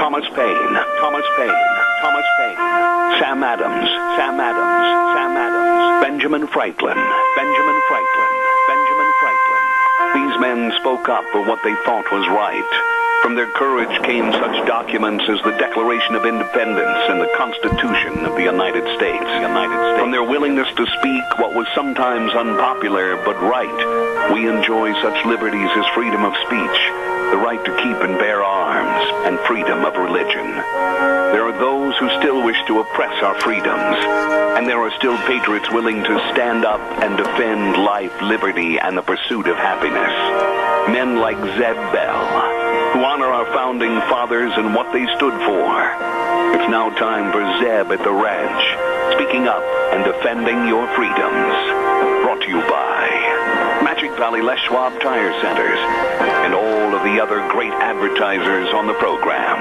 Thomas Paine, Thomas Paine, Thomas Paine, Sam Adams, Sam Adams, Sam Adams, Benjamin Franklin, Benjamin Franklin, Benjamin Franklin. These men spoke up for what they thought was right. From their courage came such documents as the Declaration of Independence and the Constitution of the United States. From their willingness to speak what was sometimes unpopular but right, we enjoy such liberties as freedom of speech, the right to keep and bear arms, and freedom of religion. There are those who still wish to oppress our freedoms, and there are still patriots willing to stand up and defend life, liberty, and the pursuit of happiness. Men like Zeb Bell, who honor our founding fathers and what they stood for. It's now time for Zeb at the ranch, speaking up and defending your freedoms. Brought to you by Magic Valley Les Schwab Tire Centers and all of the other great advertisers on the program.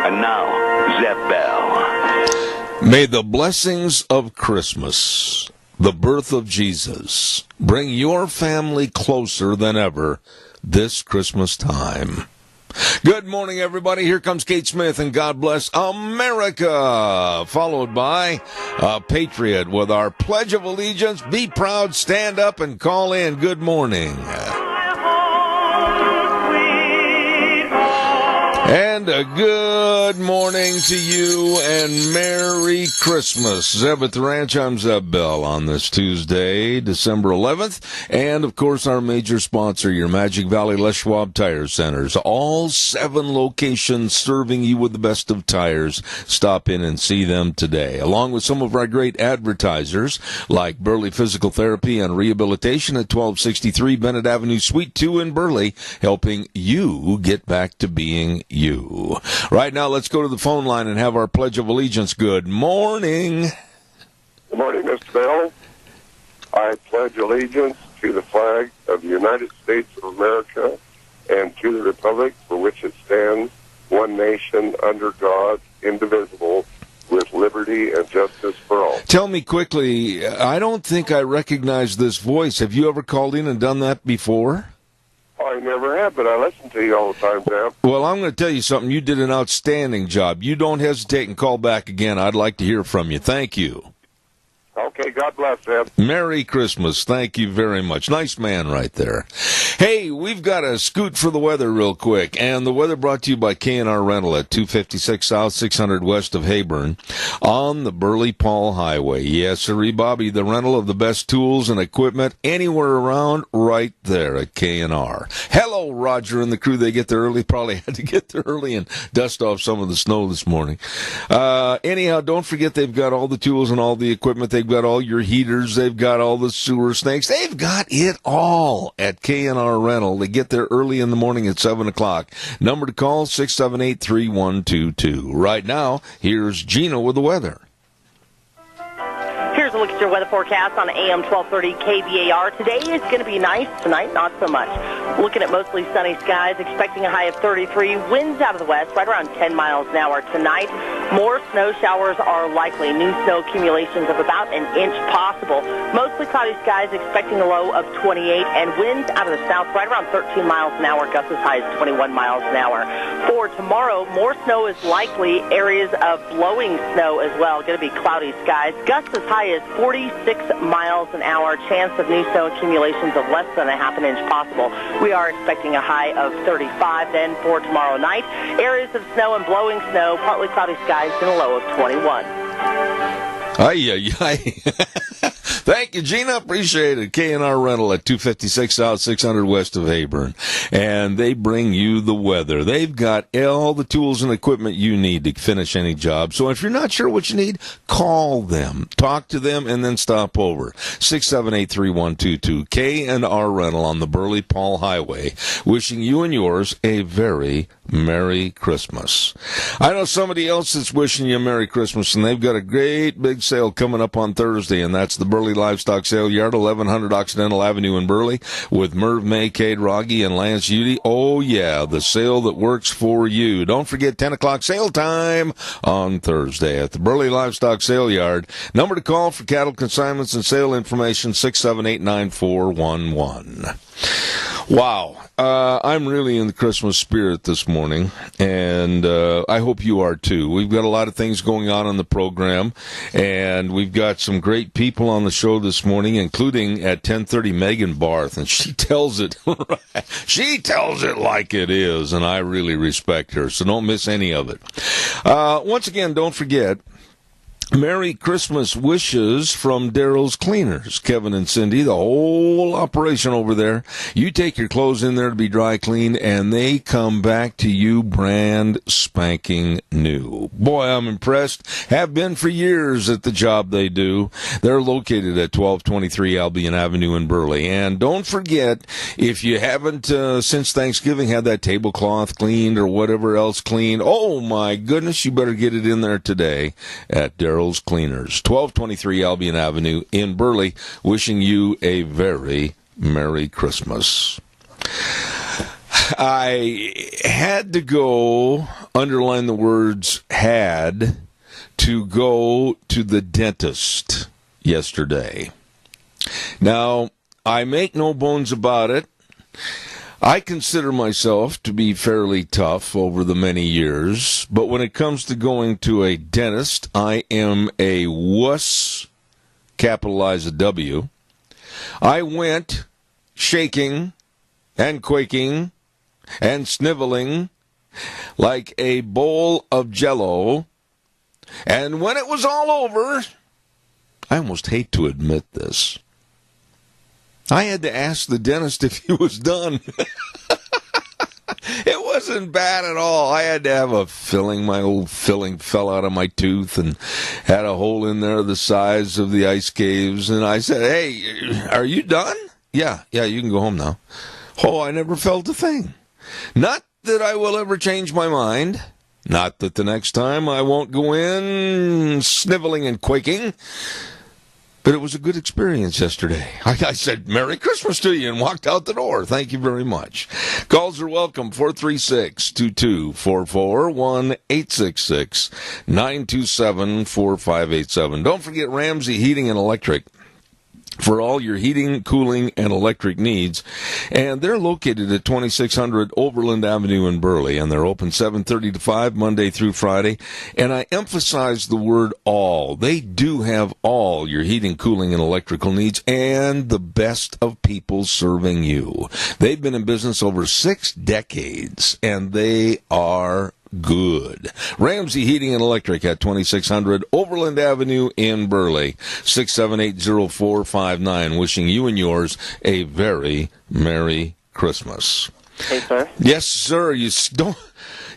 And now, Zeb Bell. May the blessings of Christmas, the birth of Jesus, bring your family closer than ever this Christmas time. Good morning, everybody. Here comes Kate Smith, and God bless America, followed by a Patriot with our Pledge of Allegiance. Be proud, stand up, and call in. Good morning. And a good morning to you, and Merry Christmas. Zeb at the Ranch, I'm Zeb Bell on this Tuesday, December 11th. And, of course, our major sponsor, your Magic Valley Les Schwab Tire Centers. All 7 locations serving you with the best of tires. Stop in and see them today, along with some of our great advertisers, like Burley Physical Therapy and Rehabilitation at 1263 Bennett Avenue, Suite 2 in Burley, helping you get back to being you. Right now, let's go to the phone line and have our Pledge of Allegiance. Good morning. Good morning, Mr. Bell. I pledge allegiance to the flag of the United States of America and to the republic for which it stands, one nation, under God, indivisible, with liberty and justice for all. Tell me quickly, I don't think I recognize this voice. Have you ever called in and done that before? I never have, but I listen to you all the time, Sam. Well, I'm going to tell you something. You did an outstanding job. You don't hesitate and call back again. I'd like to hear from you. Thank you. Okay, God bless, Sam. Merry Christmas. Thank you very much. Nice man right there. Hey, we've got a scoot for the weather real quick, and the weather brought to you by K&R Rental at 256 South, 600 West of Heyburn on the Burley-Paul Highway. Yes, sirree, Bobby, the rental of the best tools and equipment anywhere around right there at K&R. Hello, Roger and the crew. They get there early. Probably had to get there early and dust off some of the snow this morning. Anyhow, don't forget they've got all the tools and all the equipment. They've got all your heaters. They've got all the sewer snakes. They've got it all at K&R Rental. They get there early in the morning at 7 o'clock. Number to call, 678-3122. Right now, here's Gina with the weather. Here's a look at your weather forecast on AM 1230 KVAR. Today is going to be nice. Tonight, not so much. Looking at mostly sunny skies, expecting a high of 33. Winds out of the west, right around 10 miles an hour tonight. More snow showers are likely. New snow accumulations of about an inch possible. Mostly cloudy skies, expecting a low of 28. And winds out of the south, right around 13 miles an hour. Gusts as high as 21 miles an hour. For tomorrow, more snow is likely. Areas of blowing snow as well. Going to be cloudy skies. Gusts as high as 46 miles an hour. Chance of new snow accumulations of less than a half an inch possible. We are expecting a high of 35. Then for tomorrow night, areas of snow and blowing snow, partly cloudy skies, and a low of 21. Thank you, Gina. Appreciate it. K&R Rental at 256 South, 600 West of Heyburn. And they bring you the weather. They've got all the tools and equipment you need to finish any job. So if you're not sure what you need, call them. Talk to them and then stop over. 678-3122. K&R Rental on the Burley-Paul Highway. Wishing you and yours a very Merry Christmas. I know somebody else that's wishing you a Merry Christmas, and they've got a great big sale coming up on Thursday, and that's the Burley Livestock Sale Yard, 1100 Occidental Avenue in Burley, with Merv May, Cade Rogge, and Lance Udy. Oh, yeah, the sale that works for you. Don't forget 10 o'clock sale time on Thursday at the Burley Livestock Sale Yard. Number to call for cattle consignments and sale information, 678-9411. Wow. I'm really in the Christmas spirit this morning, and I hope you are too. We've got a lot of things going on the program, and we've got some great people on the show this morning, including at 10:30 Megan Barth, and she tells it she tells it like it is, and I really respect her, so don't miss any of it. Once again, don't forget, Merry Christmas wishes from Daryl's Cleaners. Kevin and Cindy, the whole operation over there. You take your clothes in there to be dry cleaned, and they come back to you brand spanking new. Boy, I'm impressed. Have been for years at the job they do. They're located at 1223 Albion Avenue in Burley. And don't forget, if you haven't since Thanksgiving had that tablecloth cleaned or whatever else cleaned, oh my goodness, you better get it in there today at Daryl's Cleaners, 1223 Albion Avenue in Burley, wishing you a very Merry Christmas. I had to go, underline the words had, to go to the dentist yesterday. Now, I make no bones about it. I consider myself to be fairly tough over the many years, but when it comes to going to a dentist, I am a wuss, capitalize a W. I went shaking and quaking and sniveling like a bowl of Jell-O, and when it was all over, I almost hate to admit this, I had to ask the dentist if he was done. It wasn't bad at all. I had to have a filling. My old filling fell out of my tooth and had a hole in there the size of the ice caves. And I said, hey, are you done? Yeah, you can go home now. Oh, I never felt a thing. Not that I will ever change my mind. Not that the next time I won't go in sniveling and quaking. But it was a good experience yesterday. I said, Merry Christmas to you, and walked out the door. Thank you very much. Calls are welcome, 436-2244, 1-866-927-4587. Don't forget Ramsey Heating and Electric for all your heating, cooling, and electric needs. And they're located at 2600 Overland Avenue in Burley, and they're open 7:30 to 5, Monday through Friday. And I emphasize the word all. They do have all your heating, cooling, and electrical needs, and the best of people serving you. They've been in business over 6 decades, and they are good. Ramsey Heating and Electric at 2600 Overland Avenue in Burley, 678-0459. Wishing you and yours a very Merry Christmas. Hey, sir. Yes, sir. You don't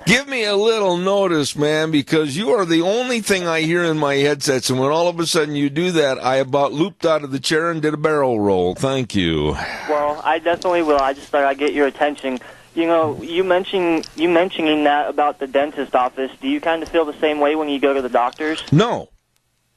give me a little notice, man, because you are the only thing I hear in my headsets, and when all of a sudden you do that, I about looped out of the chair and did a barrel roll. Thank you. Well, I definitely will. I just thought I'd get your attention. You know, you mentioning that about the dentist office, do you kind of feel the same way when you go to the doctors? No.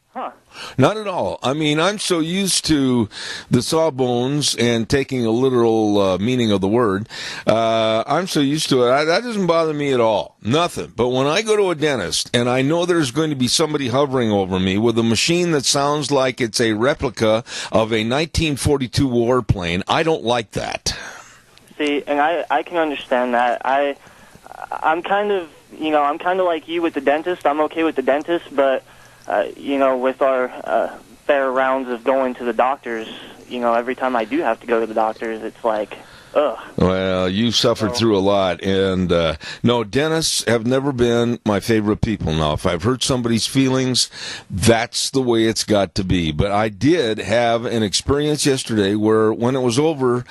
Huh. Not at all. I mean, I'm so used to the sawbones and taking a literal meaning of the word. I'm so used to it. That doesn't bother me at all. Nothing. But when I go to a dentist and I know there's going to be somebody hovering over me with a machine that sounds like it's a replica of a 1942 warplane, I don't like that. See, and I can understand that. I'm kind of like you with the dentist. I'm okay with the dentist, but with our fair rounds of going to the doctors, every time I do have to go to the doctors, it's like, ugh. Well, you suffered through a lot, and no, dentists have never been my favorite people. Now, if I've hurt somebody's feelings, that's the way it's got to be. But I did have an experience yesterday where when it was over,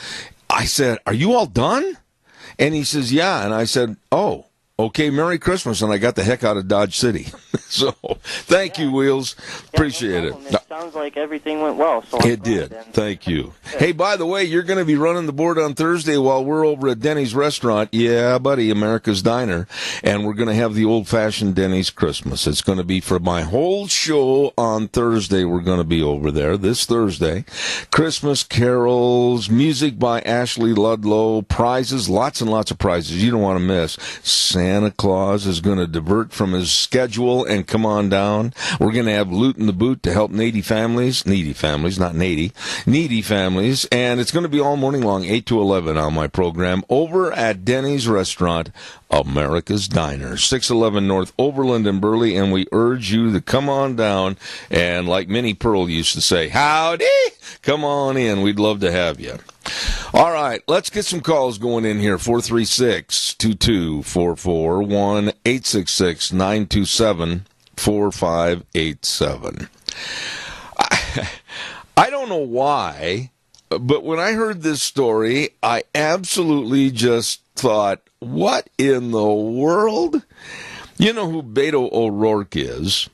I said, are you all done? And he says, yeah. And I said, oh, okay, Merry Christmas. And I got the heck out of Dodge City. So thank you, Wheels. Appreciate it. It sounds like everything went well. So it did. Thank you. Hey, by the way, you're going to be running the board on Thursday while we're over at Denny's restaurant. Yeah, buddy, America's Diner. And we're going to have the old-fashioned Denny's Christmas. It's going to be for my whole show on Thursday. We're going to be over there this Thursday. Christmas carols, music by Ashley Ludlow, prizes, lots and lots of prizes you don't want to miss. Santa Claus is going to divert from his schedule and come on down. We're going to have Loot in the Boot to help needy families, not needy families, and it's going to be all morning long, 8 to 11 on my program, over at Denny's Restaurant, America's Diner, 611 North Overland in Burley, and we urge you to come on down, and like Minnie Pearl used to say, howdy, come on in, we'd love to have you. All right, let's get some calls going in here, 436-2244, 1-866-927-4587. I don't know why, but when I heard this story, I absolutely just thought, what in the world? You know who Beto O'Rourke is?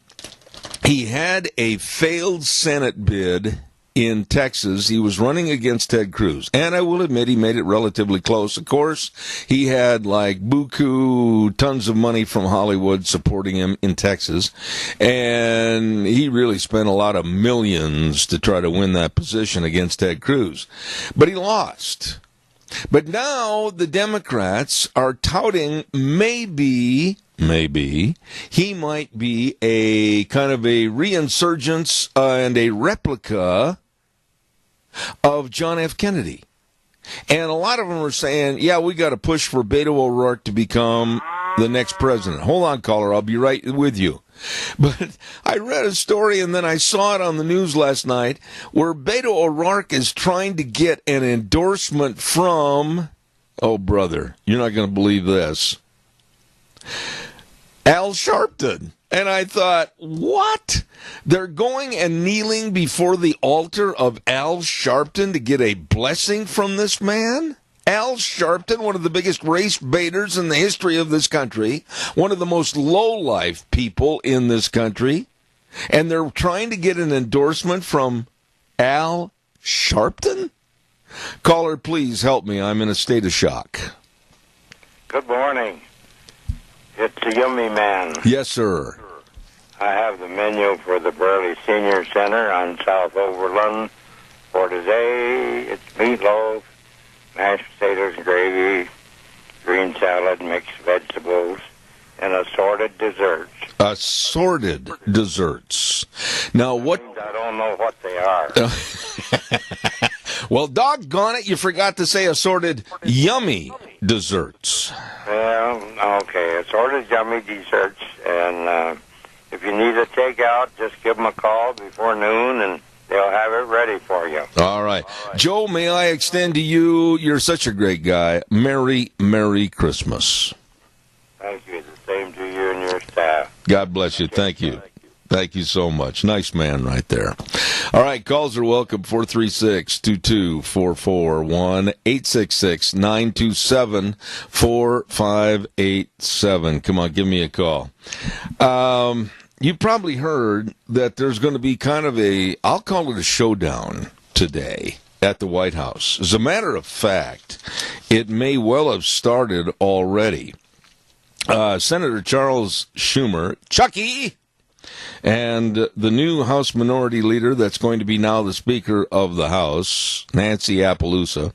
He had a failed Senate bid in Texas. He was running against Ted Cruz, and I will admit he made it relatively close. Of course, he had like buku, tons of money from Hollywood supporting him in Texas, and he really spent a lot of millions to try to win that position against Ted Cruz. But he lost. But now the Democrats are touting maybe he might be a kind of a reinsurgence and a replica of John F. Kennedy. And a lot of them are saying, yeah, we got to push for Beto O'Rourke to become the next president. Hold on, caller, I'll be right with you. But I read a story, and then I saw it on the news last night, where Beto O'Rourke is trying to get an endorsement from, oh, brother, you're not going to believe this, Al Sharpton. And I thought, what? They're going and kneeling before the altar of Al Sharpton to get a blessing from this man? Al Sharpton, one of the biggest race baiters in the history of this country, one of the most low-life people in this country, and they're trying to get an endorsement from Al Sharpton? Caller, please help me. I'm in a state of shock. Good morning. It's the Yummy Man. Yes, sir. I have the menu for the Burley Senior Center on South Overland for today. It's meatloaf, mashed potatoes and gravy, green salad, mixed vegetables, and assorted desserts. Assorted desserts. Now, what? I don't know what they are. Well, doggone it, you forgot to say assorted yummy desserts. Well, okay, assorted yummy desserts, and if you need a takeout, just give them a call before noon, and they'll have it ready for you. All right. Joe, may I extend to you, you're such a great guy, Merry, Merry Christmas. Thank you. The same to you and your staff. God bless you. Thank you. Thank you so much. Nice man right there. All right, calls are welcome, 436-2244, 1-866-927-4587. Come on, give me a call. You probably heard that there's going to be kind of I'll call it a showdown today at the White House. As a matter of fact, it may well have started already. Senator Charles Schumer, Chucky, and the new House Minority Leader that's going to be now the Speaker of the House, Nancy Appaloosa,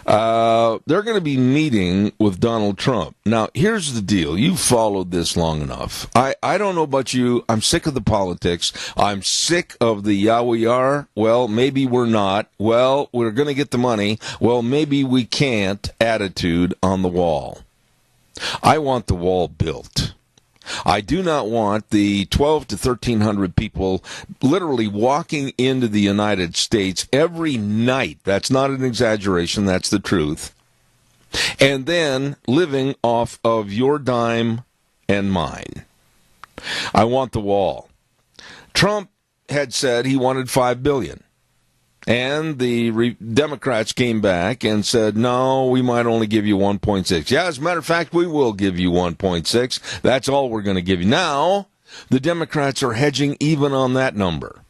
they're going to be meeting with Donald Trump. Now, here's the deal. You've followed this long enough. I don't know about you. I'm sick of the politics. I'm sick of the yeah, we are. Well, maybe we're not. Well, we're going to get the money. Well, maybe we can't attitude on the wall. I want the wall built. I do not want the 12 to 1,300 people literally walking into the United States every night. That's not an exaggeration. That's the truth. And then living off of your dime and mine. I want the wall. Trump had said he wanted $5 billion. And the Democrats came back and said, no, we might only give you 1.6. Yeah, as a matter of fact, we will give you 1.6. That's all we're going to give you. Now, the Democrats are hedging even on that number.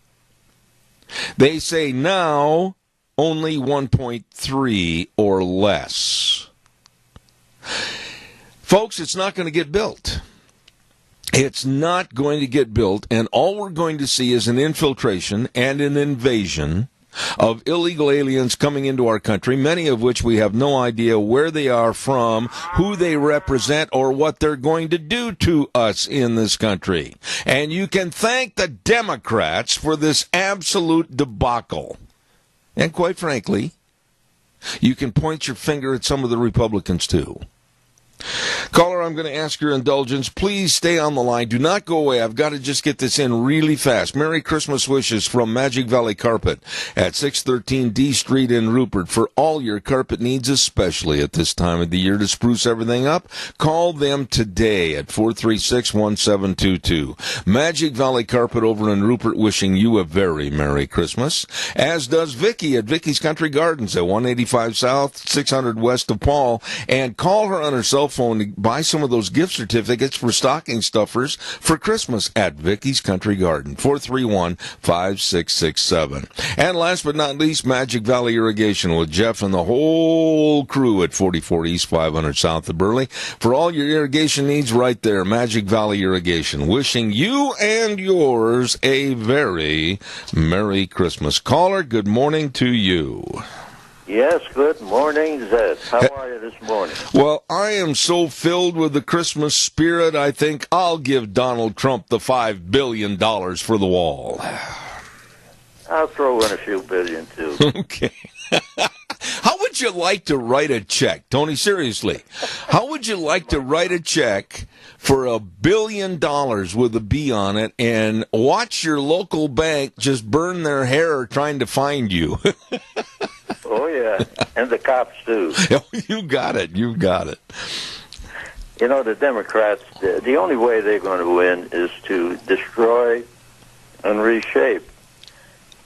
They say now only 1.3 or less. Folks, it's not going to get built. It's not going to get built, and all we're going to see is an infiltration and an invasion of illegal aliens coming into our country, many of which we have no idea where they are from, who they represent, or what they're going to do to us in this country. And you can thank the Democrats for this absolute debacle. And quite frankly, you can point your finger at some of the Republicans, too. Caller, I'm going to ask your indulgence. Please stay on the line. Do not go away. I've got to just get this in really fast. Merry Christmas wishes from Magic Valley Carpet at 613 D Street in Rupert for all your carpet needs, especially at this time of the year to spruce everything up. Call them today at 436-1722. Magic Valley Carpet over in Rupert wishing you a very Merry Christmas, as does Vicky at Vicky's Country Gardens at 185 South, 600 West of Paul, and call her on her cell phone to buy some of those gift certificates for stocking stuffers for Christmas at Vicky's Country Garden, 431-5667. And last but not least, Magic Valley Irrigation with Jeff and the whole crew at 44 East 500 South of Burley. For all your irrigation needs right there, Magic Valley Irrigation. Wishing you and yours a very Merry Christmas. Caller, good morning to you. Yes, good morning, Zed. How are you this morning? Well, I am so filled with the Christmas spirit, I think I'll give Donald Trump the $5 billion for the wall. I'll throw in a few billion, too. Okay. How would you like to write a check, Tony, seriously? How would you like to write a check for $1 billion with a B on it and watch your local bank just burn their hair trying to find you? Oh, yeah, and the cops, too. You got it. You got it. You know, the Democrats, the only way they're going to win is to destroy and reshape.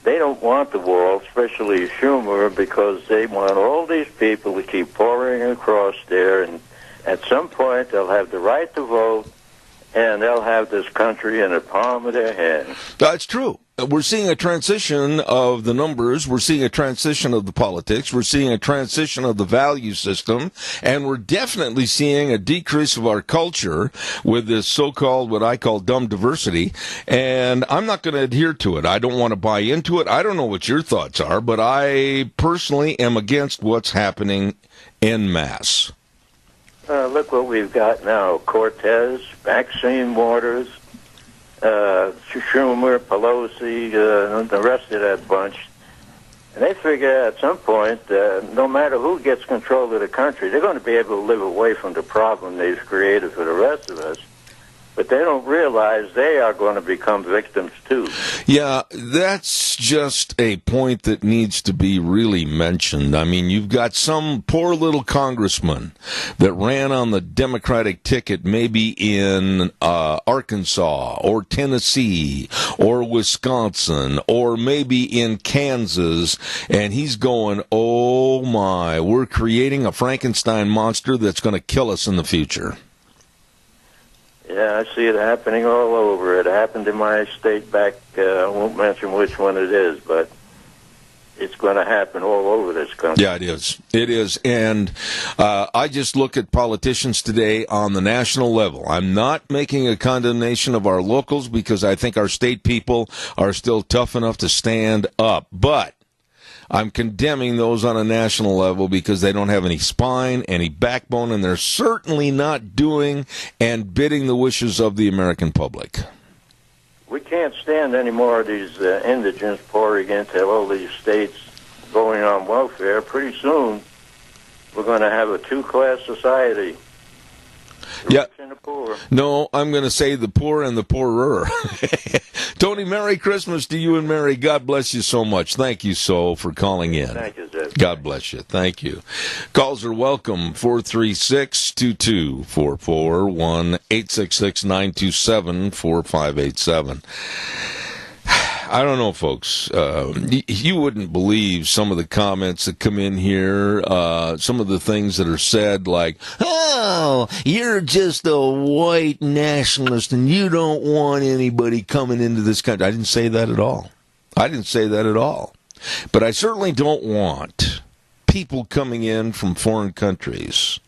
They don't want the wall, especially Schumer, because they want all these people to keep pouring across there, and at some point they'll have the right to vote, and they'll have this country in the palm of their hand. That's true. We're seeing a transition of the numbers. We're seeing a transition of the politics. We're seeing a transition of the value system. And we're definitely seeing a decrease of our culture with this so-called, what I call dumb diversity. And I'm not going to adhere to it. I don't want to buy into it. I don't know what your thoughts are, but I personally am against what's happening en masse. Look what we've got now. Cortez, Maxine Waters, Schumer, Pelosi, the rest of that bunch. And they figure at some point, no matter who gets control of the country, they're going to be able to live away from the problem they've created for the rest of us. But they don't realize they are going to become victims, too. Yeah, that's just a point that needs to be really mentioned. I mean, you've got some poor little congressman that ran on the Democratic ticket maybe in Arkansas or Tennessee or Wisconsin or maybe in Kansas, and he's going, oh, my, we're creating a Frankenstein monster that's going to kill us in the future. Yeah, I see it happening all over. It happened in my state back, I won't mention which one it is, but it's going to happen all over this country. Yeah, it is. It is. And I just look at politicians today on the national level. I'm not making a condemnation of our locals because I think our state people are still tough enough to stand up. But I'm condemning those on a national level because they don't have any spine, any backbone, and they're certainly not doing and bidding the wishes of the American public. We can't stand any more of these indigents pouring into all these states going on welfare. Pretty soon, we're going to have a two-class society. The rich and the poor. No, I'm going to say the poor and the poorer. Tony, Merry Christmas to you and Mary. God bless you so much. Thank you so for calling in. Thank you, Zed. God bless you. Thank you. Calls are welcome. 436-2244, 1-866-927-4587. I don't know, folks. You wouldn't believe some of the comments that come in here, some of the things that are said, like, oh, you're just a white nationalist and you don't want anybody coming into this country. I didn't say that at all. I didn't say that at all. But I certainly don't want people coming in from foreign countries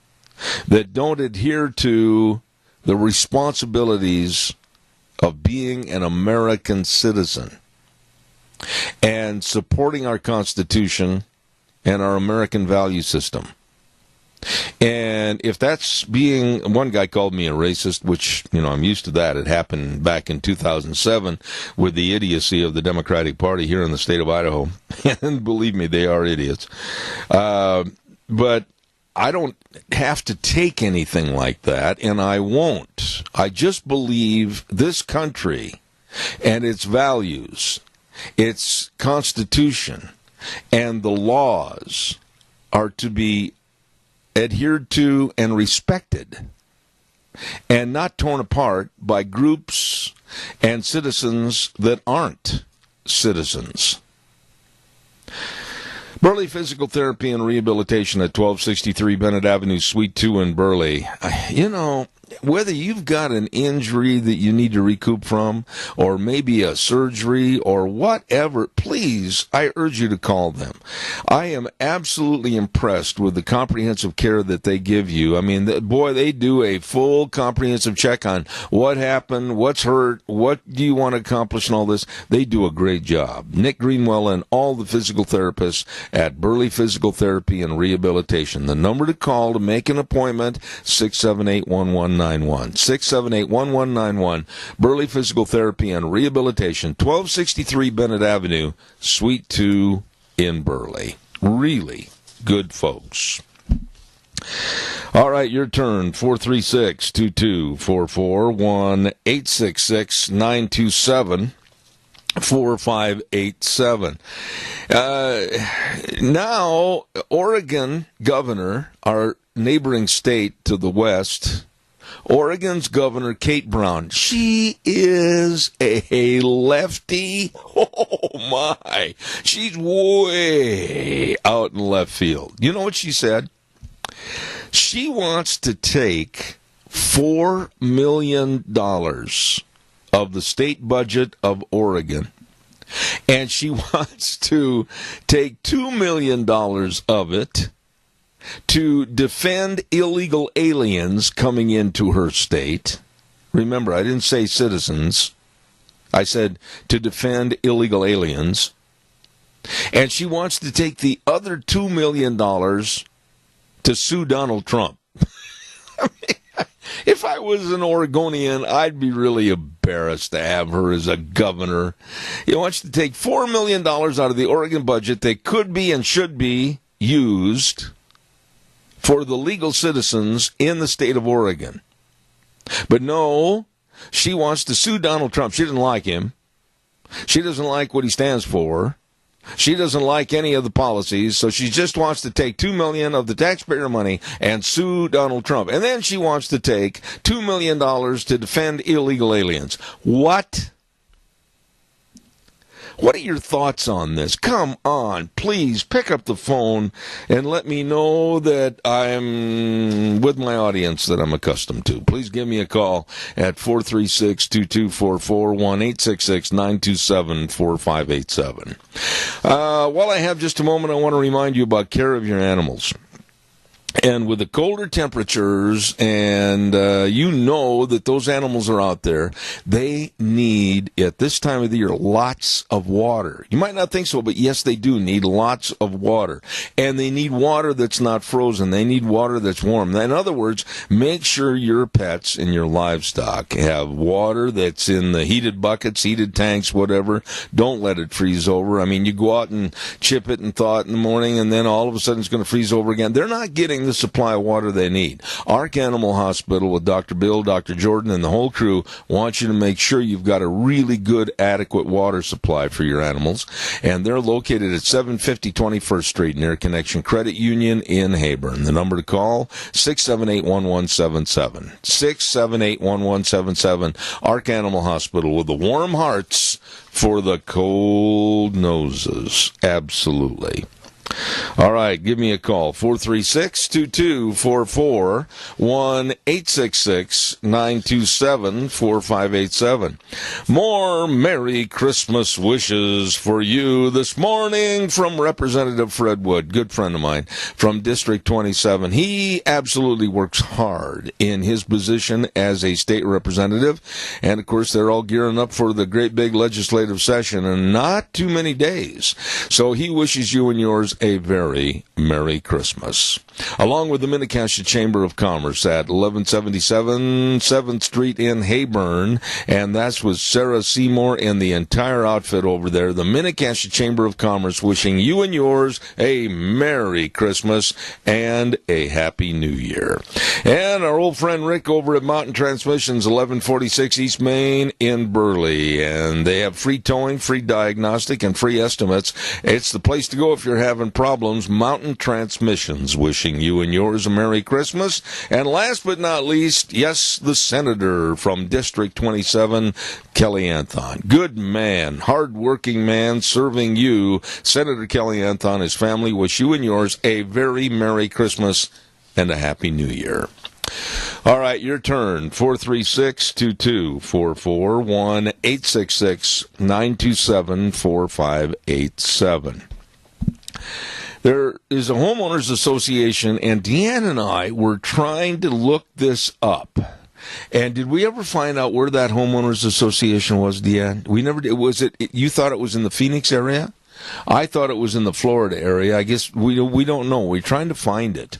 that don't adhere to the responsibilities of being an American citizen. and supporting our Constitution and our American value system. And if that's being, one guy called me a racist, which, I'm used to that. It happened back in 2007 with the idiocy of the Democratic Party here in the state of Idaho. And believe me, they are idiots. But I don't have to take anything like that, and I won't. I just believe this country and its values, its Constitution, and the laws are to be adhered to and respected, and not torn apart by groups and citizens that aren't citizens. Burley Physical Therapy and Rehabilitation at 1263 Bennett Avenue, Suite 2 in Burley. Whether you've got an injury that you need to recoup from, or maybe a surgery, or whatever, please, I urge you to call them. I am absolutely impressed with the comprehensive care that they give you. I mean, they do a full comprehensive check on what happened, what's hurt, what do you want to accomplish, and all this. They do a great job. Nick Greenwell and all the physical therapists at Burley Physical Therapy and Rehabilitation. The number to call to make an appointment, 678-1191. 678-1191. Burley Physical Therapy and Rehabilitation, 1263 Bennett Avenue, Suite 2 in Burley. Really good folks. All right, your turn. 436-2244, 1-866-927 4587. Now, Oregon governor, our neighboring state to the west, Oregon's Governor Kate Brown, she is a lefty. Oh, my. She's way out in left field. You know what she said? She wants to take $4 million of the state budget of Oregon, and she wants to take $2 million of it to defend illegal aliens coming into her state. Remember, I didn't say citizens. I said to defend illegal aliens. And she wants to take the other $2 million to sue Donald Trump. I mean, if I was an Oregonian, I'd be really embarrassed to have her as a governor. He wants to take $4 million out of the Oregon budget that could be and should be used for the legal citizens in the state of Oregon. But no, she wants to sue Donald Trump. She doesn't like him. She doesn't like what he stands for. She doesn't like any of the policies, so she just wants to take $2 million of the taxpayer money and sue Donald Trump. And then she wants to take $2 million to defend illegal aliens. What? What are your thoughts on this? Come on, please pick up the phone and let me know that I'm with my audience that I'm accustomed to. Please give me a call at 436-2244, 1-866-927-4587. While I have just a moment, I want to remind you about care of your animals. And with the colder temperatures, and you know that those animals are out there, they need, at this time of the year, lots of water. You might not think so, but yes, they do need lots of water. And they need water that's not frozen. They need water that's warm. In other words, make sure your pets and your livestock have water that's in the heated buckets, heated tanks, whatever. Don't let it freeze over. I mean, you go out and chip it and thaw it in the morning, and then all of a sudden it's going to freeze over again. They're not getting the supply of water they need. Ark Animal Hospital with Dr. Bill, Dr. Jordan, and the whole crew want you to make sure you've got a really good, adequate water supply for your animals. And they're located at 750 21st Street near Connection Credit Union in Heyburn. The number to call, 678-1177. 678-1177. Ark Animal Hospital with the warm hearts for the cold noses. Absolutely. All right, give me a call, 436-2244, 1-866-927-4587. More Merry Christmas wishes for you this morning from Representative Fred Wood, good friend of mine, from District 27. He absolutely works hard in his position as a state representative, and of course they're all gearing up for the great big legislative session in not too many days. So he wishes you and yours a very Merry Christmas. Along with the Minnetonka Chamber of Commerce at 1177 7th Street in Hayburn, and that's with Sarah Seymour and the entire outfit over there. The Minnetonka Chamber of Commerce wishing you and yours a Merry Christmas and a Happy New Year. And our old friend Rick over at Mountain Transmissions, 1146 East Main in Burley, and they have free towing, free diagnostic, and free estimates. It's the place to go if you're having problems. Mountain Transmissions wishing you and yours a Merry Christmas. And last but not least, yes, the Senator from District 27, Kelly Anthon. Good man, hard-working man serving you. Senator Kelly Anthon, his family, wish you and yours a very Merry Christmas and a Happy New Year. All right, your turn. 436-2244, 1-866-927-4587. There is a homeowners association, and Deanne and I were trying to look this up. And did we ever find out where that homeowners association was, Deanne? We never did. Was it? You thought it was in the Phoenix area? I thought it was in the Florida area. I guess we don't know. We're trying to find it.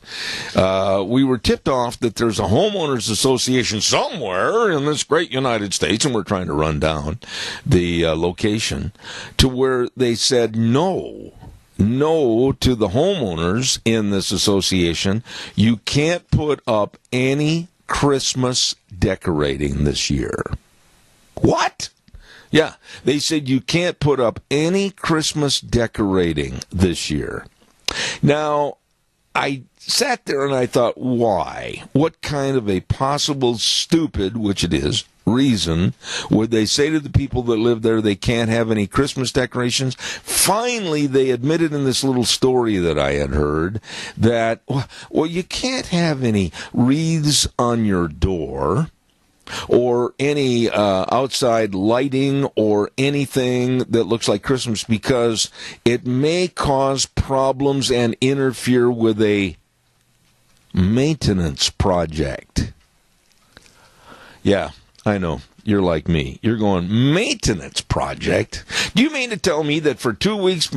We were tipped off that there's a homeowners association somewhere in this great United States, and we're trying to run down the location to where they said no to the homeowners in this association. You can't put up any Christmas decorating this year. What? Yeah, they said you can't put up any Christmas decorating this year. Now, I sat there and I thought, why? What kind of a possible stupid, which it is, reason would they say to the people that live there they can't have any Christmas decorations? Finally, they admitted in this little story that I had heard that, well, you can't have any wreaths on your door or any outside lighting or anything that looks like Christmas because it may cause problems and interfere with a maintenance project. Yeah, I know. You're like me. You're going, maintenance project? Do you mean to tell me that for 2 weeks,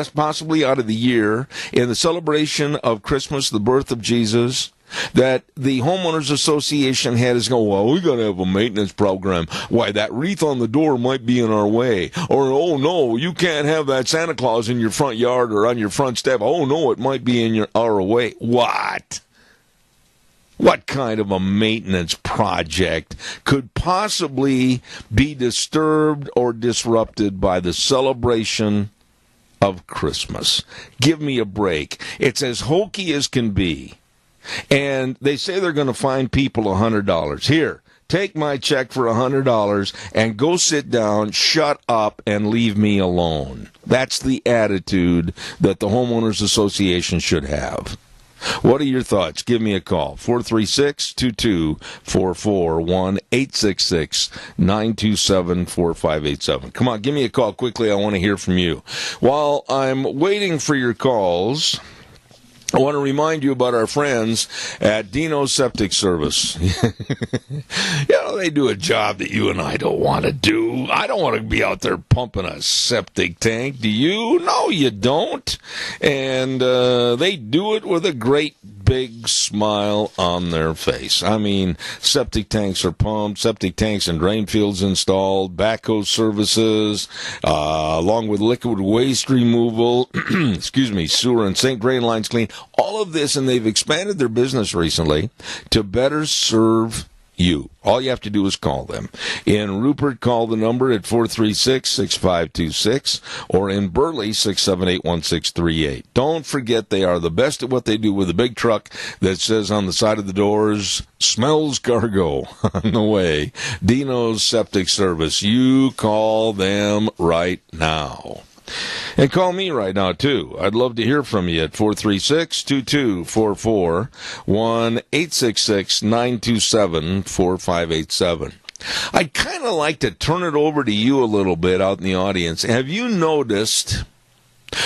possibly out of the year, in the celebration of Christmas, the birth of Jesus, that the homeowners association had is going, well, we got to have a maintenance program. Why, that wreath on the door might be in our way. Or, oh, no, you can't have that Santa Claus in your front yard or on your front step. Oh, no, it might be in our way. What? What kind of a maintenance project could possibly be disturbed or disrupted by the celebration of Christmas? Give me a break. It's as hokey as can be. And they say they're going to fine people $100. Here, take my check for $100 and go sit down, shut up, and leave me alone. That's the attitude that the Homeowners Association should have. What are your thoughts? Give me a call. 436-2244, 1-866-927-4587. Come on, give me a call quickly. I want to hear from you. While I'm waiting for your calls, I want to remind you about our friends at Dino's Septic Service. They do a job that you and I don't want to do. I don't want to be out there pumping a septic tank. Do you? No, you don't. And they do it with a great big smile on their face. I mean, septic tanks are pumped, septic tanks and drain fields installed, backhoe services, along with liquid waste removal, sewer and sink drain lines clean. All of this, and they've expanded their business recently to better serve you. All you have to do is call them. In Rupert, call the number at 436-6526, or in Burley, 678-1638. Don't forget they are the best at what they do with a big truck that says on the side of the doors, smells cargo on the way. Dino's Septic Service. You call them right now. And call me right now, too. I'd love to hear from you at 436-2244, 1-866-927-4587. I'd kind of like to turn it over to you a little bit out in the audience. Have you noticed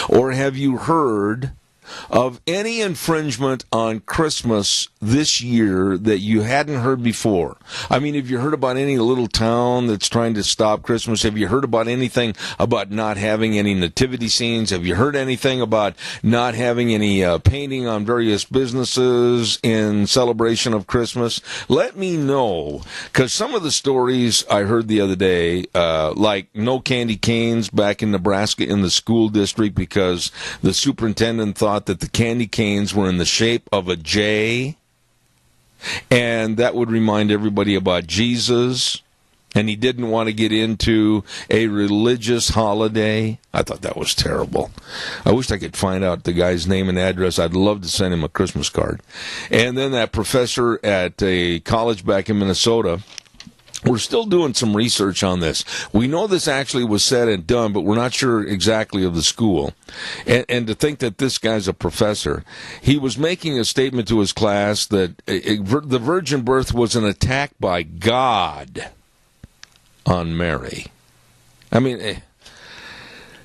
or have you heard of any infringement on Christmas this year that you hadn't heard before? I mean, have you heard about any little town that's trying to stop Christmas? Have you heard about anything about not having any nativity scenes? Have you heard anything about not having any painting on various businesses in celebration of Christmas? Let me know, because some of the stories I heard the other day, like no candy canes back in Nebraska in the school district because the superintendent thought that the candy canes were in the shape of a J, and that would remind everybody about Jesus, and he didn't want to get into a religious holiday. I thought that was terrible. I wish I could find out the guy's name and address. I'd love to send him a Christmas card. And then that professor at a college back in Minnesota, we're still doing some research on this. We know this actually was said and done, but we're not sure exactly of the school. And to think that this guy's a professor, he was making a statement to his class that the virgin birth was an attack by God on Mary. I mean,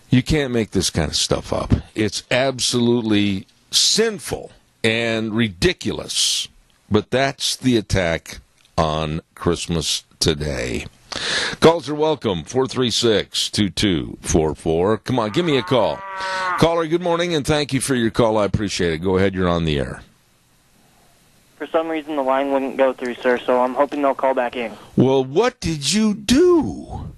you can't make this kind of stuff up. It's absolutely sinful and ridiculous. But that's the attack on Christmas today. Calls are welcome, 436-2244. Come on, give me a call. Caller, good morning, and thank you for your call. I appreciate it. Go ahead, you're on the air. For some reason, the line wouldn't go through, sir, so I'm hoping they'll call back in. Well, what did you do?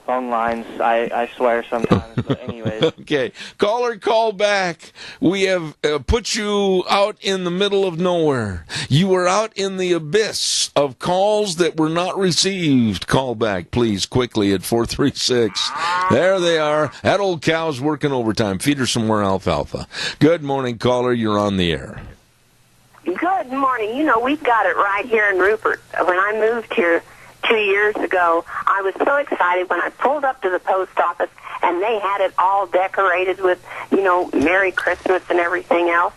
Phone lines, I swear sometimes, but anyways. Okay. Caller, call back. We have put you out in the middle of nowhere. You were out in the abyss of calls that were not received. Call back, please, quickly at 436. There they are. That old cow's working overtime. Feed her some more alfalfa. Good morning, caller. You're on the air. Good morning. You know, we've got it right here in Rupert. When I moved here 2 years ago, I was so excited when I pulled up to the post office and they had it all decorated with, you know, Merry Christmas and everything else.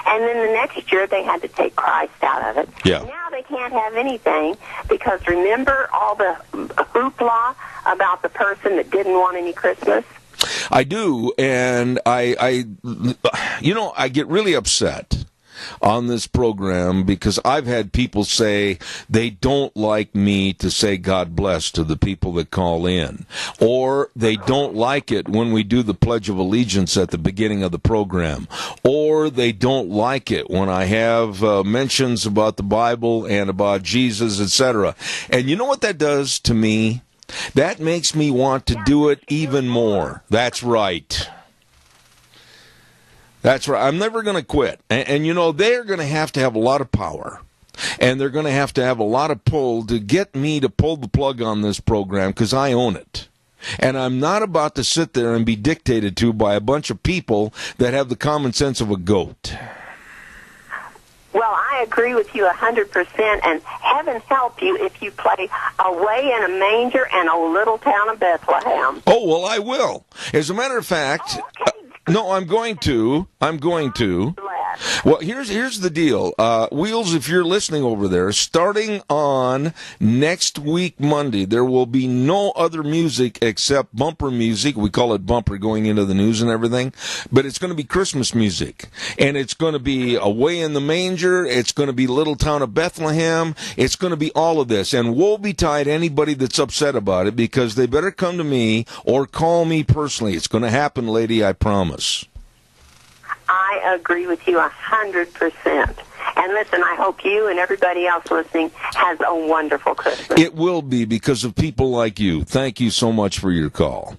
And then the next year they had to take Christ out of it. Yeah. Now they can't have anything because remember all the hoopla about the person that didn't want any Christmas? I do, and I get really upset on this program because I've had people say they don't like me to say God bless to the people that call in, or they don't like it when we do the Pledge of Allegiance at the beginning of the program, or they don't like it when I have mentions about the Bible and about Jesus, etc. And you know what that does to me? That makes me want to do it even more. That's right. That's right. I'm never going to quit. And you know, they're going to have a lot of power. And they're going to have a lot of pull to get me to pull the plug on this program because I own it. And I'm not about to sit there and be dictated to by a bunch of people that have the common sense of a goat. Well, I agree with you 100%, and heaven help you if you play Away in a Manger and A Little Town of Bethlehem. Oh, well, I will. As a matter of fact... No, I'm going to. Well, here's the deal. Wheels, if you're listening over there, starting on next week, Monday, there will be no other music except bumper music. We call it bumper going into the news and everything. But it's going to be Christmas music. And it's going to be Away in the Manger. It's going to be Little Town of Bethlehem. It's going to be all of this. And woe betide anybody that's upset about it because they better come to me or call me personally. It's going to happen, lady, I promise. I agree with you 100%. And listen, I hope you and everybody else listening has a wonderful Christmas. It will be because of people like you. Thank you so much for your call.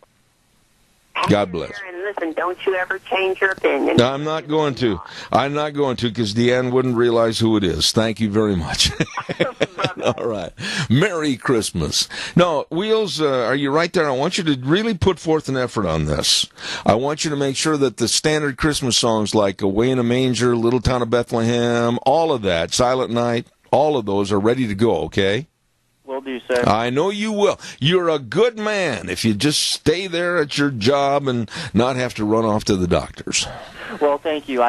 God bless. And listen, don't you ever change your opinion. I'm not going to. I'm not going to because Deanne wouldn't realize who it is. Thank you very much. All right. Merry Christmas. No, Wheels, are you right there? I want you to really put forth an effort on this. I want you to make sure that the standard Christmas songs like Away in a Manger, Little Town of Bethlehem, all of that, Silent Night, all of those are ready to go, okay? Will will do, sir. I know you will. You're a good man if you just stay there at your job and not have to run off to the doctors. Well, thank you.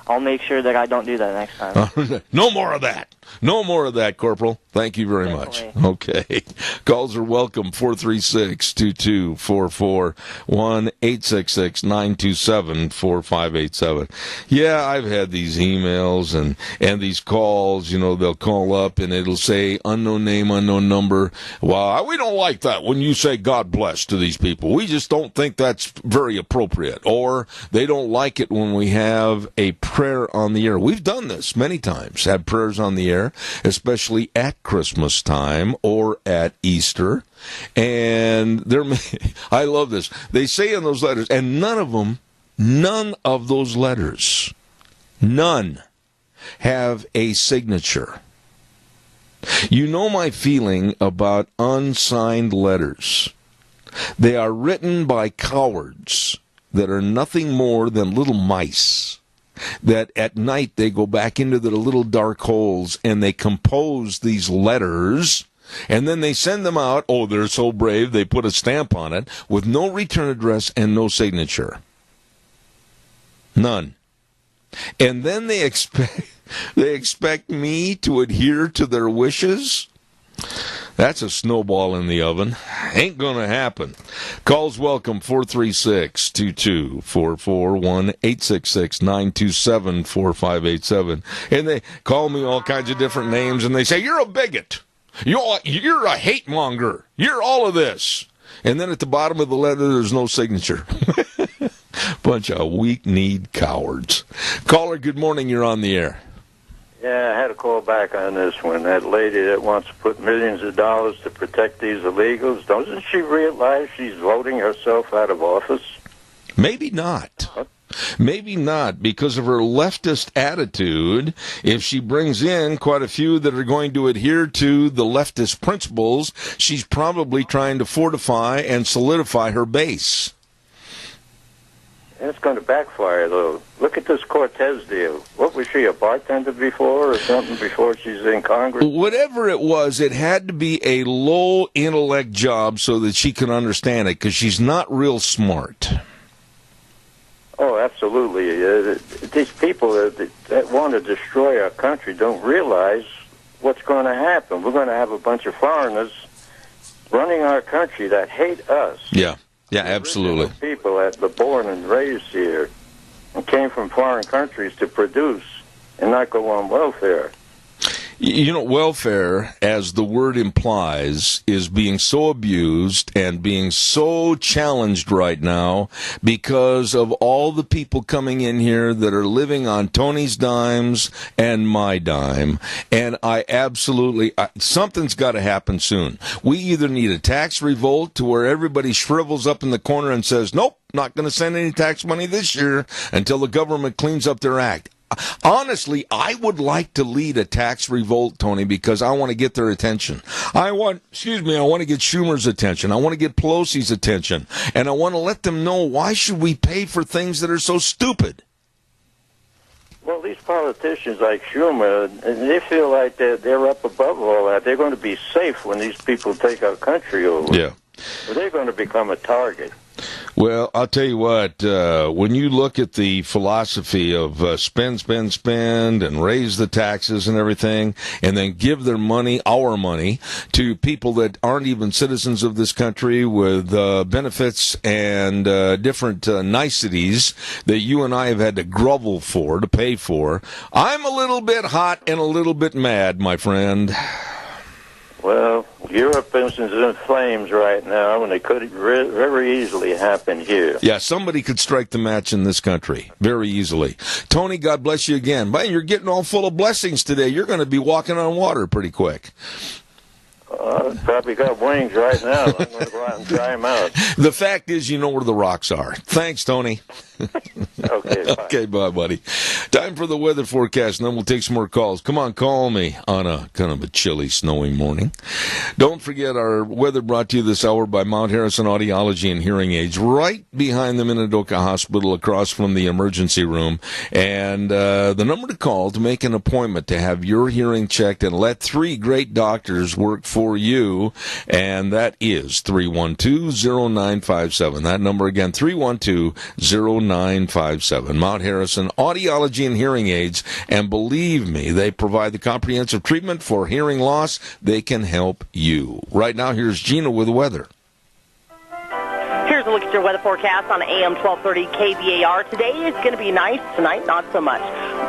I'll make sure that I don't do that next time. No more of that. No more of that, Corporal. Thank you very much. Okay. Calls are welcome. 436-2244, 1-866-927-4587. Yeah, I've had these emails and these calls. You know, they'll call up and it'll say unknown name, unknown number. Well, we don't like that when you say God bless to these people. We just don't think that's very appropriate. Or they don't like it when we have a prayer on the air. We've done this many times, had prayers on the air, especially at Christmas time or at Easter. And I love this. They say in those letters, and none of those letters, none have a signature. You know my feeling about unsigned letters. They are written by cowards that are nothing more than little mice, that at night they go back into their little dark holes and they compose these letters, and then they send them out. Oh, they're so brave, they put a stamp on it with no return address and no signature. None. And then they expect me to adhere to their wishes? That's a snowball in the oven. Ain't gonna happen. Calls welcome, 436-2244, 1-866-927-4587. And they call me all kinds of different names, and they say, you're a bigot. You're a hate monger. You're all of this. And then at the bottom of the letter, there's no signature. Bunch of weak-kneed cowards. Caller, good morning. You're on the air. Yeah, I had to call back on this one. That lady that wants to put millions of dollars to protect these illegals, doesn't she realize she's voting herself out of office? Maybe not. Maybe not, because of her leftist attitude. If she brings in quite a few that are going to adhere to the leftist principles, she's probably trying to fortify and solidify her base. It's going to backfire, though. Look at this Cortez deal. What was she, a bartender before or something before she's in Congress? Whatever it was, it had to be a low-intellect job so that she can understand it, because she's not real smart. Oh, absolutely. These people that want to destroy our country don't realize what's going to happen. We're going to have a bunch of foreigners running our country that hate us. Yeah. Yeah, absolutely. People that were born and raised here and came from foreign countries to produce and not go on welfare. You know, welfare, as the word implies, is being so abused and being so challenged right now because of all the people coming in here that are living on Tony's dimes and my dime. And something's got to happen soon. We either need a tax revolt to where everybody shrivels up in the corner and says, nope, not going to send any tax money this year until the government cleans up their act. Honestly, I would like to lead a tax revolt, Tony, because I want to get their attention. I want to get Schumer's attention. I want to get Pelosi's attention. And I want to let them know, why should we pay for things that are so stupid? Well, these politicians like Schumer, they feel like they're up above all that. They're going to be safe when these people take our country over. Yeah. But they're going to become a target. Well, I'll tell you what, when you look at the philosophy of spend, spend, spend, and raise the taxes and everything, and then give their money, our money, to people that aren't even citizens of this country with benefits and different niceties that you and I have had to grovel for, to pay for, I'm a little bit hot and a little bit mad, my friend. Well, Europe is in flames right now, and it could very easily happen here. Yeah, somebody could strike the match in this country very easily. Tony, God bless you again. Man, you're getting all full of blessings today. You're going to be walking on water pretty quick. Probably got wings right now. I'm going to go out and try them out. The fact is, you know where the rocks are. Thanks, Tony. Okay, bye. Okay, bye, buddy. Time for the weather forecast, and then we'll take some more calls. Come on, call me on a kind of a chilly, snowy morning. Don't forget our weather brought to you this hour by Mount Harrison Audiology and Hearing Aids, right behind the Minidoka Hospital, across from the emergency room. And the number to call to make an appointment to have your hearing checked and let 3 great doctors work for for you, and that is 312-0957. That number again, 312-0957. Mount Harrison Audiology and Hearing Aids, and believe me, they provide the comprehensive treatment for hearing loss. They can help you. Right now, here's Gina with weather. Here's a look at your weather forecast on AM 1230 KVAR. Today is going to be nice. Tonight, not so much.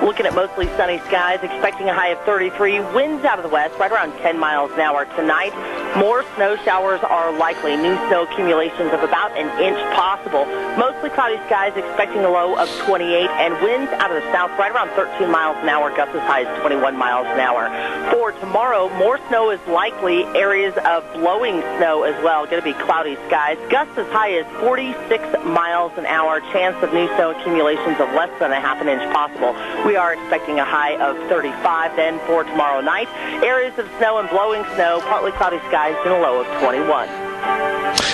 Looking at mostly sunny skies, expecting a high of 33. Winds out of the west, right around 10 miles an hour tonight. More snow showers are likely. New snow accumulations of about an inch possible. Mostly cloudy skies, expecting a low of 28. And winds out of the south, right around 13 miles an hour. Gusts as high as 21 miles an hour. For tomorrow, more snow is likely. Areas of blowing snow as well. Going to be cloudy skies. Gusts as high as 46 miles an hour. Chance of new snow accumulations of less than a half an inch possible. We are expecting a high of 35. Then for tomorrow night, areas of snow and blowing snow, partly cloudy skies, and a low of 21.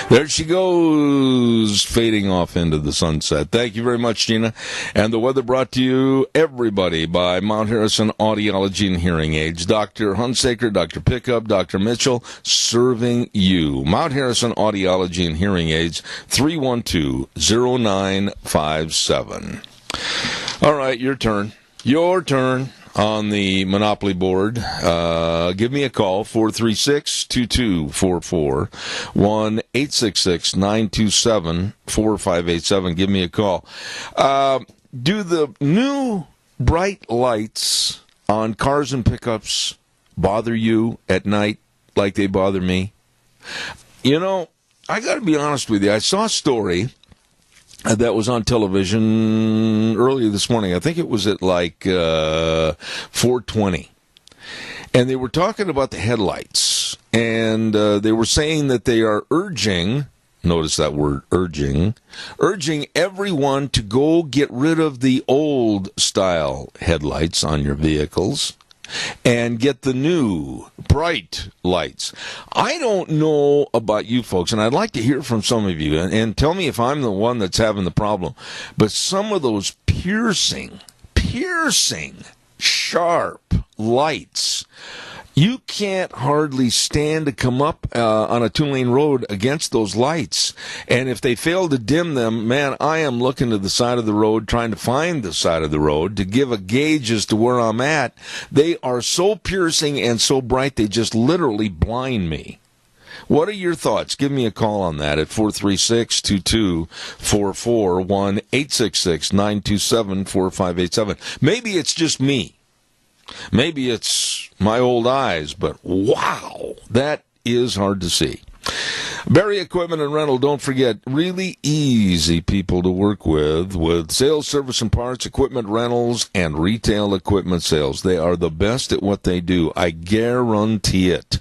There she goes, fading off into the sunset. Thank you very much, Gina. And the weather brought to you, everybody, by Mount Harrison Audiology and Hearing Aids. Dr. Hunsaker, Dr. Pickup, Dr. Mitchell, serving you. Mount Harrison Audiology and Hearing Aids, 312-0957. All right, your turn. Your turn on the Monopoly board. Give me a call, 436-2244, 1-866-927-4587. Give me a call. Do the new bright lights on cars and pickups bother you at night like they bother me? You know, I got to be honest with you. I saw a story that was on television earlier this morning. I think it was at like 4:20. And they were talking about the headlights. And they were saying that they are urging, notice that word, urging everyone to go get rid of the old style headlights on your vehicles and get the new bright lights. I don't know about you folks, and I'd like to hear from some of you, and tell me if I'm the one that's having the problem, but some of those piercing, sharp lights, you can't hardly stand to come up on a two-lane road against those lights. And if they fail to dim them, man, I am looking to the side of the road, trying to find the side of the road to give a gauge as to where I'm at. They are so piercing and so bright, they just literally blind me. What are your thoughts? Give me a call on that at 436-2244, 1-866-927-4587. Maybe it's just me. Maybe it's my old eyes, but wow, that is hard to see. Barry Equipment and Rental, don't forget, really easy people to work with sales, service, and parts, equipment rentals, and retail equipment sales. They are the best at what they do. I guarantee it.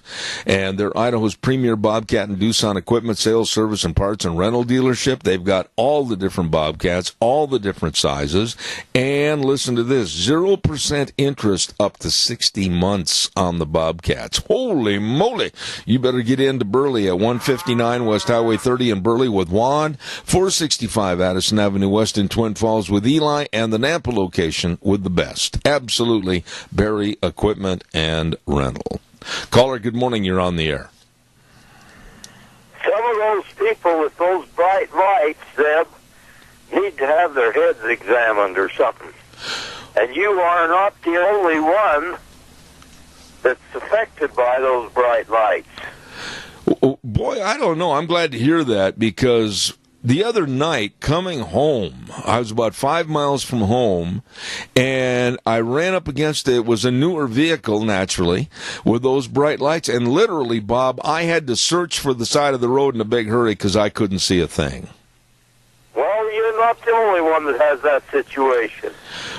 And they're Idaho's premier Bobcat and Doosan equipment sales, service, and parts and rental dealership. They've got all the different Bobcats, all the different sizes. And listen to this, 0% interest up to 60 months on the Bobcats. Holy moly. You better get into Burley at 159 West Highway 30 in Burley with Juan, 465 Addison Avenue West in Twin Falls with Eli, and the Nampa location with the best. Absolutely, Barry Equipment and Rental. Caller, good morning. You're on the air. Some of those people with those bright lights, Zeb, need to have their heads examined or something. And you are not the only one that's affected by those bright lights. Boy, I don't know. I'm glad to hear that, because the other night coming home, I was about 5 miles from home, and I ran up against it was a newer vehicle, naturally, with those bright lights. And literally, Bob, I had to search for the side of the road in a big hurry because I couldn't see a thing. Well, you're not the only one that has that situation.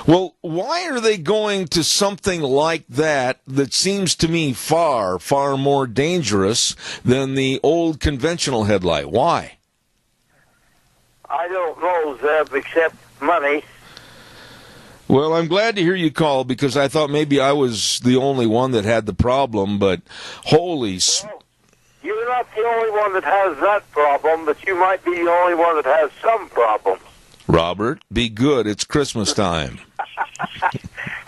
Well, why are they going to something like that seems to me far, far more dangerous than the old conventional headlight? Why? I don't know, Zeb, except money. Well, I'm glad to hear you call, because I thought maybe I was the only one that had the problem, but holy... You're not the only one that has that problem, but you might be the only one that has some problems. Robert, be good. It's Christmas time.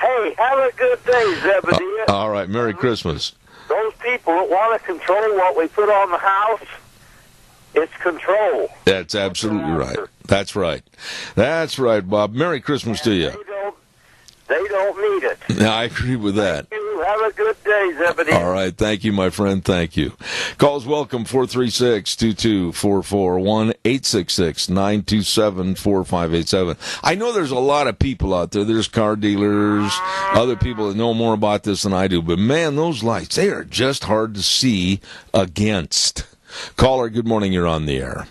Hey, have a good day, Zebedee. All right, Merry Christmas. Don't those people that want to control what we put on the house, it's control. That's absolutely right. That's right. That's right, Bob. Merry Christmas to you. They don't need it. I agree with that. Thank you. Have a good day, Zebedee. All right. Thank you, my friend. Thank you. Calls welcome, 436-2244, 1-866-927-4587. I know there's a lot of people out there. There's car dealers, other people that know more about this than I do. But, man, those lights, they are just hard to see against. Caller, good morning. You're on the air.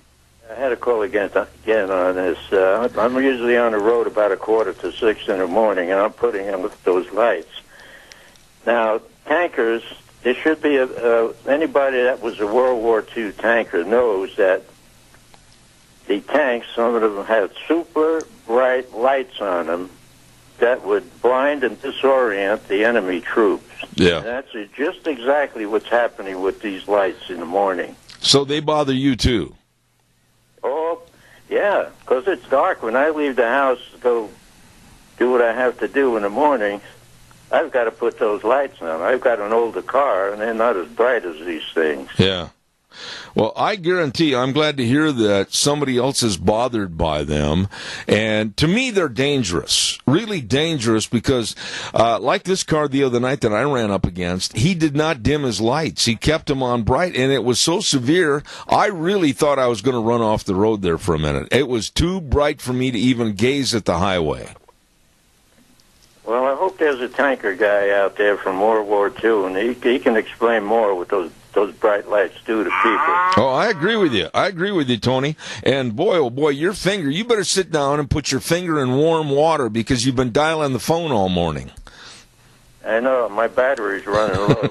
I had a call again on this. I'm usually on the road about 5:45 in the morning, and I'm putting in those lights. Now, tankers, there should be anybody that was a World War II tanker knows that the tanks, some of them had super bright lights on them that would blind and disorient the enemy troops. Yeah. And that's just exactly what's happening with these lights in the morning. So they bother you, too? Oh, yeah, because it's dark. When I leave the house to go do what I have to do in the morning, I've got to put those lights on. I've got an older car, and they're not as bright as these things. Yeah. Well, I guarantee, I'm glad to hear that somebody else is bothered by them. And to me, they're dangerous, really dangerous, because like this car the other night that I ran up against, he did not dim his lights. He kept them on bright, and it was so severe, I really thought I was going to run off the road there for a minute. It was too bright for me to even gaze at the highway. Well, I hope there's a tanker guy out there from World War II, and he can explain more what those bright lights do to people. Oh, I agree with you. I agree with you, Tony. And boy, oh boy, your finger, you better sit down and put your finger in warm water because you've been dialing the phone all morning. I know, my battery's running low.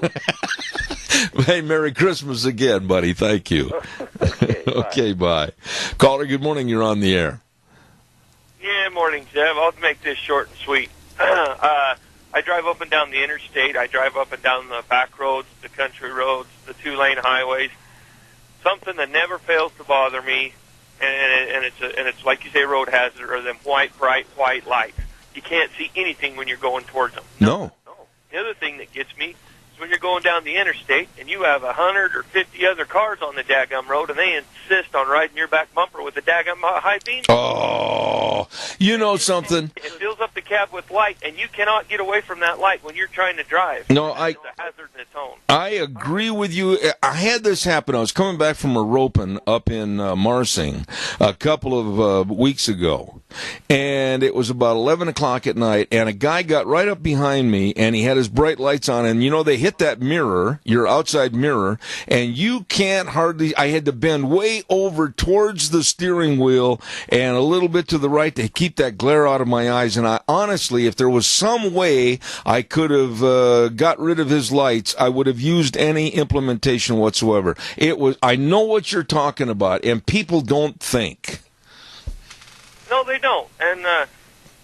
Hey, Merry Christmas again, buddy. Thank you. Okay, bye. Okay, bye. Caller, good morning. You're on the air. Yeah, morning, Jeff. I'll make this short and sweet. I drive up and down the interstate. I drive up and down the back roads, the country roads, the two-lane highways. Something that never fails to bother me, and it's like you say, road hazard, or them bright white lights. You can't see anything when you're going towards them. No. The other thing that gets me is when you're going down the interstate and you have 100 or 50 other cars on the daggum road, and they insist on riding your back bumper with the daggum high beam. Oh, you know something? It fills up the cab with light, and you cannot get away from that light when you're trying to drive. No, it's a hazard in its own. I agree with you. I had this happen. I was coming back from a roping up in Marsing a couple of weeks ago, and it was about 11 o'clock at night, and a guy got right up behind me, and he had his bright lights on, and, you know, they hit that mirror, your outside mirror, and you can't hardly, I had to bend way over towards the steering wheel and a little bit to the right to keep that glare out of my eyes, and I honestly, if there was some way I could have got rid of his lights, I would have used any implementation whatsoever. I know what you're talking about, and people don't think. No, they don't. And I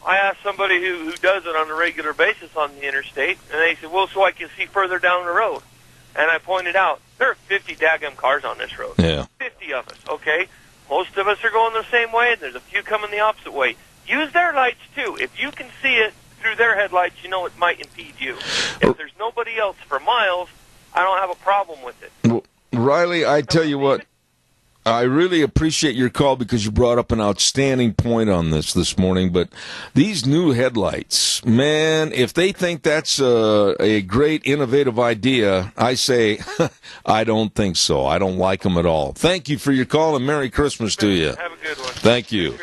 asked somebody who does it on a regular basis on the interstate, and they said, well, so I can see further down the road. And I pointed out, there are 50 daggum cars on this road. Yeah. 50 of us, okay? Most of us are going the same way, and there's a few coming the opposite way. Use their lights, too. If you can see it through their headlights, you know it might impede you. If there's nobody else for miles, I don't have a problem with it. Well, Riley, I tell you what, I really appreciate your call because you brought up an outstanding point on this morning. But these new headlights, man, if they think that's a great, innovative idea, I say I don't think so. I don't like them at all. Thank you for your call, and Merry Christmas to you. Have a good one. Thank you.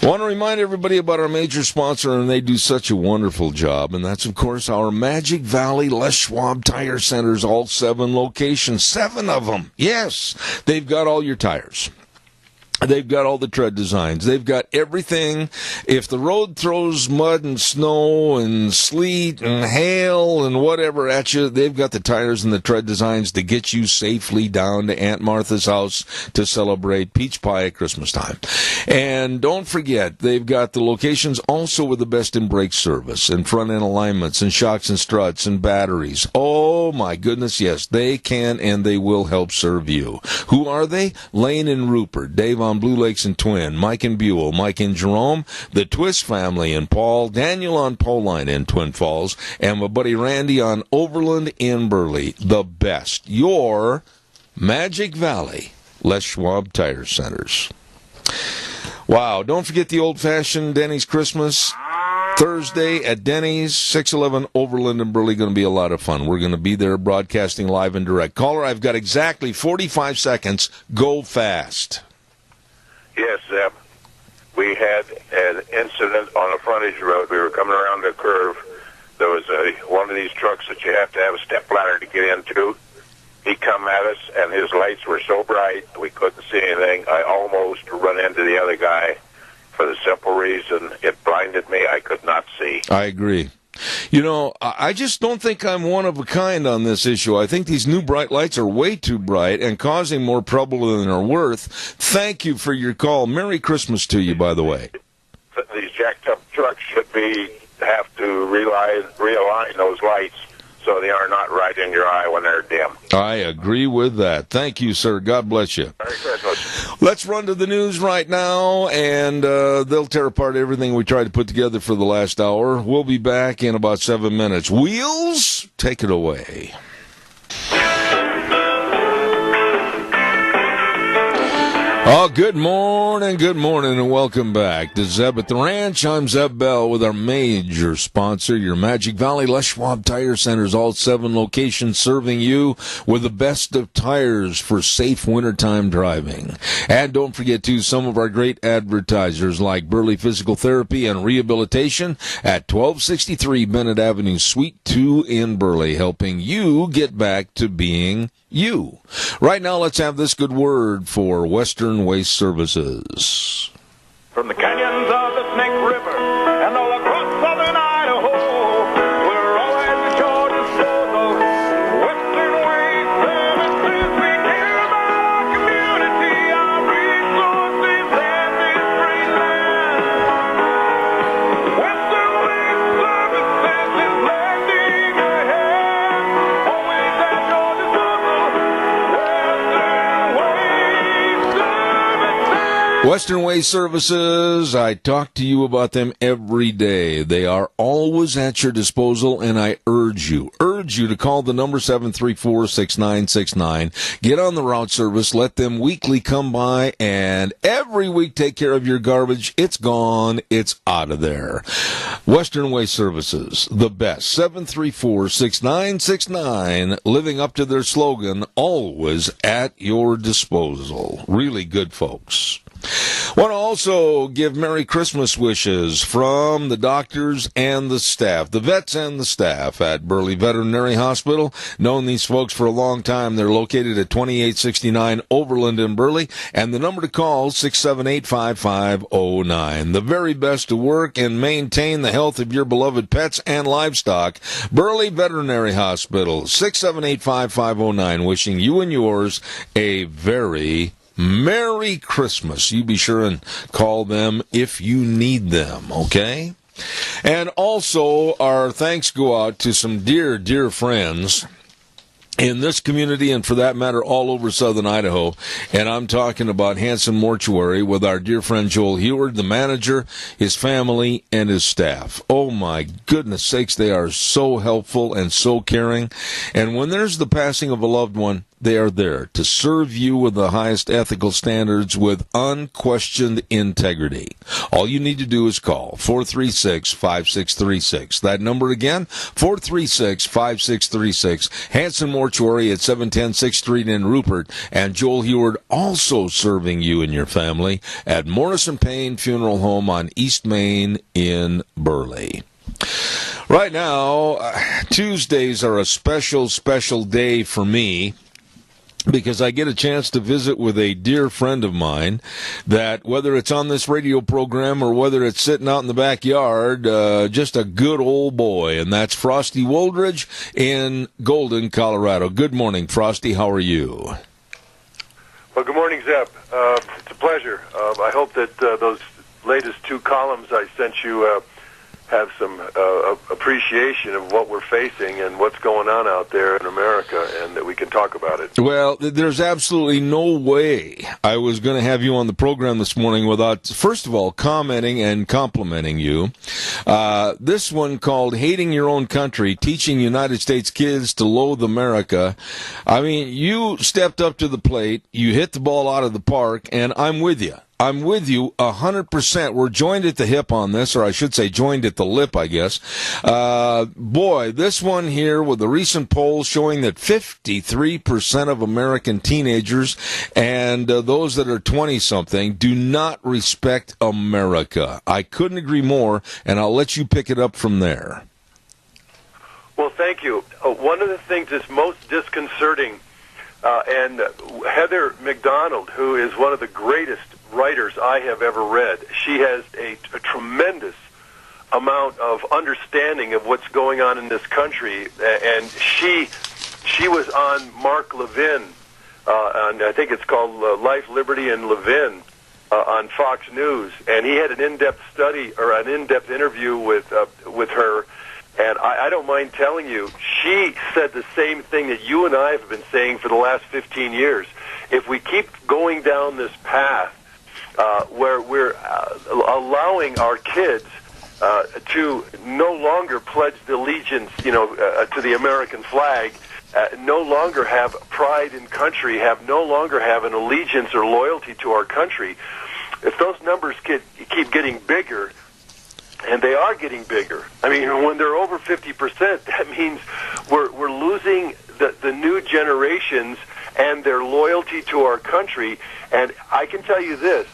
I want to remind everybody about our major sponsor, and they do such a wonderful job, and that's, of course, our Magic Valley Les Schwab Tire Centers, all 7 locations, 7 of them. Yes, they've got all your tires. They've got all the tread designs. They've got everything. If the road throws mud and snow and sleet and hail and whatever at you, they've got the tires and the tread designs to get you safely down to Aunt Martha's house to celebrate peach pie at Christmas time. And don't forget, they've got the locations also with the best in brake service and front-end alignments and shocks and struts and batteries. Oh, my goodness, yes, they can and they will help serve you. Who are they? Lane and Rupert. Dave on Blue Lakes and Twin, Mike and Buell, Mike and Jerome, the Twist family in Paul, Daniel on Poline in Twin Falls, and my buddy Randy on Overland in Burley. The best. Your Magic Valley Les Schwab Tire Centers. Wow, don't forget the old-fashioned Denny's Christmas Thursday at Denny's, 611 Overland and Burley. Going to be a lot of fun. We're going to be there broadcasting live and direct. Caller, I've got exactly 45 seconds. Go fast. Yes, Zeb. We had an incident on a frontage road. We were coming around a curve. There was one of these trucks that you have to have a step ladder to get into. He come at us, and his lights were so bright we couldn't see anything. I almost run into the other guy for the simple reason it blinded me. I could not see. I agree. You know, I just don't think I'm one of a kind on this issue. I think these new bright lights are way too bright and causing more trouble than they're worth. Thank you for your call. Merry Christmas to you, by the way. These jacked up trucks should have to realign those lights so they are not right in your eye when they're dim. I agree with that. Thank you, sir. God bless you. Merry Christmas. Let's run to the news right now, and they'll tear apart everything we tried to put together for the last hour. We'll be back in about 7 minutes. Wheels, take it away. Oh, good morning, and welcome back to Zeb at the Ranch. I'm Zeb Bell with our major sponsor, your Magic Valley Les Schwab Tire Centers, all 7 locations serving you with the best of tires for safe wintertime driving. And don't forget, too, some of our great advertisers like Burley Physical Therapy and Rehabilitation at 1263 Bennett Avenue, Suite 2 in Burley, helping you get back to being you. Right now, let's have this good word for Western Waste Services. From the canyons of the Snake River and all across southern Idaho, we're always at your disposal. Western Waste Services, we care about our community, our resources, and this great land. Western Waste Services is lending a hand, always at your disposal. Western Waste Services, I talk to you about them every day. They are always at your disposal, and I urge you to call the number 734-6969. Get on the route service. Let them weekly come by, and every week take care of your garbage. It's gone. It's out of there. Western Waste Services, the best. 734-6969, living up to their slogan, always at your disposal. Really good folks. Want to also give Merry Christmas wishes from the doctors and the staff, the vets and the staff at Burley Veterinary Hospital. Known these folks for a long time. They're located at 2869 Overland in Burley, and the number to call, 678-5509. The very best to work and maintain the health of your beloved pets and livestock. Burley Veterinary Hospital, 678-5509, wishing you and yours a very Merry Christmas. You be sure and call them if you need them, okay? And also, our thanks go out to some dear, dear friends in this community, and for that matter, all over southern Idaho. And I'm talking about Hanson Mortuary with our dear friend Joel Heward, the manager, his family, and his staff. Oh, my goodness sakes, they are so helpful and so caring. And when there's the passing of a loved one, they are there to serve you with the highest ethical standards with unquestioned integrity. All you need to do is call 436-5636. That number again, 436-5636. Hanson Mortuary at 710 6th Street in Rupert. And Joel Heward also serving you and your family at Morrison Payne Funeral Home on East Main in Burley. Right now, Tuesdays are a special, special day for me, because I get a chance to visit with a dear friend of mine that, whether it's on this radio program or whether it's sitting out in the backyard, just a good old boy, and that's Frosty Woldridge in Golden, Colorado. Good morning, Frosty. How are you? Well, good morning, Zeb. It's a pleasure. I hope that those latest 2 columns I sent you have some appreciation of what we're facing and what's going on out there in America, and that we can talk about it. Well, there's absolutely no way I was going to have you on the program this morning without, first of all, commenting and complimenting you. This one called Hating Your Own Country, Teaching United States Kids to Loathe America. I mean, you stepped up to the plate, you hit the ball out of the park, and I'm with you. I'm with you 100%. We're joined at the hip on this, or I should say joined at the lip, I guess. Boy, this one here with the recent polls showing that 53% of American teenagers and those that are 20-something do not respect America. I couldn't agree more, and I'll let you pick it up from there. Well, thank you. One of the things that's most disconcerting, and Heather McDonald, who is one of the greatest writers I have ever read, she has a tremendous amount of understanding of what's going on in this country, and she was on Mark Levin, and I think it's called Life, Liberty, and Levin on Fox News, and he had an in-depth study or an in-depth interview with her. And I don't mind telling you, she said the same thing that you and I have been saying for the last 15 years. If we keep going down this path where we're allowing our kids to no longer pledge the allegiance, to the American flag, no longer have pride in country, no longer have an allegiance or loyalty to our country, if those numbers keep getting bigger, and they are getting bigger. I mean, when they're over 50%, that means we're losing the new generations and their loyalty to our country. And I can tell you this,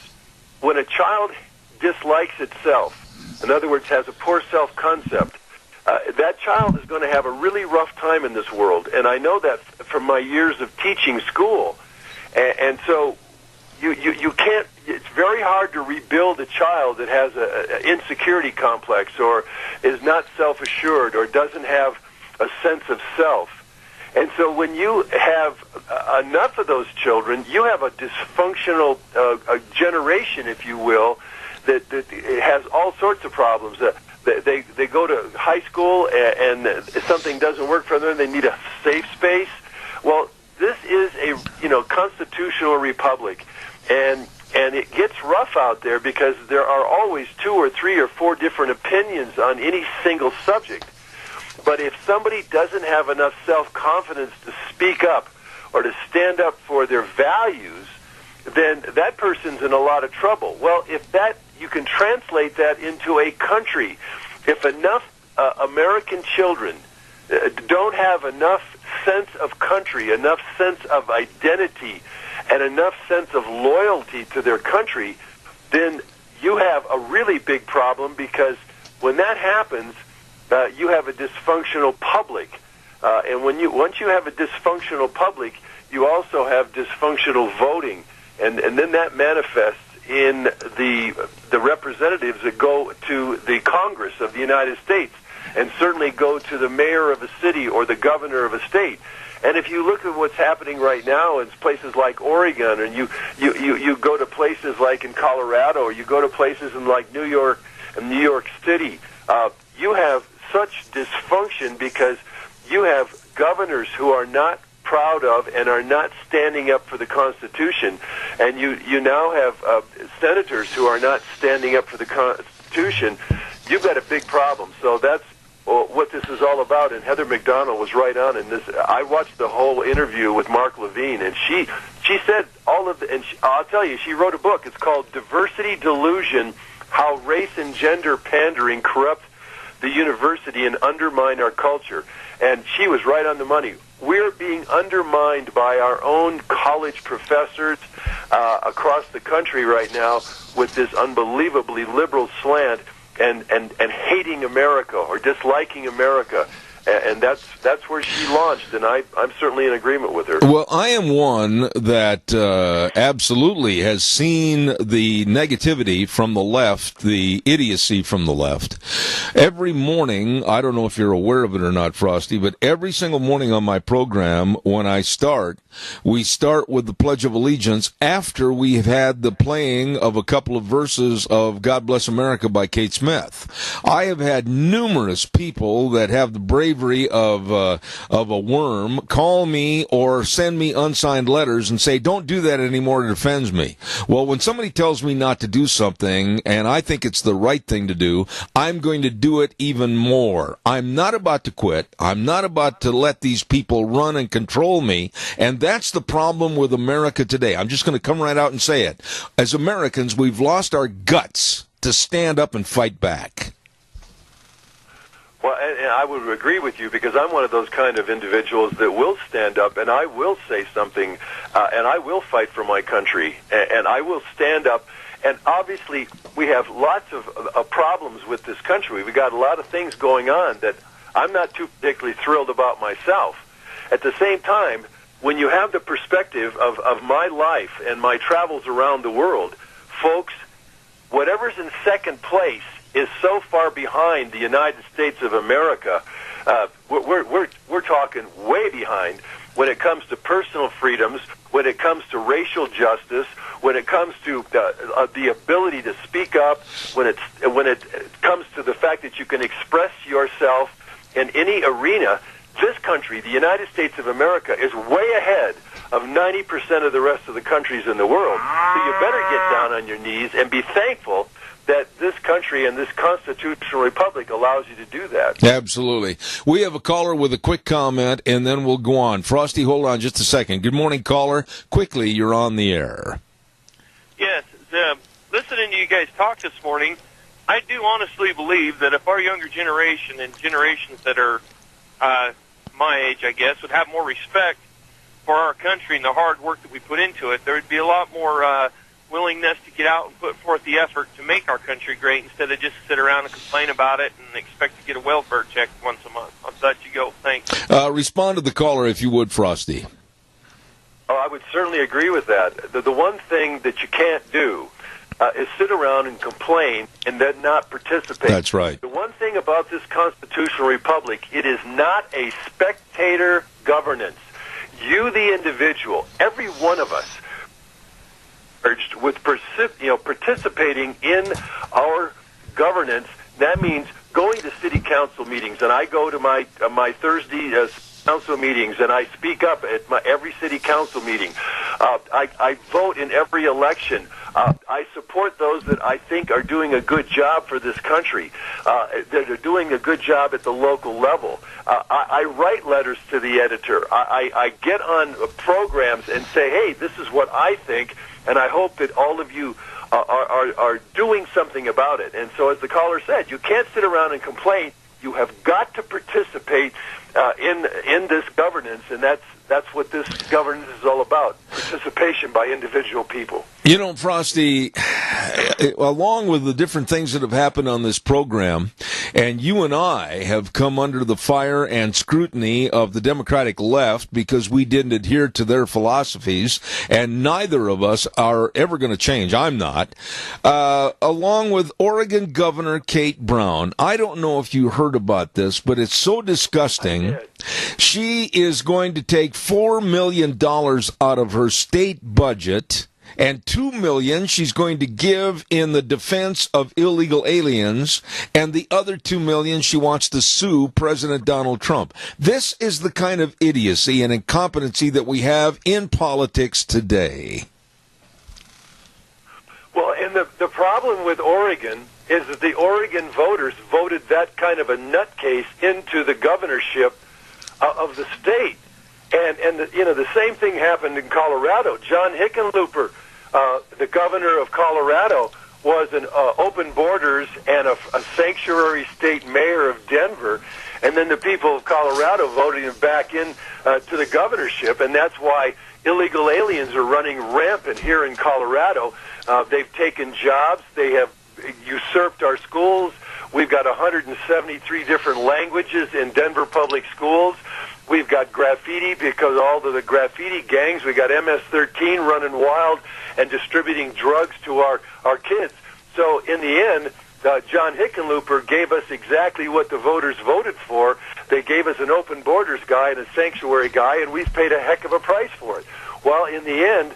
when a child dislikes itself, in other words, has a poor self-concept, that child is going to have a really rough time in this world. And I know that from my years of teaching school. And so you can't, it's very hard to rebuild a child that has an insecurity complex or is not self-assured or doesn't have a sense of self. And so when you have enough of those children, you have a dysfunctional a generation, if you will, that has all sorts of problems. They go to high school and something doesn't work for them, they need a safe space. Well, this is a constitutional republic, and it gets rough out there because there are always 2 or 3 or 4 different opinions on any single subject. But if somebody doesn't have enough self-confidence to speak up or to stand up for their values, then that person's in a lot of trouble. Well, if that, you can translate that into a country. If enough American children don't have enough sense of country, enough sense of identity, and enough sense of loyalty to their country, then you have a really big problem, because when that happens, you have a dysfunctional public. And once you have a dysfunctional public, you also have dysfunctional voting. And then that manifests in the representatives that go to the Congress of the United States, and certainly go to the mayor of a city or the governor of a state. And if you look at what's happening right now in places like Oregon, and you go to places like in Colorado, or you go to places in like New York and New York City, you have such dysfunction because you have governors who are not proud of and are not standing up for the Constitution, and you now have senators who are not standing up for the Constitution. You've got a big problem. So that's what this is all about, and Heather McDonald was right on in this. I watched the whole interview with Mark Levine, and she said all of the, and I'll tell you, she wrote a book. It's called Diversity Delusion: How Race and Gender Pandering Corrupt the University and Undermine Our Culture. And she was right on the money. We're being undermined by our own college professors across the country right now with this unbelievably liberal slant and hating America or disliking America. And that's where she launched, and I'm certainly in agreement with her. Well, I am one that absolutely has seen the negativity from the left, the idiocy from the left. Every morning, I don't know if you're aware of it or not, Frosty, but every single morning on my program, when I start, we start with the Pledge of Allegiance after we have had the playing of a couple of verses of God Bless America by Kate Smith. I have had numerous people that have the bravery of a worm call me or send me unsigned letters and say, don't do that anymore, it offends me. Well, when somebody tells me not to do something and I think it's the right thing to do, I'm going to do it even more. I'm not about to quit. I'm not about to let these people run and control me, and that's the problem with America today. I'm just going to come right out and say it. As Americans, we've lost our guts to stand up and fight back. Well, and I would agree with you, because I'm one of those kind of individuals that will stand up, and I will say something, and I will fight for my country, and I will stand up. And obviously, we have lots of problems with this country. We've got a lot of things going on that I'm not too particularly thrilled about myself. At the same time, when you have the perspective of my life and my travels around the world, folks, whatever's in second place is so far behind the United States of America. We're talking way behind when it comes to personal freedoms, when it comes to racial justice, when it comes to the ability to speak up, when it comes to the fact that you can express yourself in any arena. This country, the United States of America, is way ahead of 90% of the rest of the countries in the world. So you better get down on your knees and be thankful that this country and this constitutional republic allows you to do that. Absolutely. We have a caller with a quick comment, and then we'll go on. Frosty, hold on just a second. Good morning, caller. Quickly, you're on the air. Yes. Listening to you guys talk this morning, I do honestly believe that if our younger generation and generations that are my age, I guess, would have more respect for our country and the hard work that we put into it, there would be a lot more willingness to get out and put forth the effort to make our country great instead of just sit around and complain about it and expect to get a welfare check once a month. I'll let you go. Thanks. Respond to the caller, if you would, Frosty. Oh, I would certainly agree with that. The one thing that you can't do is sit around and complain and then not participate. That's right. The one thing about this constitutional republic, it is not a spectator governance. You, the individual, every one of us, with participating in our governance. That means going to city council meetings, and I go to my Thursday council meetings, and I speak up at every city council meeting. I vote in every election. I support those that I think are doing a good job for this country, that are doing a good job at the local level. I write letters to the editor. I get on programs and say, hey, this is what I think, and I hope that all of you are doing something about it. And so, as the caller said, you can't sit around and complain. You have got to participate in this governance, and that's what this governance is all about, participation by individual people. You know, Frosty, along with the different things that have happened on this program, and you and I have come under the fire and scrutiny of the Democratic left because we didn't adhere to their philosophies, and neither of us are ever going to change. I'm not. Along with Oregon Governor Kate Brown, I don't know if you heard about this, but it's so disgusting. She is going to take $4 million out of her state budget, and $2 million she's going to give in the defense of illegal aliens, and the other $2 million she wants to sue President Donald Trump. This is the kind of idiocy and incompetency that we have in politics today. Well, and the problem with Oregon is that the Oregon voters voted that kind of a nutcase into the governorship of the state. And the same thing happened in Colorado. John Hickenlooper, the governor of Colorado, was an open borders and a sanctuary state mayor of Denver, and then the people of Colorado voted him back in to the governorship, and that's why illegal aliens are running rampant here in Colorado. They've taken jobs. They have usurped our schools. We've got 173 different languages in Denver public schools. We've got graffiti because all of the graffiti gangs. We got MS-13 running wild and distributing drugs to our kids. So in the end, John Hickenlooper gave us exactly what the voters voted for. They gave us an open borders guy and a sanctuary guy, and we've paid a heck of a price for it. Well, in the end,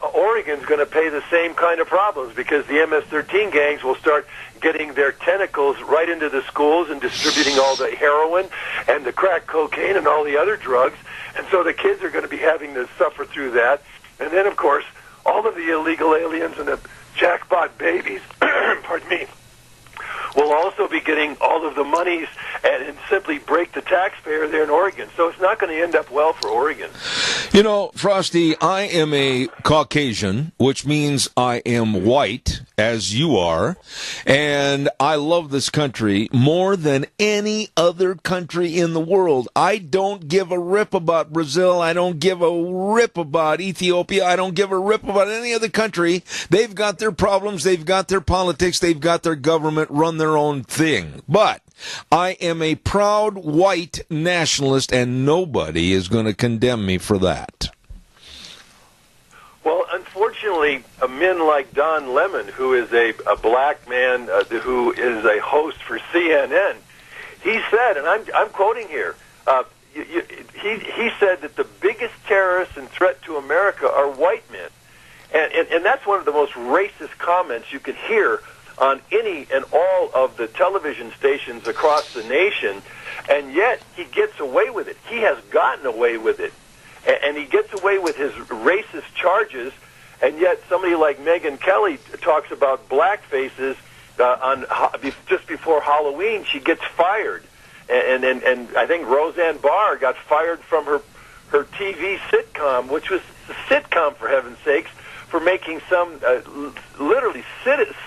Oregon's going to pay the same kind of problems because the MS-13 gangs will start getting their tentacles right into the schools and distributing all the heroin and the crack cocaine and all the other drugs. And so the kids are going to be having to suffer through that. And then, of course, all of the illegal aliens and the jackpot babies, pardon me, will also be getting all of the monies and simply break the taxpayer there in Oregon. So it's not going to end up well for Oregon. You know, Frosty, I am a Caucasian, which means I am white, as you are, and I love this country more than any other country in the world. I don't give a rip about Brazil. I don't give a rip about Ethiopia. I don't give a rip about any other country. They've got their problems. They've got their politics. They've got their government run their own thing. But I am a proud white nationalist, and nobody is going to condemn me for that. Well, unfortunately, men like Don Lemon, who is a black man who is a host for CNN, he said, and I'm quoting here, he said that the biggest terrorists and threat to America are white men. And that's one of the most racist comments you could hear on any and all of the television stations across the nation, and yet he gets away with it. He has gotten away with it. And he gets away with his racist charges, and yet somebody like Megyn Kelly talks about black faces just before Halloween. She gets fired. And I think Roseanne Barr got fired from her TV sitcom, which was a sitcom, for heaven's sakes, for making some literally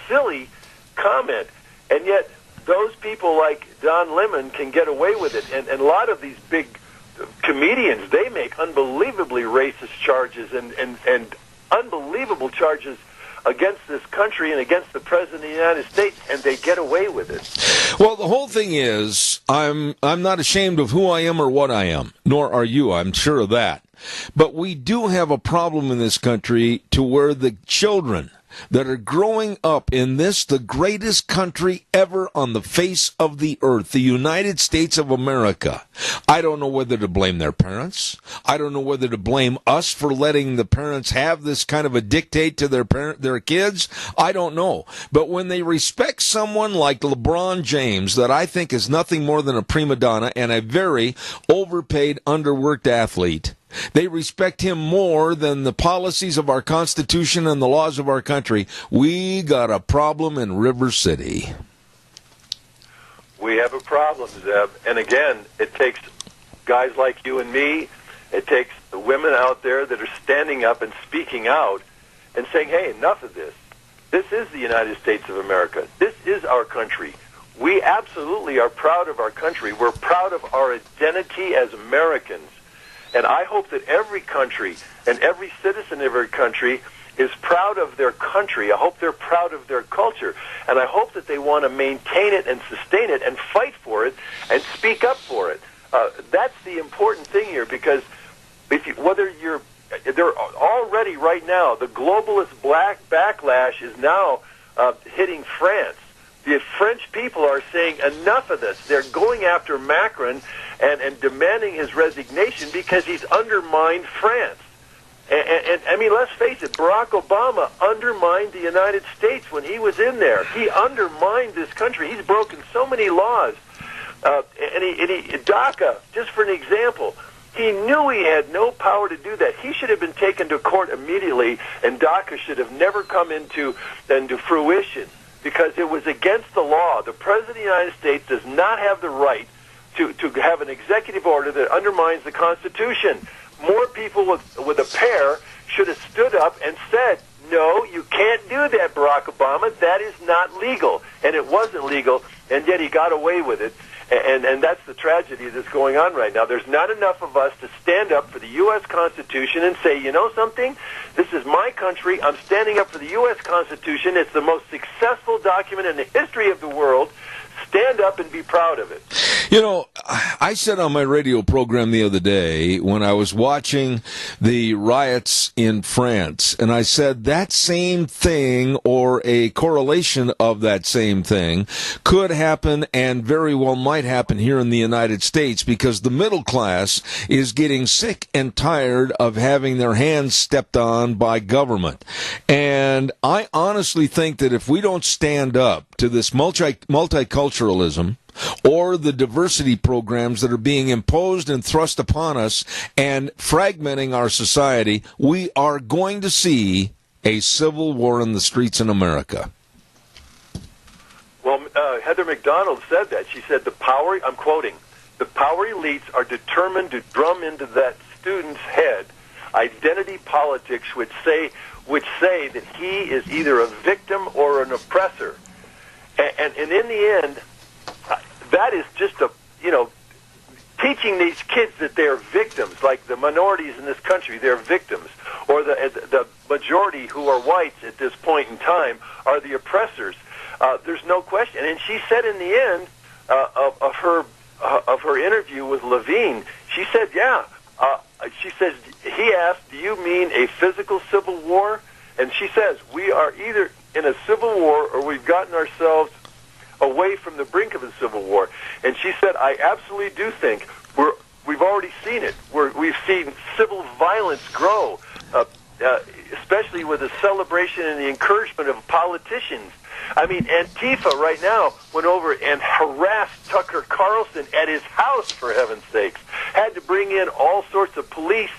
silly comment. And yet those people like Don Lemon can get away with it. And a lot of these big comedians, they make unbelievably racist charges and unbelievable charges against this country and against the President of the United States, and they get away with it. Well, the whole thing is, I'm not ashamed of who I am or what I am, nor are you, I'm sure of that. But we do have a problem in this country to where the children that are growing up in this, the greatest country ever on the face of the earth, the United States of America. I don't know whether to blame their parents. I don't know whether to blame us for letting the parents have this kind of a dictate to their kids. I don't know. But when they respect someone like LeBron James, that I think is nothing more than a prima donna and a very overpaid, underworked athlete, they respect him more than the policies of our Constitution and the laws of our country. We got a problem in River City. We have a problem, Zeb. And again, it takes guys like you and me. It takes the women out there that are standing up and speaking out and saying, hey, enough of this. This is the United States of America. This is our country. We absolutely are proud of our country. We're proud of our identity as Americans. And I hope that every country and every citizen of every country is proud of their country. I hope they're proud of their culture. And I hope that they want to maintain it and sustain it and fight for it and speak up for it. That's the important thing here, because they're already right now, the globalist black backlash is now hitting France. The French people are saying enough of this. They're going after Macron and demanding his resignation because he's undermined France. And I mean, let's face it, Barack Obama undermined the United States when he was in there. He undermined this country. He's broken so many laws. DACA, just for an example, he knew he had no power to do that. He should have been taken to court immediately, and DACA should have never come into fruition, because it was against the law. The President of the United States does not have the right to have an executive order that undermines the Constitution. More people with a pair should have stood up and said, no, you can't do that, Barack Obama. That is not legal. And it wasn't legal, and yet he got away with it. And that's the tragedy that's going on right now. There's not enough of us to stand up for the U.S. Constitution and say, you know something? This is my country. I'm standing up for the U.S. Constitution. It's the most successful document in the history of the world. stand up and be proud of it. You know, I said on my radio program the other day when I was watching the riots in France, and I said that same thing or a correlation of that same thing could happen and very well might happen here in the United States, because the middle class is getting sick and tired of having their hands stepped on by government. And I honestly think that if we don't stand up to this multiculturalism or the diversity programs that are being imposed and thrust upon us and fragmenting our society, we are going to see a civil war in the streets in America. Well, Heather McDonald said that. She said the power, I'm quoting, the power elites are determined to drum into that student's head identity politics which say that he is either a victim or an oppressor. And in the end, that is just teaching these kids that they're victims, like the minorities in this country, they're victims, or the majority who are whites at this point in time are the oppressors. There's no question. And she said in the end of her interview with Levine, she said, she says, he asked, do you mean a physical civil war? And she says, we are either in a civil war or we've gotten ourselves away from the brink of a civil war. And she said, I absolutely do think we've already seen it. We've seen civil violence grow, especially with the celebration and the encouragement of politicians. I mean, Antifa right now went over and harassed Tucker Carlson at his house, for heaven's sakes. Had to bring in all sorts of police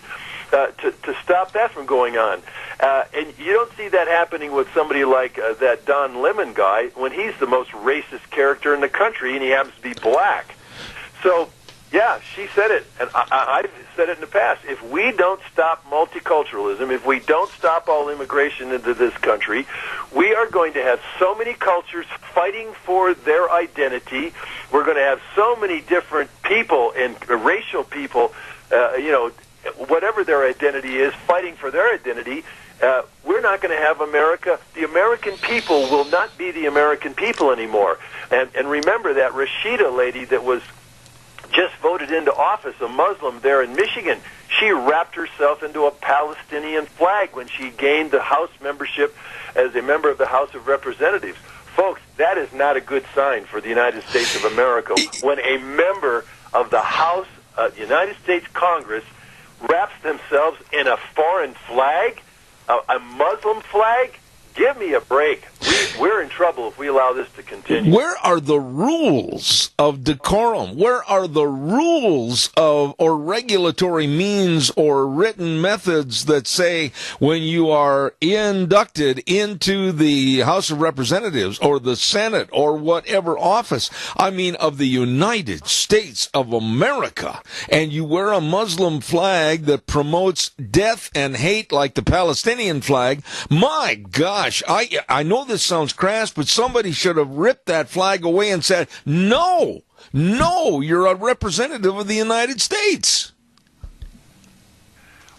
to stop that from going on. And you don't see that happening with somebody like that Don Lemon guy when he's the most racist character in the country and he happens to be black. So, yeah, she said it, and I've said it in the past. If we don't stop multiculturalism, if we don't stop all immigration into this country, we are going to have so many cultures fighting for their identity. We're going to have so many different people and racial people, whatever their identity is, fighting for their identity. We're not going to have America. The American people will not be the American people anymore. And remember that Rashida lady that was just voted into office, a Muslim there in Michigan. She wrapped herself into a Palestinian flag when she gained the House membership as a member of the House of Representatives. Folks, that is not a good sign for the United States of America when a member of the House, United States Congress, wraps themselves in a foreign flag, a Muslim flag. Give me a break. We're in trouble if we allow this to continue. Where are the rules of decorum? Where are the rules of or regulatory means or written methods that say when you are inducted into the House of Representatives or the Senate or whatever office, I mean of the United States of America, and you wear a Muslim flag that promotes death and hate like the Palestinian flag, my God. I know this sounds crass, but somebody should have ripped that flag away and said, no, you're a representative of the United States.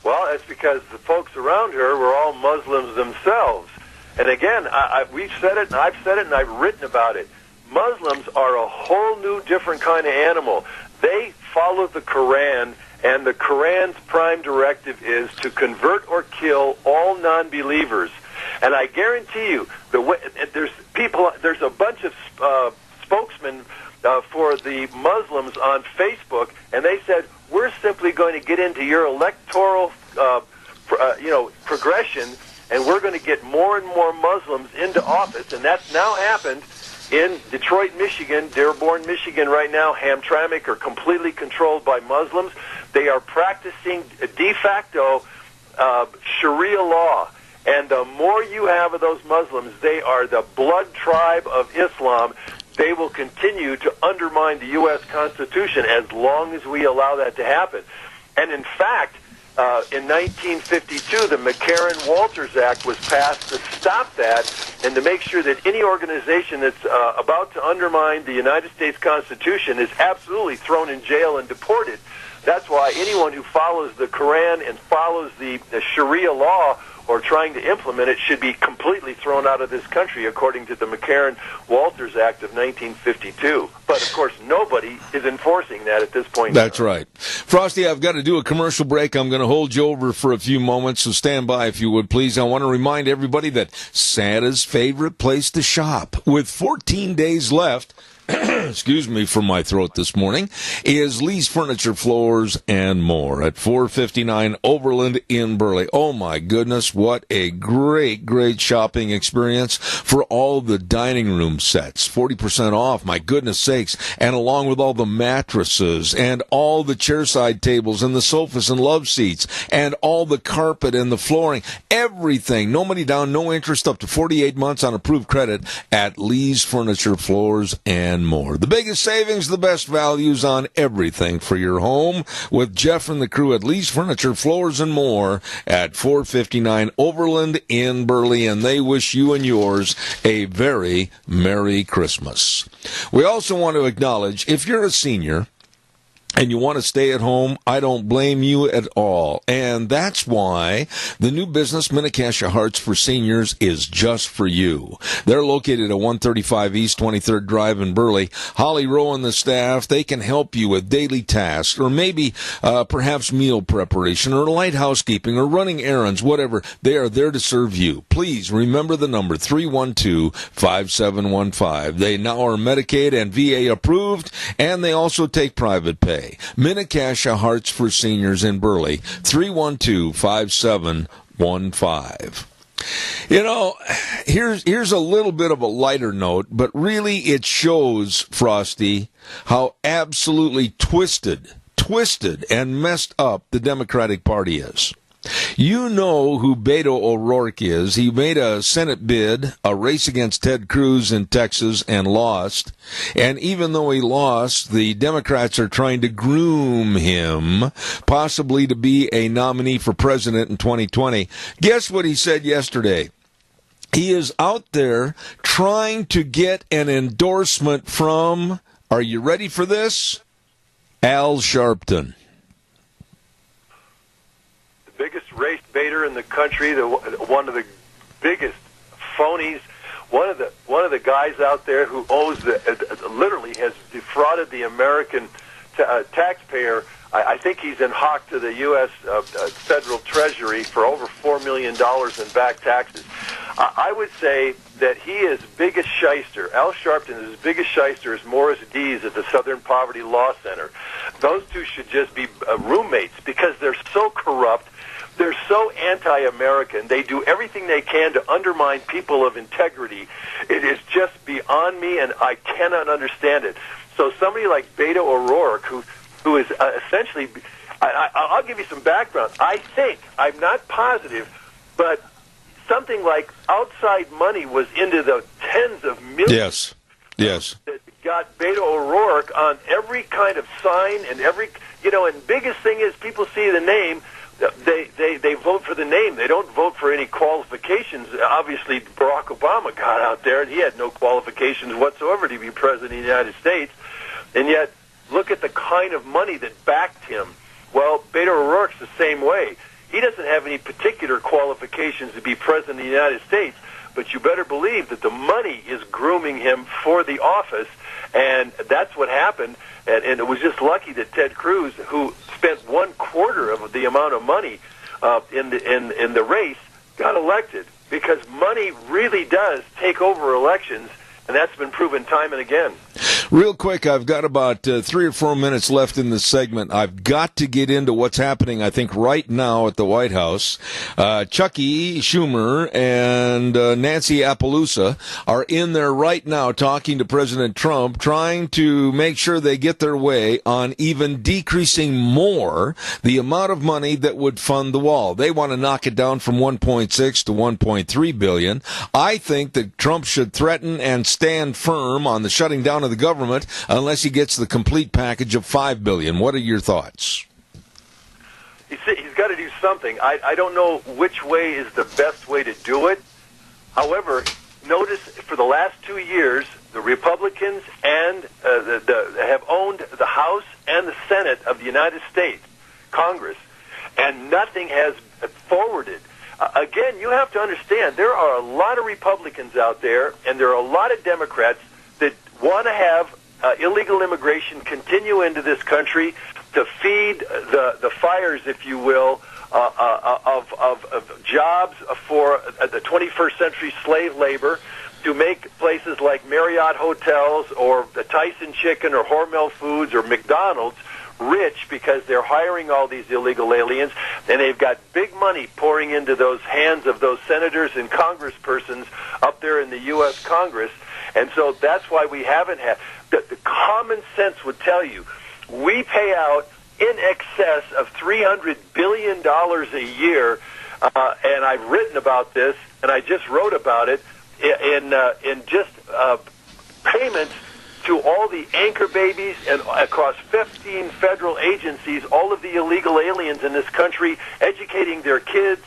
Well, that's because the folks around her were all Muslims themselves. And again, we've said it, and I've said it, and I've written about it. Muslims are a whole new different kind of animal. They follow the Quran, and the Quran's prime directive is to convert or kill all non-believers. And I guarantee you, there's a bunch of spokesmen for the Muslims on Facebook, and they said, we're simply going to get into your electoral, progression, and we're going to get more and more Muslims into office. And that's now happened in Detroit, Michigan, Dearborn, Michigan right now. Hamtramck are completely controlled by Muslims. They are practicing de facto Sharia law. And the more you have of those Muslims, they are the blood tribe of Islam. They will continue to undermine the U.S. Constitution as long as we allow that to happen. And in fact, in 1952, the McCarran-Walters Act was passed to stop that and to make sure that any organization that's about to undermine the United States Constitution is absolutely thrown in jail and deported. That's why anyone who follows the Quran and follows the Sharia law or trying to implement it should be completely thrown out of this country, according to the McCarran-Walters Act of 1952. But, of course, nobody is enforcing that at this point. That's right. Frosty, I've got to do a commercial break. I'm going to hold you over for a few moments, so stand by if you would, please. I want to remind everybody that Santa's favorite place to shop, with 14 days left, excuse me for my throat this morning, is Lee's Furniture, Floors, and More at 459 Overland in Burley. Oh, my goodness, what a great, great shopping experience for all the dining room sets. 40% off, my goodness sakes, and along with all the mattresses and all the chairside tables and the sofas and love seats and all the carpet and the flooring, everything. No money down, no interest, up to 48 months on approved credit at Lee's Furniture, Floors, and More. The biggest savings, the best values on everything for your home with Jeff and the crew at Lee's Furniture, Floors, and More at 459 Overland in Burley, and they wish you and yours a very Merry Christmas. We also want to acknowledge, if you're a senior and you want to stay at home, I don't blame you at all. And that's why the new business, Minnecasia Hearts for Seniors, is just for you. They're located at 135 East 23rd Drive in Burley. Holly Rowe and the staff, they can help you with daily tasks, or maybe perhaps meal preparation, or light housekeeping, or running errands, whatever. They are there to serve you. Please remember the number, 312-5715. They now are Medicaid and VA approved, and they also take private pay. Minnecasia Hearts for Seniors in Burley, 312-5715. You know, here's a little bit of a lighter note, but really it shows, Frosty, how absolutely twisted and messed up the Democratic Party is. You know who Beto O'Rourke is. He made a Senate bid, a race against Ted Cruz in Texas, and lost. And even though he lost, the Democrats are trying to groom him, possibly to be a nominee for president in 2020. Guess what he said yesterday? He is out there trying to get an endorsement from, are you ready for this? Al Sharpton. Biggest race baiter in the country, one of the biggest phonies, one of the guys out there who owes literally has defrauded the American taxpayer. I think he's in hock to the U.S. Federal Treasury for over $4 million in back taxes. I would say that he is biggest shyster. Al Sharpton is as biggest shyster as Morris Dees at the Southern Poverty Law Center. Those two should just be roommates because they're so corrupt. They're so anti-American. They do everything they can to undermine people of integrity. It is just beyond me, and I cannot understand it. So somebody like Beto O'Rourke, who is essentially, I'll give you some background. I think, I'm not positive, but something like outside money was into the tens of millions. Yes. That got Beto O'Rourke on every kind of sign and and biggest thing is people see the name. They vote for the name. They don't vote for any qualifications. Obviously, Barack Obama got out there, and he had no qualifications whatsoever to be president of the United States. And yet, look at the kind of money that backed him. Well, Beto O'Rourke's the same way. He doesn't have any particular qualifications to be president of the United States, but you better believe that the money is grooming him for the office, and that's what happened. And it was just lucky that Ted Cruz, who spent 1/4 of the amount of money in the race, got elected, because money really does take over elections, and that's been proven time and again. Real quick, I've got about 3 or 4 minutes left in this segment. I've got to get into what's happening, I think, right now at the White House. Chucky Schumer and Nancy Appaloosa are in there right now talking to President Trump, trying to make sure they get their way on even decreasing more the amount of money that would fund the wall. They want to knock it down from 1.6 to 1.3 billion. I think that Trump should threaten and stand firm on the shutting down of the government unless he gets the complete package of $5 billion. What are your thoughts? He's got to do something. I don't know which way is the best way to do it. However, notice for the last 2 years, the Republicans and have owned the House and the Senate of the United States, Congress, and nothing has forwarded. again, you have to understand there are a lot of Republicans out there, and there are a lot of Democrats that want to have illegal immigration continue into this country to feed the fires, if you will, of jobs for the 21st century slave labor, to make places like Marriott hotels or the Tyson Chicken or Hormel Foods or McDonald's rich because they're hiring all these illegal aliens, and they've got big money pouring into those hands of those senators and congresspersons up there in the U.S. Congress. And so that's why we haven't had... The common sense would tell you we pay out in excess of $300 billion a year, and I've written about this, and I just wrote about it, in just payments to all the anchor babies and across 15 federal agencies, all of the illegal aliens in this country, educating their kids,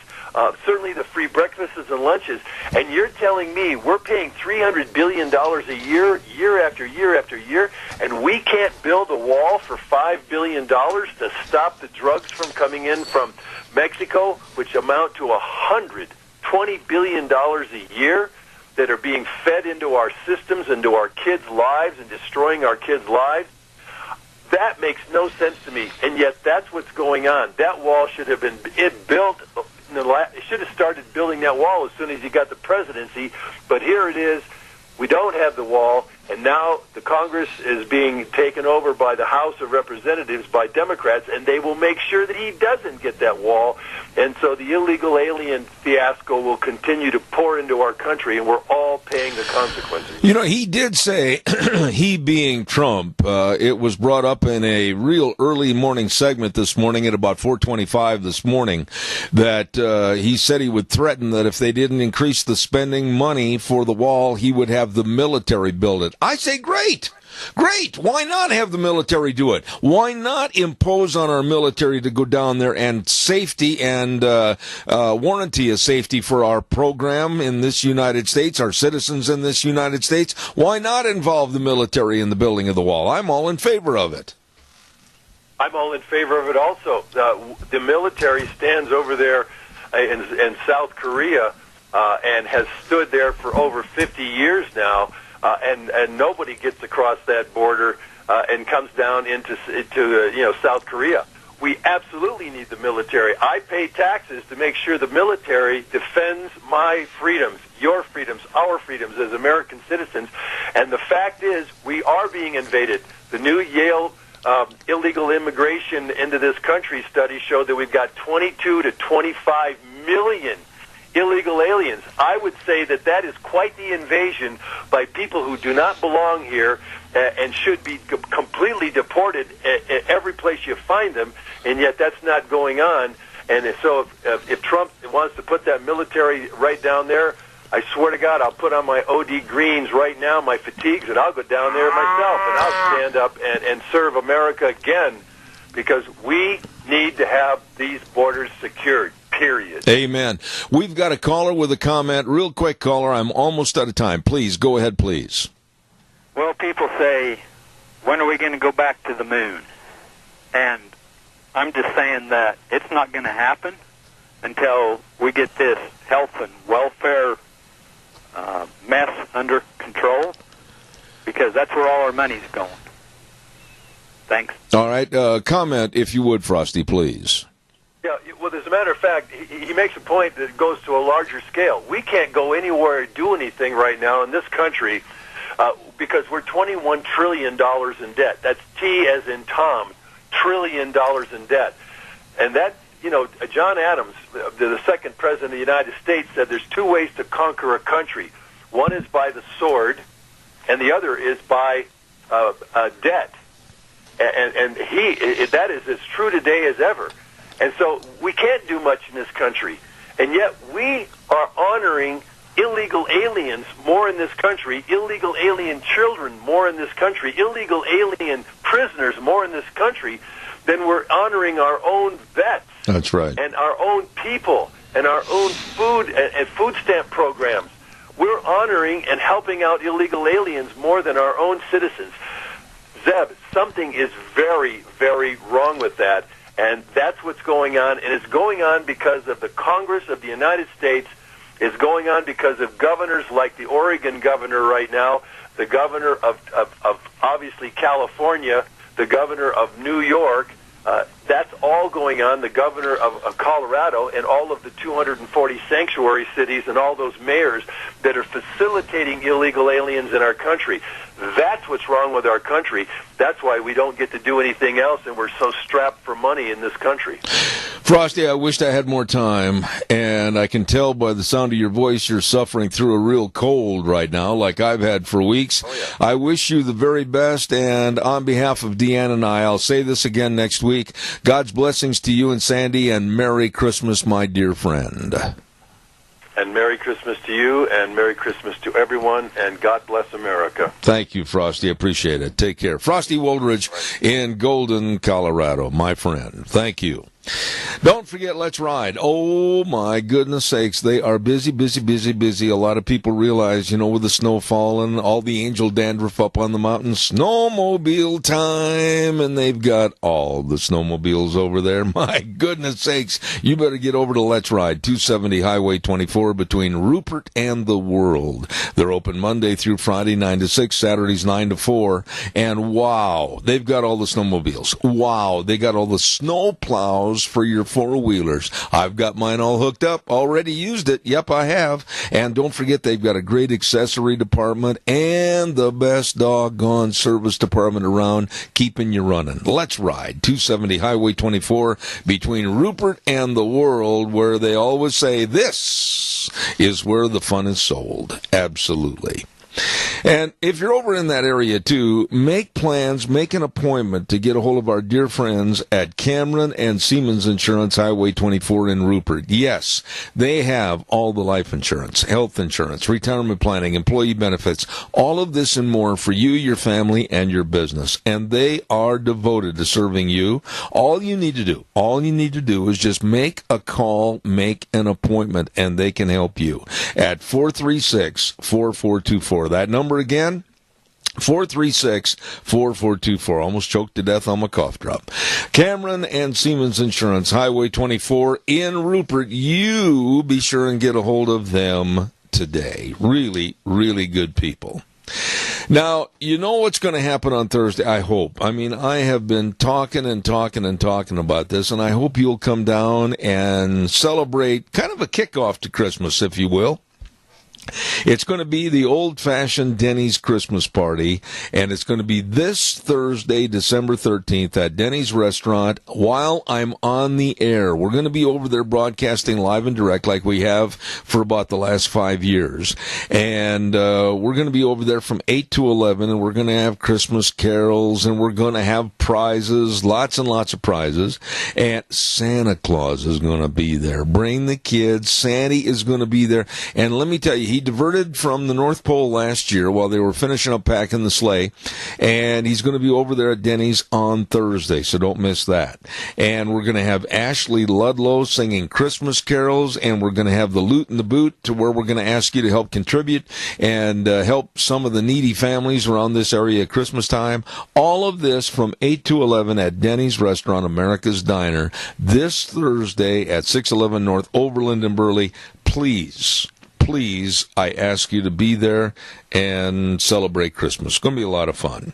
certainly the free breakfasts and lunches. And you're telling me we're paying $300 billion a year, year after year after year, and we can't build a wall for $5 billion to stop the drugs from coming in from Mexico, which amount to $120 billion a year that are being fed into our systems, into our kids' lives, and destroying our kids' lives? That makes no sense to me, and yet that's what's going on. That wall should have been built. It should have started building that wall as soon as you got the presidency, but here it is. We don't have the wall, and now the Congress is being taken over by the House of Representatives by Democrats, and they will make sure that he doesn't get that wall. And so the illegal alien fiasco will continue to pour into our country, and we're all paying the consequences. You know, he did say, he being Trump, it was brought up in a real early morning segment this morning at about 4:25 this morning, that he said he would threaten that if they didn't increase the spending money for the wall, he would have the military build it. I say, great. Great. Why not have the military do it? Why not impose on our military to go down there and safety and warranty a safety for our program in this United States, our citizens in this United States? Why not involve the military in the building of the wall? I'm all in favor of it. I'm all in favor of it also. The military stands over there in South Korea and has stood there for over 50 years now. And nobody gets across that border and comes down into South Korea. We absolutely need the military. I pay taxes to make sure the military defends my freedoms, your freedoms, our freedoms as American citizens. And the fact is, we are being invaded. The new Yale illegal immigration into this country study showed that we've got 22 to 25 million illegal aliens. I would say that that is quite the invasion by people who do not belong here and should be completely deported at every place you find them, and yet that's not going on. And so if Trump wants to put that military right down there, I swear to God, I'll put on my OD greens right now, my fatigues, and I'll go down there myself, and I'll stand up and serve America again, because we need to have these borders secured. Period. Amen. We've got a caller with a comment. Real quick, caller. I'm almost out of time. Please, go ahead, please. Well, people say, when are we going to go back to the moon? And I'm just saying that it's not going to happen until we get this health and welfare mess under control, because that's where all our money's going. Thanks. All right. Comment, if you would, Frosty, please. Yeah, well, as a matter of fact, he makes a point that goes to a larger scale. We can't go anywhere or do anything right now in this country because we're $21 trillion in debt. That's T as in Tom, $1 trillion in debt. And that, John Adams, the second president of the United States, said there's two ways to conquer a country. One is by the sword, and the other is by debt. And that is as true today as ever. And so we can't do much in this country. And yet we are honoring illegal aliens more in this country, illegal alien children more in this country, illegal alien prisoners more in this country than we're honoring our own vets. That's right. And our own people and our own food and food stamp programs. We're honoring and helping out illegal aliens more than our own citizens. Zeb, something is very, very wrong with that. And that's what's going on, and it's going on because of the Congress of the United States. It's going on because of governors like the Oregon governor right now, the governor of obviously California, the governor of New York. That's all going on, the governor of Colorado, and all of the 240 sanctuary cities and all those mayors that are facilitating illegal aliens in our country. That's what's wrong with our country. That's why we don't get to do anything else, and we're so strapped for money in this country. Frosty, I wished I had more time, and I can tell by the sound of your voice you're suffering through a real cold right now, like I've had for weeks. Oh, yeah. I wish you the very best, and on behalf of Deanna and I'll say this again next week. God's blessings to you and Sandy, and Merry Christmas, my dear friend. And Merry Christmas to you, and Merry Christmas to everyone, and God bless America. Thank you, Frosty. Appreciate it. Take care. Frosty Woldridge in Golden, Colorado, my friend. Thank you. Don't forget, let's ride. Oh, my goodness sakes. They are busy, busy, busy, busy. A lot of people realize, with the snow falling, all the angel dandruff up on the mountain, snowmobile time, and they've got all the snowmobiles over there. My goodness sakes. You better get over to Let's Ride, 270 Highway 24 between Rupert and the World. They're open Monday through Friday, 9 to 6, Saturdays, 9 to 4. And wow, they've got all the snowmobiles. Wow, they got all the snow plows for your four-wheelers. I've got mine all hooked up, already used it. Yep, I have. And don't forget, they've got a great accessory department and the best doggone service department around, keeping you running. Let's Ride, 270 Highway 24 between Rupert and the World, where they always say, this is where the fun is sold. Absolutely. And if you're over in that area, too, make plans, make an appointment to get a hold of our dear friends at Cameron and Siemens Insurance, Highway 24 in Rupert. Yes, they have all the life insurance, health insurance, retirement planning, employee benefits, all of this and more for you, your family, and your business. And they are devoted to serving you. All you need to do is just make a call, make an appointment, and they can help you at 436-4424. That number again, 436-4424. Almost choked to death on my cough drop. Cameron and Siemens Insurance, Highway 24 in Rupert. You be sure and get a hold of them today. Really, really good people. Now, you know what's going to happen on Thursday, I hope. I mean, I have been talking about this, and I hope you'll come down and celebrate kind of a kickoff to Christmas, if you will. It's going to be the old-fashioned Denny's Christmas party, and it's going to be this Thursday, December 13th, at Denny's Restaurant while I'm on the air. We're going to be over there broadcasting live and direct like we have for about the last 5 years. And we're going to be over there from 8 to 11, and we're going to have Christmas carols, and we're going to have prizes, lots and lots of prizes. And Santa Claus is going to be there. Bring the kids. Sandy is going to be there. And let me tell you, he diverted from the North Pole last year while they were finishing up packing the sleigh, and he's going to be over there at Denny's on Thursday, so don't miss that. And we're going to have Ashley Ludlow singing Christmas carols, and we're going to have the Loot in the Boot, to where we're going to ask you to help contribute and help some of the needy families around this area at Christmas time. All of this from 8 to 11 at Denny's Restaurant, America's Diner, this Thursday at 611 North Overland in Burley. Please, I ask you to be there and celebrate Christmas. It's going to be a lot of fun.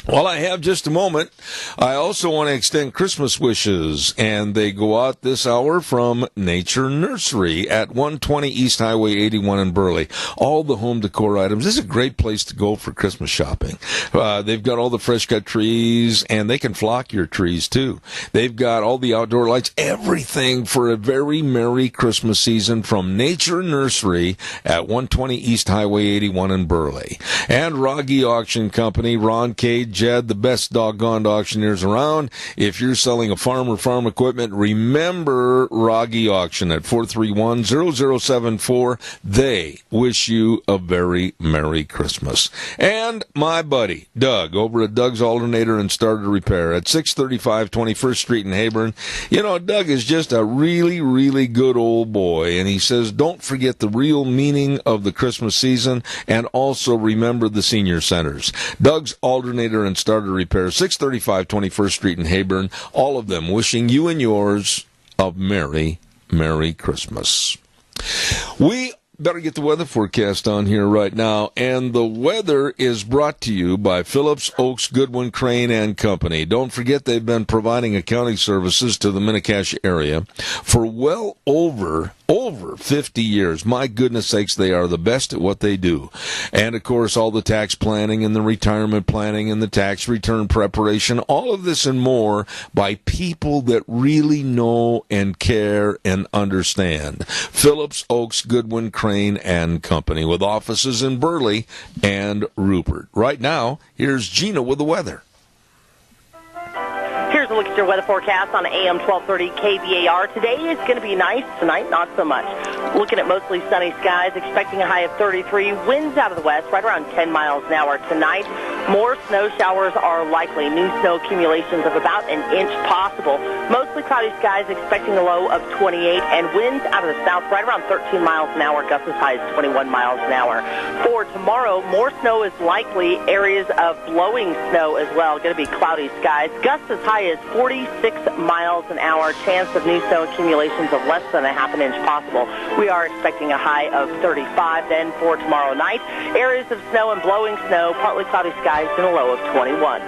While I have just a moment, I also want to extend Christmas wishes, and they go out this hour from Nature Nursery at 120 East Highway 81 in Burley. All the home decor items. This is a great place to go for Christmas shopping. They've got all the fresh cut trees, and they can flock your trees too. They've got all the outdoor lights, everything for a very merry Christmas season from Nature Nursery at 120 East Highway 81 in Burley. And Rogge Auction Company, Ron Cade, Jed, the best doggone auctioneers around. If you're selling a farm or farm equipment, remember Rogge Auction at 431-0074. They wish you a very Merry Christmas. And my buddy, Doug, over at Doug's Alternator and Starter Repair at 635 21st Street in Heyburn. You know, Doug is just a really, really good old boy, and he says, don't forget the real meaning of the Christmas season, and also remember the senior centers. Doug's Alternator Repair and Starter Repair, 635 21st Street in Heyburn. All of them wishing you and yours a Merry, Merry Christmas. We better get the weather forecast on here right now, and the weather is brought to you by Phillips, Oaks, Goodwin, Crane, and Company. Don't forget they've been providing accounting services to the Mini-Cash area for well over 50 years. My goodness sakes, they are the best at what they do. And, of course, all the tax planning and the retirement planning and the tax return preparation, all of this and more by people that really know and care and understand. Phillips, Oaks, Goodwin, Crane, and Company, with offices in Burley and Rupert. Right now, here's Gina with the weather. Here's a look at your weather forecast on AM 1230 KVAR. Today is going to be nice. Tonight, not so much. Looking at mostly sunny skies, expecting a high of 33. Winds out of the west, right around 10 miles an hour tonight. More snow showers are likely. New snow accumulations of about an inch possible. Mostly cloudy skies, expecting a low of 28. And winds out of the south, right around 13 miles an hour. Gusts as high as 21 miles an hour. For tomorrow, more snow is likely. Areas of blowing snow as well. Going to be cloudy skies. Gusts as high as 46 miles an hour. Chance of new snow accumulations of less than a half an inch possible. We are expecting a high of 35. Then for tomorrow night, areas of snow and blowing snow, partly cloudy skies, and a low of 21.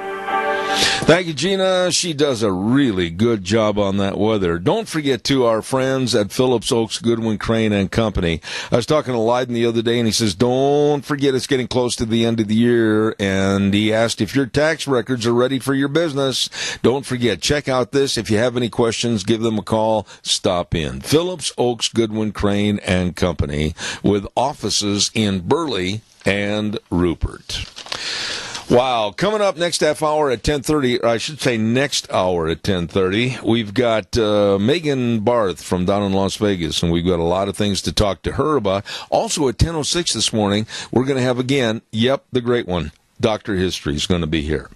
Thank you, Gina. She does a really good job on that weather. Don't forget, to our friends at Phillips, Oaks, Goodwin, Crane, and Company. I was talking to Leiden the other day, and he says, don't forget it's getting close to the end of the year, and he asked if your tax records are ready for your business. Don't forget, check out this. If you have any questions, give them a call. Stop in. Phillips, Oaks, Goodwin, Crane, and Company, with offices in Burley and Rupert. Wow. Coming up next half hour at 10:30, or I should say next hour at 10:30, we've got Megan Barth from down in Las Vegas, and we've got a lot of things to talk to her about. Also at 10:06 this morning, we're going to have again, the great one, Dr. History is going to be here.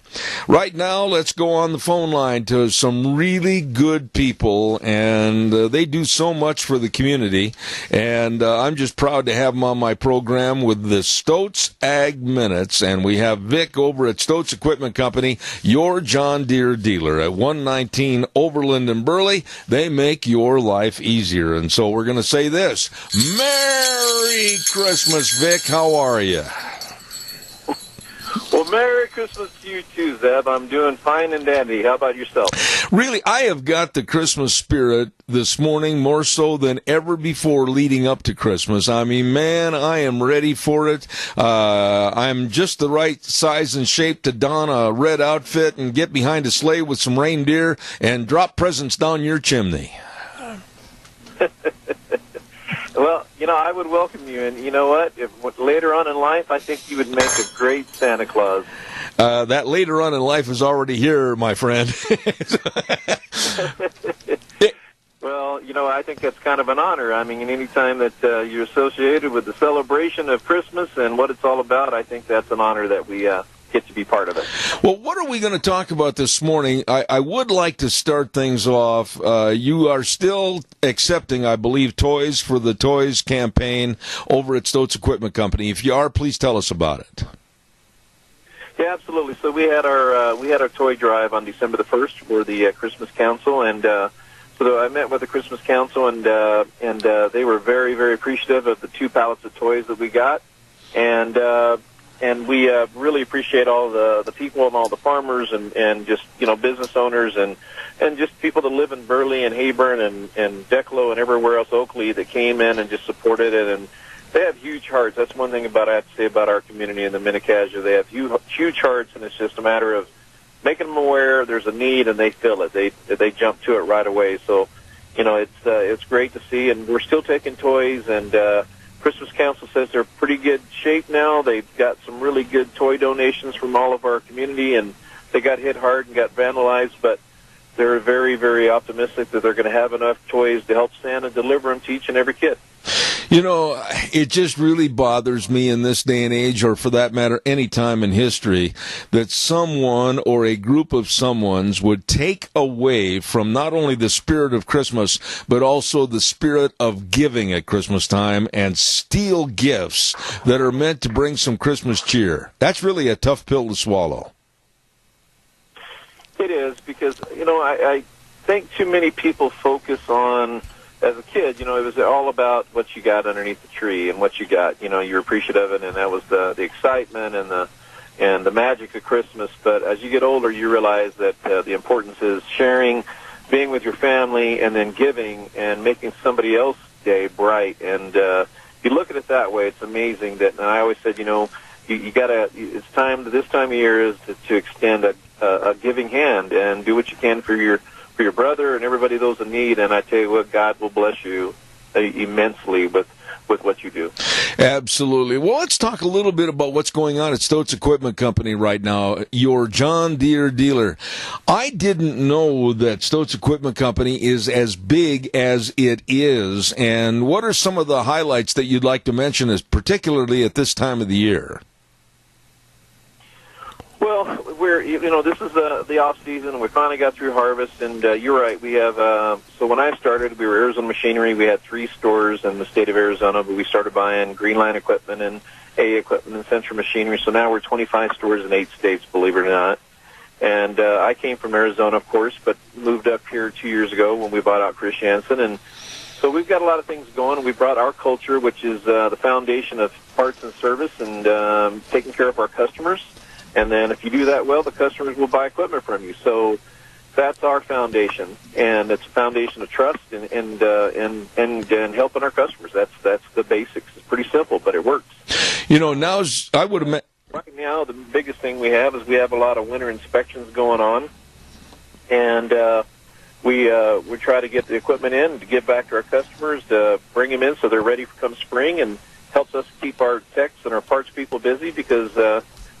Right now, let's go on the phone line to some really good people, and they do so much for the community, and I'm just proud to have them on my program with the Stoats Ag Minutes, and we have Vic over at Stoats Equipment Company, your John Deere dealer at 119 Overland and Burley. They make your life easier, and so we're going to say this: Merry Christmas, Vic. How are you? Well, Merry Christmas to you too, Zeb. I'm doing fine and dandy. How about yourself? Really, I have got the Christmas spirit this morning more so than ever before leading up to Christmas. I mean, man, I am ready for it. I'm just the right size and shape to don a red outfit and get behind a sleigh with some reindeer and drop presents down your chimney. Well, I would welcome you, and you know what? If later on in life, I think you would make a great Santa Claus. That later on in life is already here, my friend. Well, I think that's kind of an honor. I mean, any time that you're associated with the celebration of Christmas and what it's all about, I think that's an honor that we get to be part of it. Well, what are we going to talk about this morning? I would like to start things off. You are still accepting, I believe, toys for the Toys campaign over at Stoats Equipment Company. If you are, please tell us about it. Yeah, absolutely. So we had our toy drive on December the 1st for the Christmas Council, and so I met with the Christmas Council, and they were very, very appreciative of the 2 pallets of toys that we got, and we really appreciate all the people and all the farmers and just business owners and just people that live in Burley and Heyburn and Declo and everywhere else, Oakley, that came in and just supported it. And they have huge hearts. That's one thing I have to say about our community in the Mini-Cash. They have huge hearts, and it's just a matter of making them aware there's a need, and they feel it. They jump to it right away. So, it's great to see, and we're still taking toys, and Christmas Council says they're pretty good shape now. They've got some really good toy donations from all of our community, and they got hit hard and got vandalized, but they're very, very optimistic that they're going to have enough toys to help Santa deliver them to each and every kid. It just really bothers me in this day and age, or for that matter, any time in history, that someone or a group of someones would take away from not only the spirit of Christmas, but also the spirit of giving at Christmas time and steal gifts that are meant to bring some Christmas cheer. That's really a tough pill to swallow. It is, because, I think too many people focus on, as a kid, it was all about what you got underneath the tree and what you got. You're appreciative of it, and that was the excitement and the magic of Christmas. But as you get older, you realize that the importance is sharing, being with your family, and then giving and making somebody else's day bright. And if you look at it that way, it's amazing that, and I always said, you gotta, it's time, this time of year is to extend a giving hand and do what you can for your brother and everybody, those in need. And I tell you what, God will bless you immensely with what you do. Absolutely. Well, let's talk a little bit about what's going on at Stoats Equipment Company right now, your John Deere dealer. I didn't know that Stoats Equipment Company is as big as it is. And what are some of the highlights that you'd like to mention, as particularly at this time of the year? Well, this is the off season, and we finally got through harvest. And you're right, we have. So when I started, we were Arizona Machinery. We had 3 stores in the state of Arizona, but we started buying Greenline equipment and A equipment and Central Machinery. So now we're 25 stores in 8 states, believe it or not. And I came from Arizona, of course, but moved up here 2 years ago when we bought out Chris Jansen. And so we've got a lot of things going. We brought our culture, which is the foundation of parts and service, and taking care of our customers. And then if you do that well, the customers will buy equipment from you. So that's our foundation, and it's a foundation of trust and helping our customers. That's the basics. It's pretty simple, but it works. I would have met. Right now, the biggest thing we have is we have a lot of winter inspections going on, and we try to get the equipment in to give back to our customers, to bring them in so they're ready for come spring, and helps us keep our techs and our parts people busy, because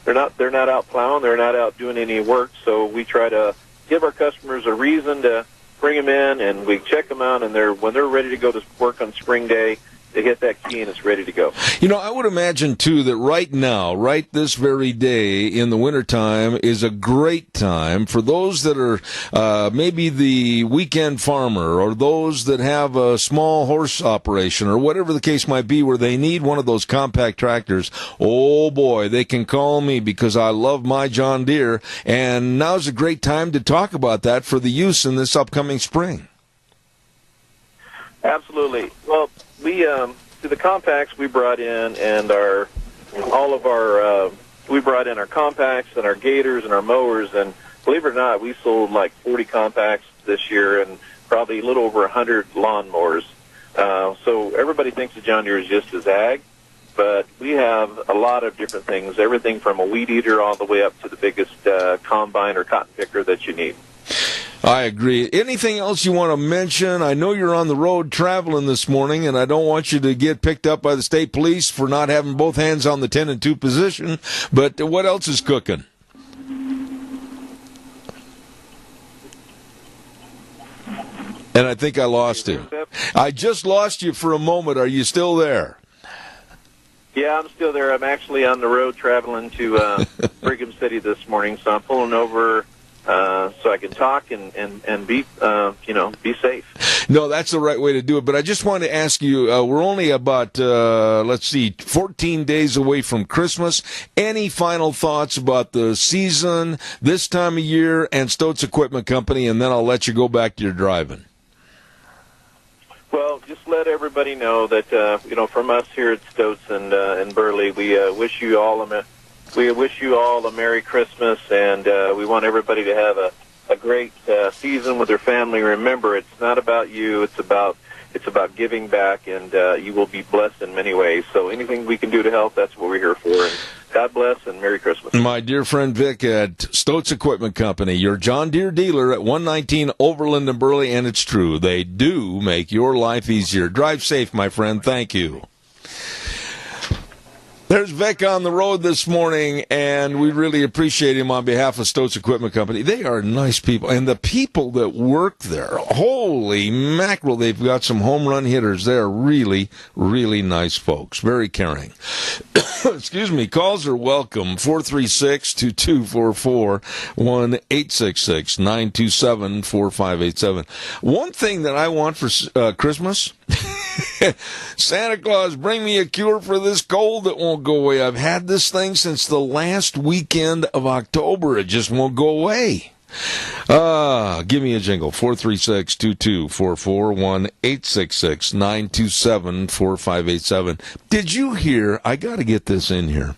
they're not out plowing, they're not out doing any work. So we try to give our customers a reason to bring them in, and we check them out, and when they're ready to go to work on spring day, they hit that key and it's ready to go. I would imagine, too, that right now, right this very day in the wintertime is a great time for those that are maybe the weekend farmer, or those that have a small horse operation, or whatever the case might be, where they need one of those compact tractors. Oh, boy, they can call me, because I love my John Deere, and now's a great time to talk about that for the use in this upcoming spring. Absolutely. Well, we to the compacts we brought in, and we brought in our compacts and our gators and our mowers, and believe it or not, we sold like 40 compacts this year and probably a little over 100 lawnmowers. So everybody thinks that John Deere is just as ag, but we have a lot of different things, everything from a weed eater all the way up to the biggest combine or cotton picker that you need. I agree. Anything else you want to mention? I know you're on the road traveling this morning, and I don't want you to get picked up by the state police for not having both hands on the 10 and 2 position, but what else is cooking? And I think I lost you. I just lost you for a moment. Are you still there? Yeah, I'm still there. I'm actually on the road traveling to Brigham City this morning, so I'm pulling over so I can talk and be be safe. No, that's the right way to do it. But I just wanted to ask you, we're only about 14 days away from Christmas. Any final thoughts about the season, this time of year, and Stoats Equipment Company, and then I'll let you go back to your driving. Well, just let everybody know that from us here at Stoats and Burley, we wish you all a Merry Christmas, and we want everybody to have a great season with their family. Remember, it's not about you; it's about giving back, and you will be blessed in many ways. So, anything we can do to help, that's what we're here for. And God bless and Merry Christmas. My dear friend Vic at Stoats Equipment Company, your John Deere dealer at 119 Overland and Burley, and it's true, they do make your life easier. Drive safe, my friend. Thank you. There's Vic on the road this morning, and we really appreciate him on behalf of Stoats Equipment Company. They are nice people, and the people that work there, holy mackerel, they've got some home run hitters. They're really, really nice folks, very caring. Excuse me, calls are welcome, 436-2244, 1-866-927-4587. One thing that I want for Christmas, Santa Claus, bring me a cure for this cold that won't go away. I've had this thing since the last weekend of October. It just won't go away. Give me a jingle. 436-2244, 1-866-927-4587. Did you hear? I got to get this in here.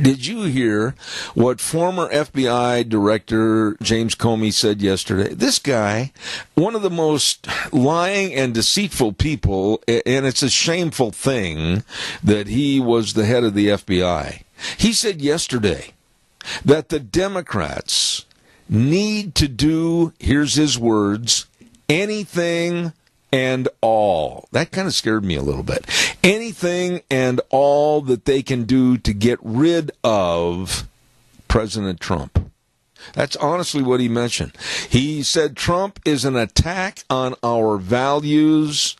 Did you hear what former FBI Director James Comey said yesterday? This guy, one of the most lying and deceitful people, and it's a shameful thing that he was the head of the FBI. He said yesterday that the Democrats need to do, here's his words, anything and all. That kind of scared me a little bit. Anything and all that they can do to get rid of President Trump. That's honestly what he mentioned. He said Trump is an attack on our values,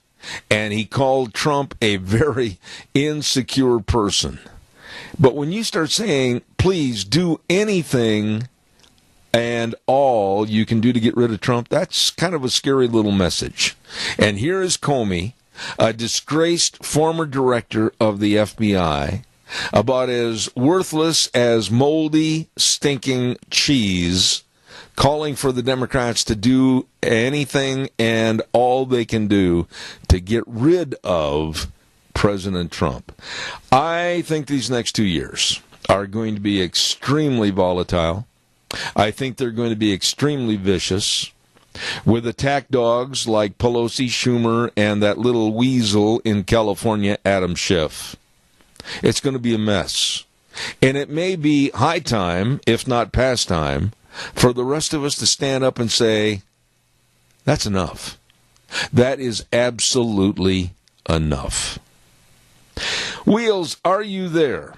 and he called Trump a very insecure person. But when you start saying, please do anything and all you can do to get rid of Trump, that's kind of a scary little message. And here is Comey, a disgraced former director of the FBI, about as worthless as moldy, stinking cheese, calling for the Democrats to do anything and all they can do to get rid of President Trump. I think these next 2 years are going to be extremely volatile. I think they're going to be extremely vicious, with attack dogs like Pelosi, Schumer, and that little weasel in California, Adam Schiff. It's going to be a mess. And it may be high time, if not past time, for the rest of us to stand up and say, that's enough. That is absolutely enough. Wheels, are you there?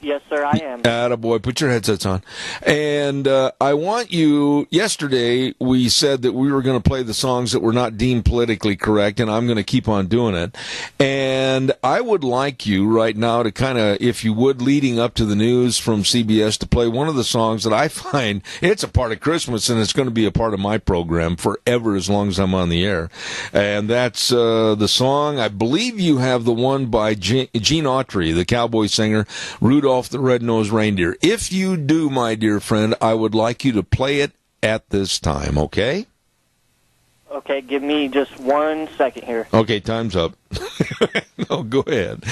Yes, sir, I am. Attaboy, put your headsets on. And I want you, yesterday we said that we were going to play the songs that were not deemed politically correct, and I'm going to keep on doing it. And I would like you right now to kind of, if you would, leading up to the news from CBS, to play one of the songs that I find, it's a part of Christmas, and it's going to be a part of my program forever as long as I'm on the air. And that's the song, I believe you have the one by Gene Autry, the cowboy singer, Rudolph the Red-Nosed Reindeer. If you do, my dear friend, I would like you to play it at this time, okay? Okay, give me just 1 second here. Okay, time's up. No, go ahead.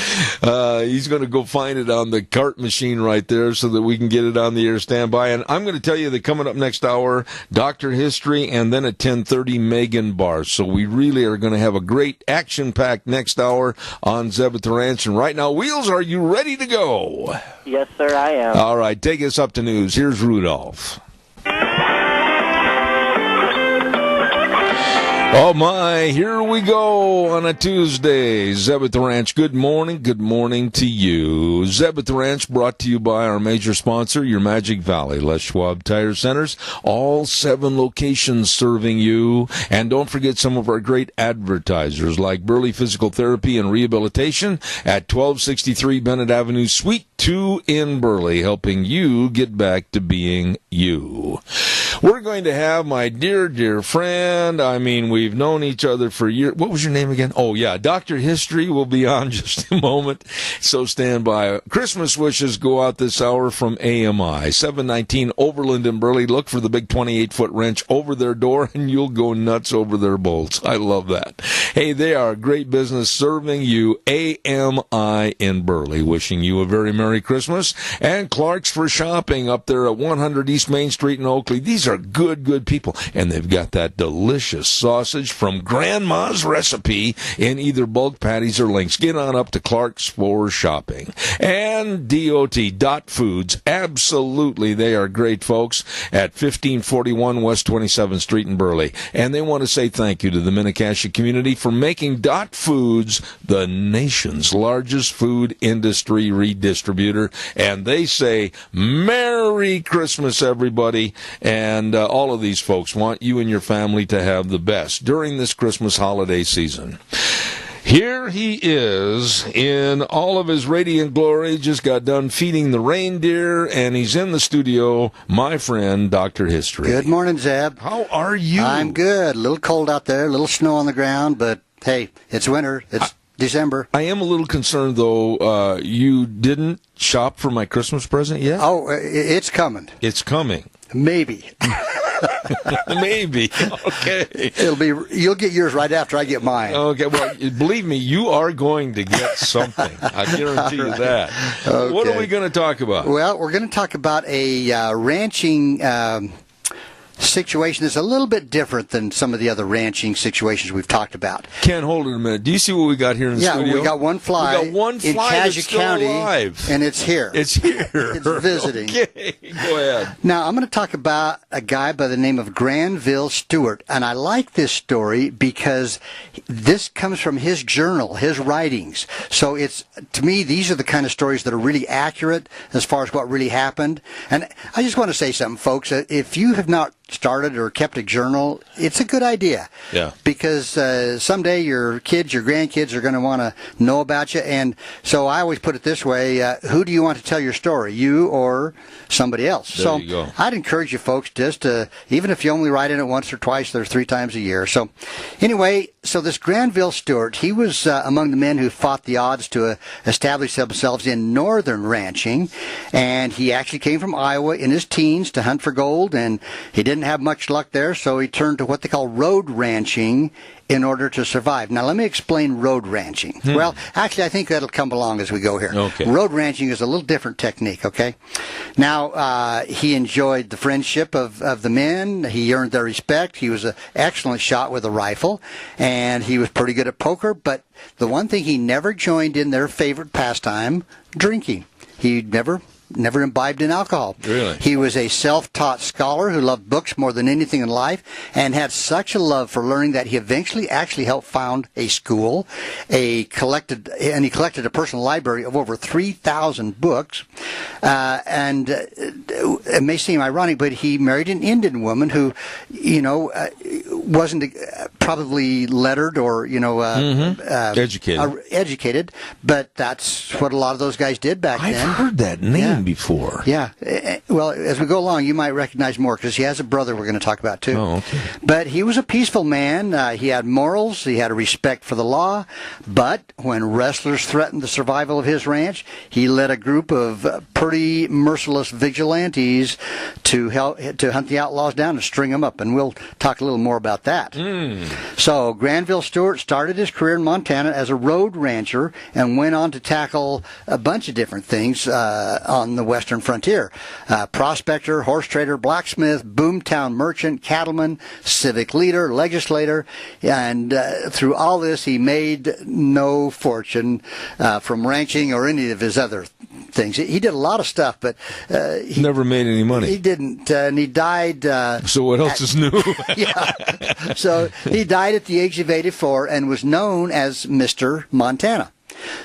He's going to go find it on the cart machine right there so that we can get it on the air. Stand by. And I'm going to tell you that coming up next hour, Dr. History, and then at 10:30, Megan Barr. So we really are going to have a great action-packed next hour on Zeb at the Ranch. And right now, Wheels, are you ready to go? Yes, sir, I am. All right, take us up to news. Here's Rudolph. Oh, my, here we go on a Tuesday. Zeb at the Ranch, good morning to you. Zeb at the Ranch brought to you by our major sponsor, your Magic Valley, Les Schwab Tire Centers, all 7 locations serving you. And don't forget some of our great advertisers like Burley Physical Therapy and Rehabilitation at 1263 Bennett Avenue, Suite 2 in Burley, helping you get back to being you. We're going to have my dear, dear friend, we've known each other for years. What was your name again? Oh, yeah, Dr. History will be on just a moment, so stand by. Christmas wishes go out this hour from AMI, 719 Overland in Burley. Look for the big 28-foot wrench over their door, and you'll go nuts over their bolts. I love that. Hey, they are a great business serving you, AMI in Burley, wishing you a very Merry Christmas. And Clark's for Shopping up there at 100 East Main Street in Oakley. These are good people, and they've got that delicious sausage from Grandma's recipe in either bulk patties or links. Get on up to Clark's for Shopping. And Dot Foods, absolutely, they are great folks at 1541 West 27th Street in Burley. And they want to say thank you to the Minnecasia community for making Dot Foods the nation's largest food industry redistributor. And they say, Merry Christmas, everybody. And all of these folks want you and your family to have the best during this Christmas holiday season. Here he is in all of his radiant glory, just got done feeding the reindeer, and he's in the studio, my friend, Dr. History. Good morning, Zeb. How are you? I'm good. A little cold out there, a little snow on the ground, but hey, it's winter. It's December. I am a little concerned, though. You didn't shop for my Christmas present yet? Oh, it's coming. It's coming. Maybe. Maybe. Okay. You'll get yours right after I get mine. Okay. Well, believe me, you are going to get something. I guarantee you that. Okay. What are we going to talk about? Well, we're going to talk about a ranching situation that's a little bit different than some of the other ranching situations we've talked about. Ken, hold it a minute. Do you see what we got here in the studio? Yeah, we got one fly. We got one fly in that's Cassia still County, alive. and it's here. It's here. It's visiting. Okay, go ahead. Now, I'm going to talk about a guy by the name of Granville Stewart, and I like this story because this comes from his journal, his writings. So it's, to me, these are the kind of stories that are really accurate as far as what really happened. And I just want to say something, folks. If you have not started or kept a journal, it's a good idea. Yeah. Because someday your kids, your grandkids are going to want to know about you. And so I always put it this way, who do you want to tell your story, you or somebody else? There you go. I'd encourage you folks just to, even if you only write in it once or twice or 3 times a year. So anyway, so this Granville Stewart, he was among the men who fought the odds to establish themselves in northern ranching. And he actually came from Iowa in his teens to hunt for gold, and he didn't have much luck there, so he turned to what they call road ranching in order to survive. Now, let me explain road ranching. Well, actually, I think that'll come along as we go here. Okay. Road ranching is a little different technique, okay? Now, he enjoyed the friendship of the men. He earned their respect. He was an excellent shot with a rifle, and he was pretty good at poker, but the one thing he never joined in their favorite pastime, drinking. He never imbibed in alcohol. Really? He was a self-taught scholar who loved books more than anything in life and had such a love for learning that he eventually actually helped found a school, he collected a personal library of over 3,000 books. And it may seem ironic, but he married an Indian woman who, wasn't probably lettered or, educated, but that's what a lot of those guys did back then. I've heard that name before. Yeah. Well, as we go along, you might recognize more because he has a brother we're going to talk about too. Oh, okay. But he was a peaceful man. He had morals. He had a respect for the law. But when wrestlers threatened the survival of his ranch, he led a group of pretty merciless vigilantes to hunt the outlaws down and string them up. And we'll talk a little more about that. So Granville Stewart started his career in Montana as a road rancher and went on to tackle a bunch of different things on the western frontier. Prospector, horse trader, blacksmith, boomtown merchant, cattleman, civic leader, legislator, and through all this he made no fortune from ranching or any of his other things. He did a lot of stuff, but he never made any money. He didn't, and he died. So what else is new? Yeah. So he died at the age of 84 and was known as Mr. Montana.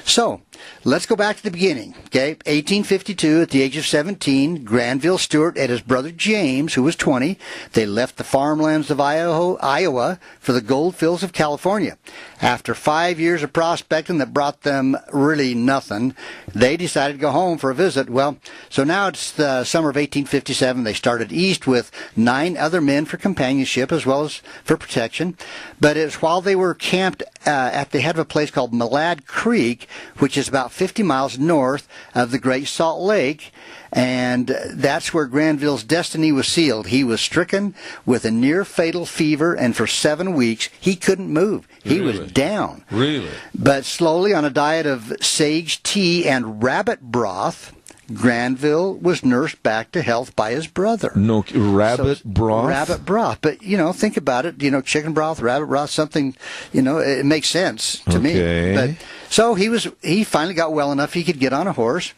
So let's go back to the beginning, okay? 1852, at the age of 17, Granville Stewart and his brother James, who was 20, they left the farmlands of Iowa for the gold fields of California. After 5 years of prospecting that brought them really nothing, they decided to go home for a visit. Well, so now it's the summer of 1857. They started east with 9 other men for companionship as well as for protection. But it was while they were camped at the head of a place called Malad Creek, which is about 50 miles north of the Great Salt Lake, and that's where Granville's destiny was sealed. He was stricken with a near-fatal fever, and for 7 weeks he couldn't move. He was down. Really? But slowly, on a diet of sage tea and rabbit broth, Granville was nursed back to health by his brother. No, rabbit broth? Rabbit broth. But, think about it. Chicken broth, rabbit broth, something, it makes sense to me. But so he finally got well enough he could get on a horse.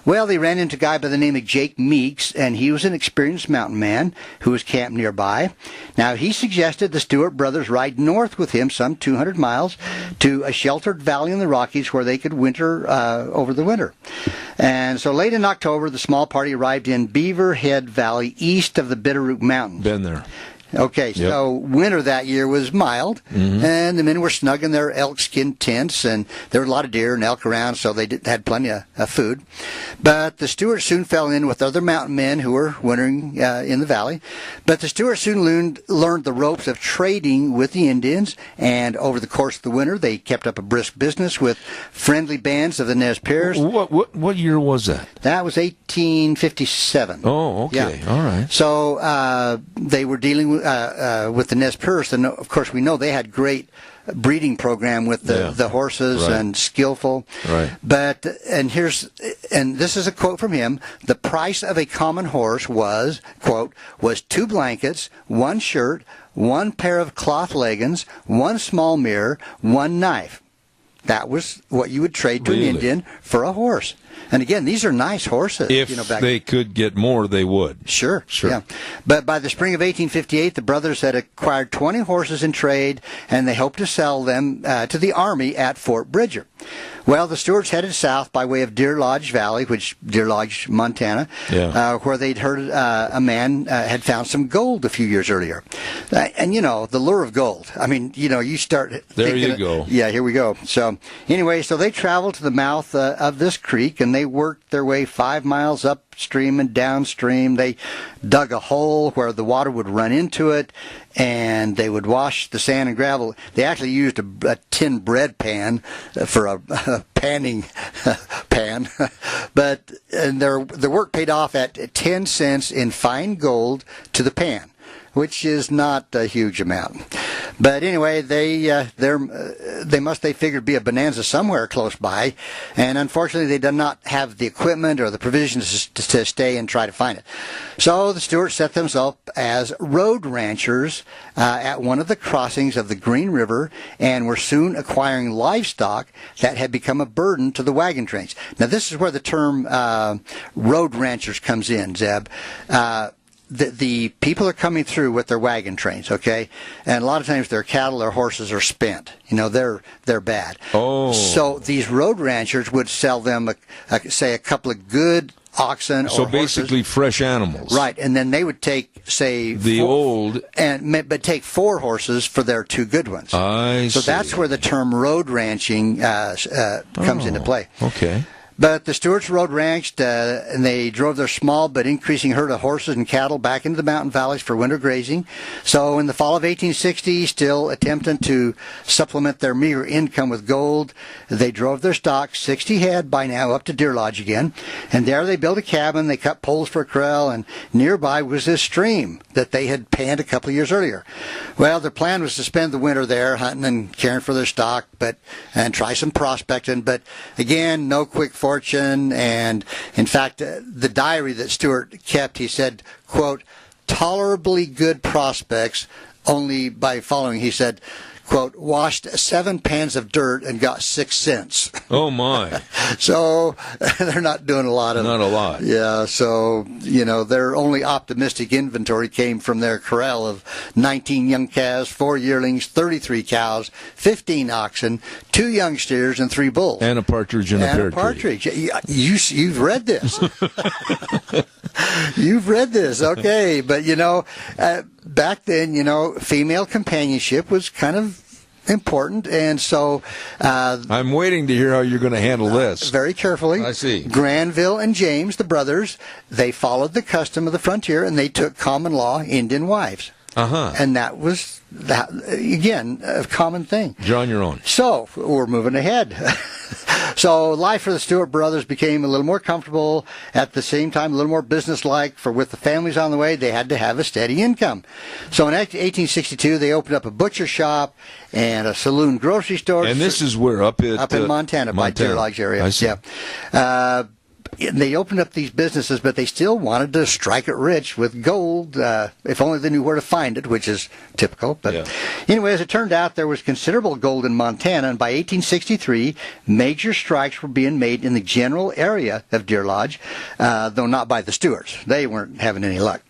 Well, they ran into a guy by the name of Jake Meeks, and he was an experienced mountain man who was camped nearby. Now, he suggested the Stewart brothers ride north with him some 200 miles to a sheltered valley in the Rockies where they could winter over the winter. And so late in October, the small party arrived in Beaver Head Valley east of the Bitterroot Mountains. Been there. Okay, so winter that year was mild, and the men were snug in their elk-skin tents, and there were a lot of deer and elk around, so they had plenty of food. But the Stewarts soon fell in with other mountain men who were wintering in the valley. But the Stewarts soon learned the ropes of trading with the Indians, and over the course of the winter, they kept up a brisk business with friendly bands of the Nez Perce. What year was that? That was 1857. Oh, okay. Yeah. All right. So they were dealing with the Nez Perce, and of course we know they had great breeding program with the horses and skillful. Right. But and this is a quote from him: the price of a common horse was, quote, was 2 blankets, 1 shirt, 1 pair of cloth leggings, 1 small mirror, 1 knife. That was what you would trade to an Indian for a horse. And again, these are nice horses. If they could get more, they would. Sure. Yeah. But by the spring of 1858, the brothers had acquired 20 horses in trade, and they hoped to sell them to the Army at Fort Bridger. Well, the Stewarts headed south by way of Deer Lodge Valley, Deer Lodge, Montana, where they'd heard a man had found some gold a few years earlier. And, the lure of gold. I mean, you start there you go. Yeah, here we go. So, anyway, they traveled to the mouth of this creek, and they worked their way 5 miles upstream and downstream. They dug a hole where the water would run into it, and they would wash the sand and gravel. They actually used a tin bread pan for a panning pan, but their work paid off at 10 cents in fine gold to the pan, which is not a huge amount. But anyway, they figured be a bonanza somewhere close by, and unfortunately they did not have the equipment or the provisions to stay and try to find it. So the Stewarts set themselves up as road ranchers at one of the crossings of the Green River, and were soon acquiring livestock that had become a burden to the wagon trains. Now this is where the term road ranchers comes in, Zeb. The people are coming through with their wagon trains, okay? And a lot of times their cattle or horses are spent. They're bad. Oh. So these road ranchers would sell them, say, a couple of good oxen or basically horses. Fresh animals. Right, and then they would take, say... but take 4 horses for their 2 good ones. I see. So that's where the term road ranching comes into play. Okay. But the Stewarts road ranched, and they drove their small but increasing herd of horses and cattle back into the mountain valleys for winter grazing. So in the fall of 1860, still attempting to supplement their meager income with gold, they drove their stock, 60 head by now, up to Deer Lodge again. And there they built a cabin, they cut poles for a corral, and nearby was this stream that they had panned a couple of years earlier. Well, their plan was to spend the winter there hunting and caring for their stock, and try some prospecting. But again, no quick fortune, and in fact, the diary that Stewart kept, he said, quote, tolerably good prospects, only by following, he said, quote, washed 7 pans of dirt and got 6 cents. Oh, my. So they're not doing a lot of... Not a lot. Yeah, so, their only optimistic inventory came from their corral of 19 young calves, 4 yearlings, 33 cows, 15 oxen, 2 young steers, and 3 bulls. And a partridge and a pear partridge. You've read this. You've read this, okay. But, back then, female companionship was kind of important, and so I'm waiting to hear how you're going to handle this. Very carefully. I see. Granville and James, the brothers, they followed the custom of the frontier, and they took common law Indian wives. And that was, again, a common thing. You're on your own. So, we're moving ahead. So, life for the Stewart brothers became a little more comfortable, at the same time a little more businesslike, for with the families on the way, they had to have a steady income. So, in 1862, they opened up a butcher shop and a saloon grocery store. And this is where? Up in Montana, by Deer Lodge area. I see. Yeah. They opened up these businesses, but they still wanted to strike it rich with gold, if only they knew where to find it, which is typical. But anyway, as it turned out, there was considerable gold in Montana, and by 1863, major strikes were being made in the general area of Deer Lodge, though not by the Stewarts. They weren't having any luck.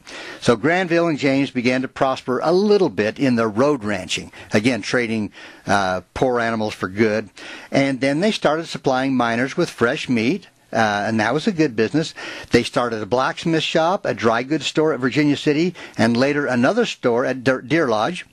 So Granville and James began to prosper a little bit in their road ranching, again, trading poor animals for good. And then they started supplying miners with fresh meat, and that was a good business. They started a blacksmith shop, a dry goods store at Virginia City, and later another store at Deer Lodge.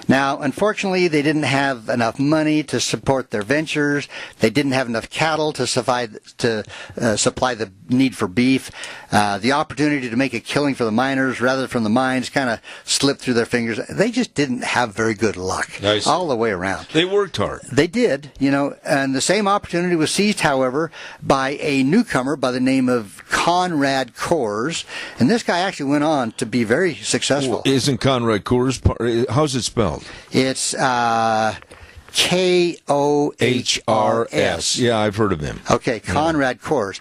Now, unfortunately, they didn't have enough money to support their ventures. They didn't have enough cattle to supply the need for beef. The opportunity to make a killing for the miners rather than from the mines kind of slipped through their fingers. They just didn't have very good luck all the way around. They worked hard. They did, and the same opportunity was seized, however, by a newcomer by the name of Conrad Coors, and this guy actually went on to be very successful. Well, isn't Conrad Coors, how's it spelled? It's K-O-H-R-S. Yeah, I've heard of him. Okay, Conrad Coors.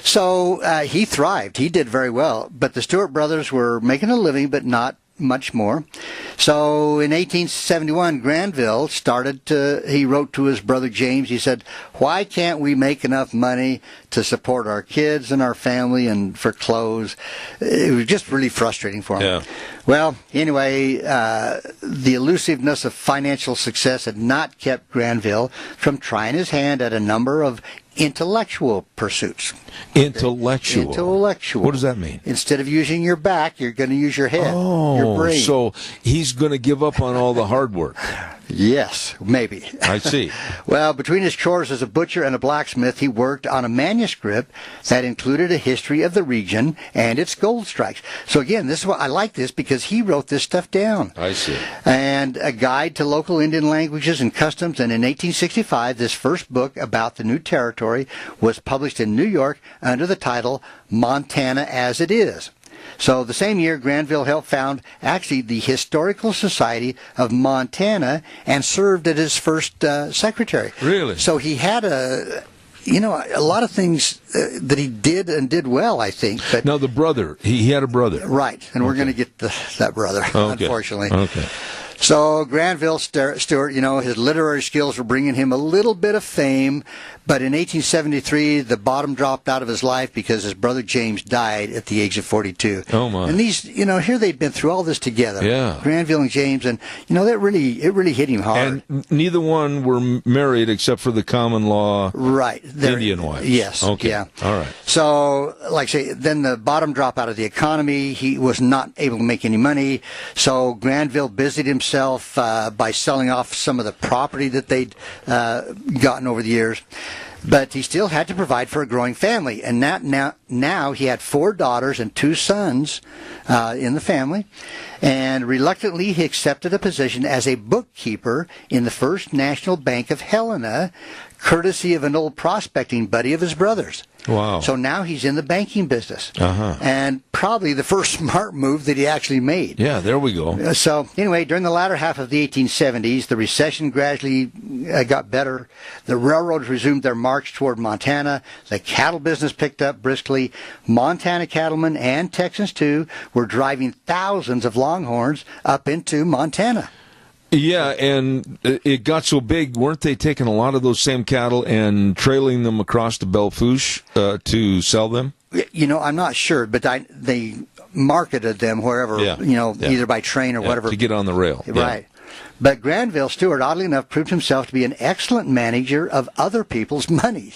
So he thrived. He did very well, but the Stewart brothers were making a living, but not much more. So in 1871, Granville he wrote to his brother James. He said, why can't we make enough money to support our kids and our family and for clothes? It was just really frustrating for him. Yeah. Well, anyway, the elusiveness of financial success had not kept Granville from trying his hand at a number of intellectual pursuits. Intellectual. What does that mean? Instead of using your back, you're going to use your head, your brain. So he's going to give up on all the hard work. Yes, maybe. I see. Well, between his chores as a butcher and a blacksmith, he worked on a manuscript that included a history of the region and its gold strikes. So again, this is what I like this because he wrote this stuff down. I see. And a guide to local Indian languages and customs. And in 1865, this first book about the new territory was published in New York under the title Montana as It Is. So the same year, Granville helped found actually the Historical Society of Montana and served as his first secretary. Really? So he had a lot of things that he did well, I think. But now the brother, he had a brother. Right, and we're going to get that brother, unfortunately. Okay. So Granville Stewart, his literary skills were bringing him a little bit of fame, but in 1873, the bottom dropped out of his life because his brother James died at the age of 42. Oh, my. And these, here they'd been through all this together. Yeah. Granville and James, and, it really hit him hard. And neither one were married except for the common law Indian wives. Yes. Okay. Yeah. All right. So, like I say, then the bottom drop out of the economy. He was not able to make any money. So Granville busied himself by selling off some of the property that they'd gotten over the years. But he still had to provide for a growing family. And now he had 4 daughters and 2 sons in the family. And reluctantly, he accepted a position as a bookkeeper in the First National Bank of Helena, courtesy of an old prospecting buddy of his brother's. Wow. So now he's in the banking business. Uh-huh. And probably the first smart move that he actually made. Yeah, there we go. So anyway, during the latter half of the 1870s, the recession gradually got better. The railroads resumed their march toward Montana. The cattle business picked up briskly. Montana cattlemen and Texans, too, were driving thousands of longhorns up into Montana. Yeah, and it got so big, weren't they taking a lot of those same cattle and trailing them across the Belle Fourche to sell them? I'm not sure, but they marketed them wherever, either by train or whatever. To get on the rail. Right. But Granville Stewart, oddly enough, proved himself to be an excellent manager of other people's money,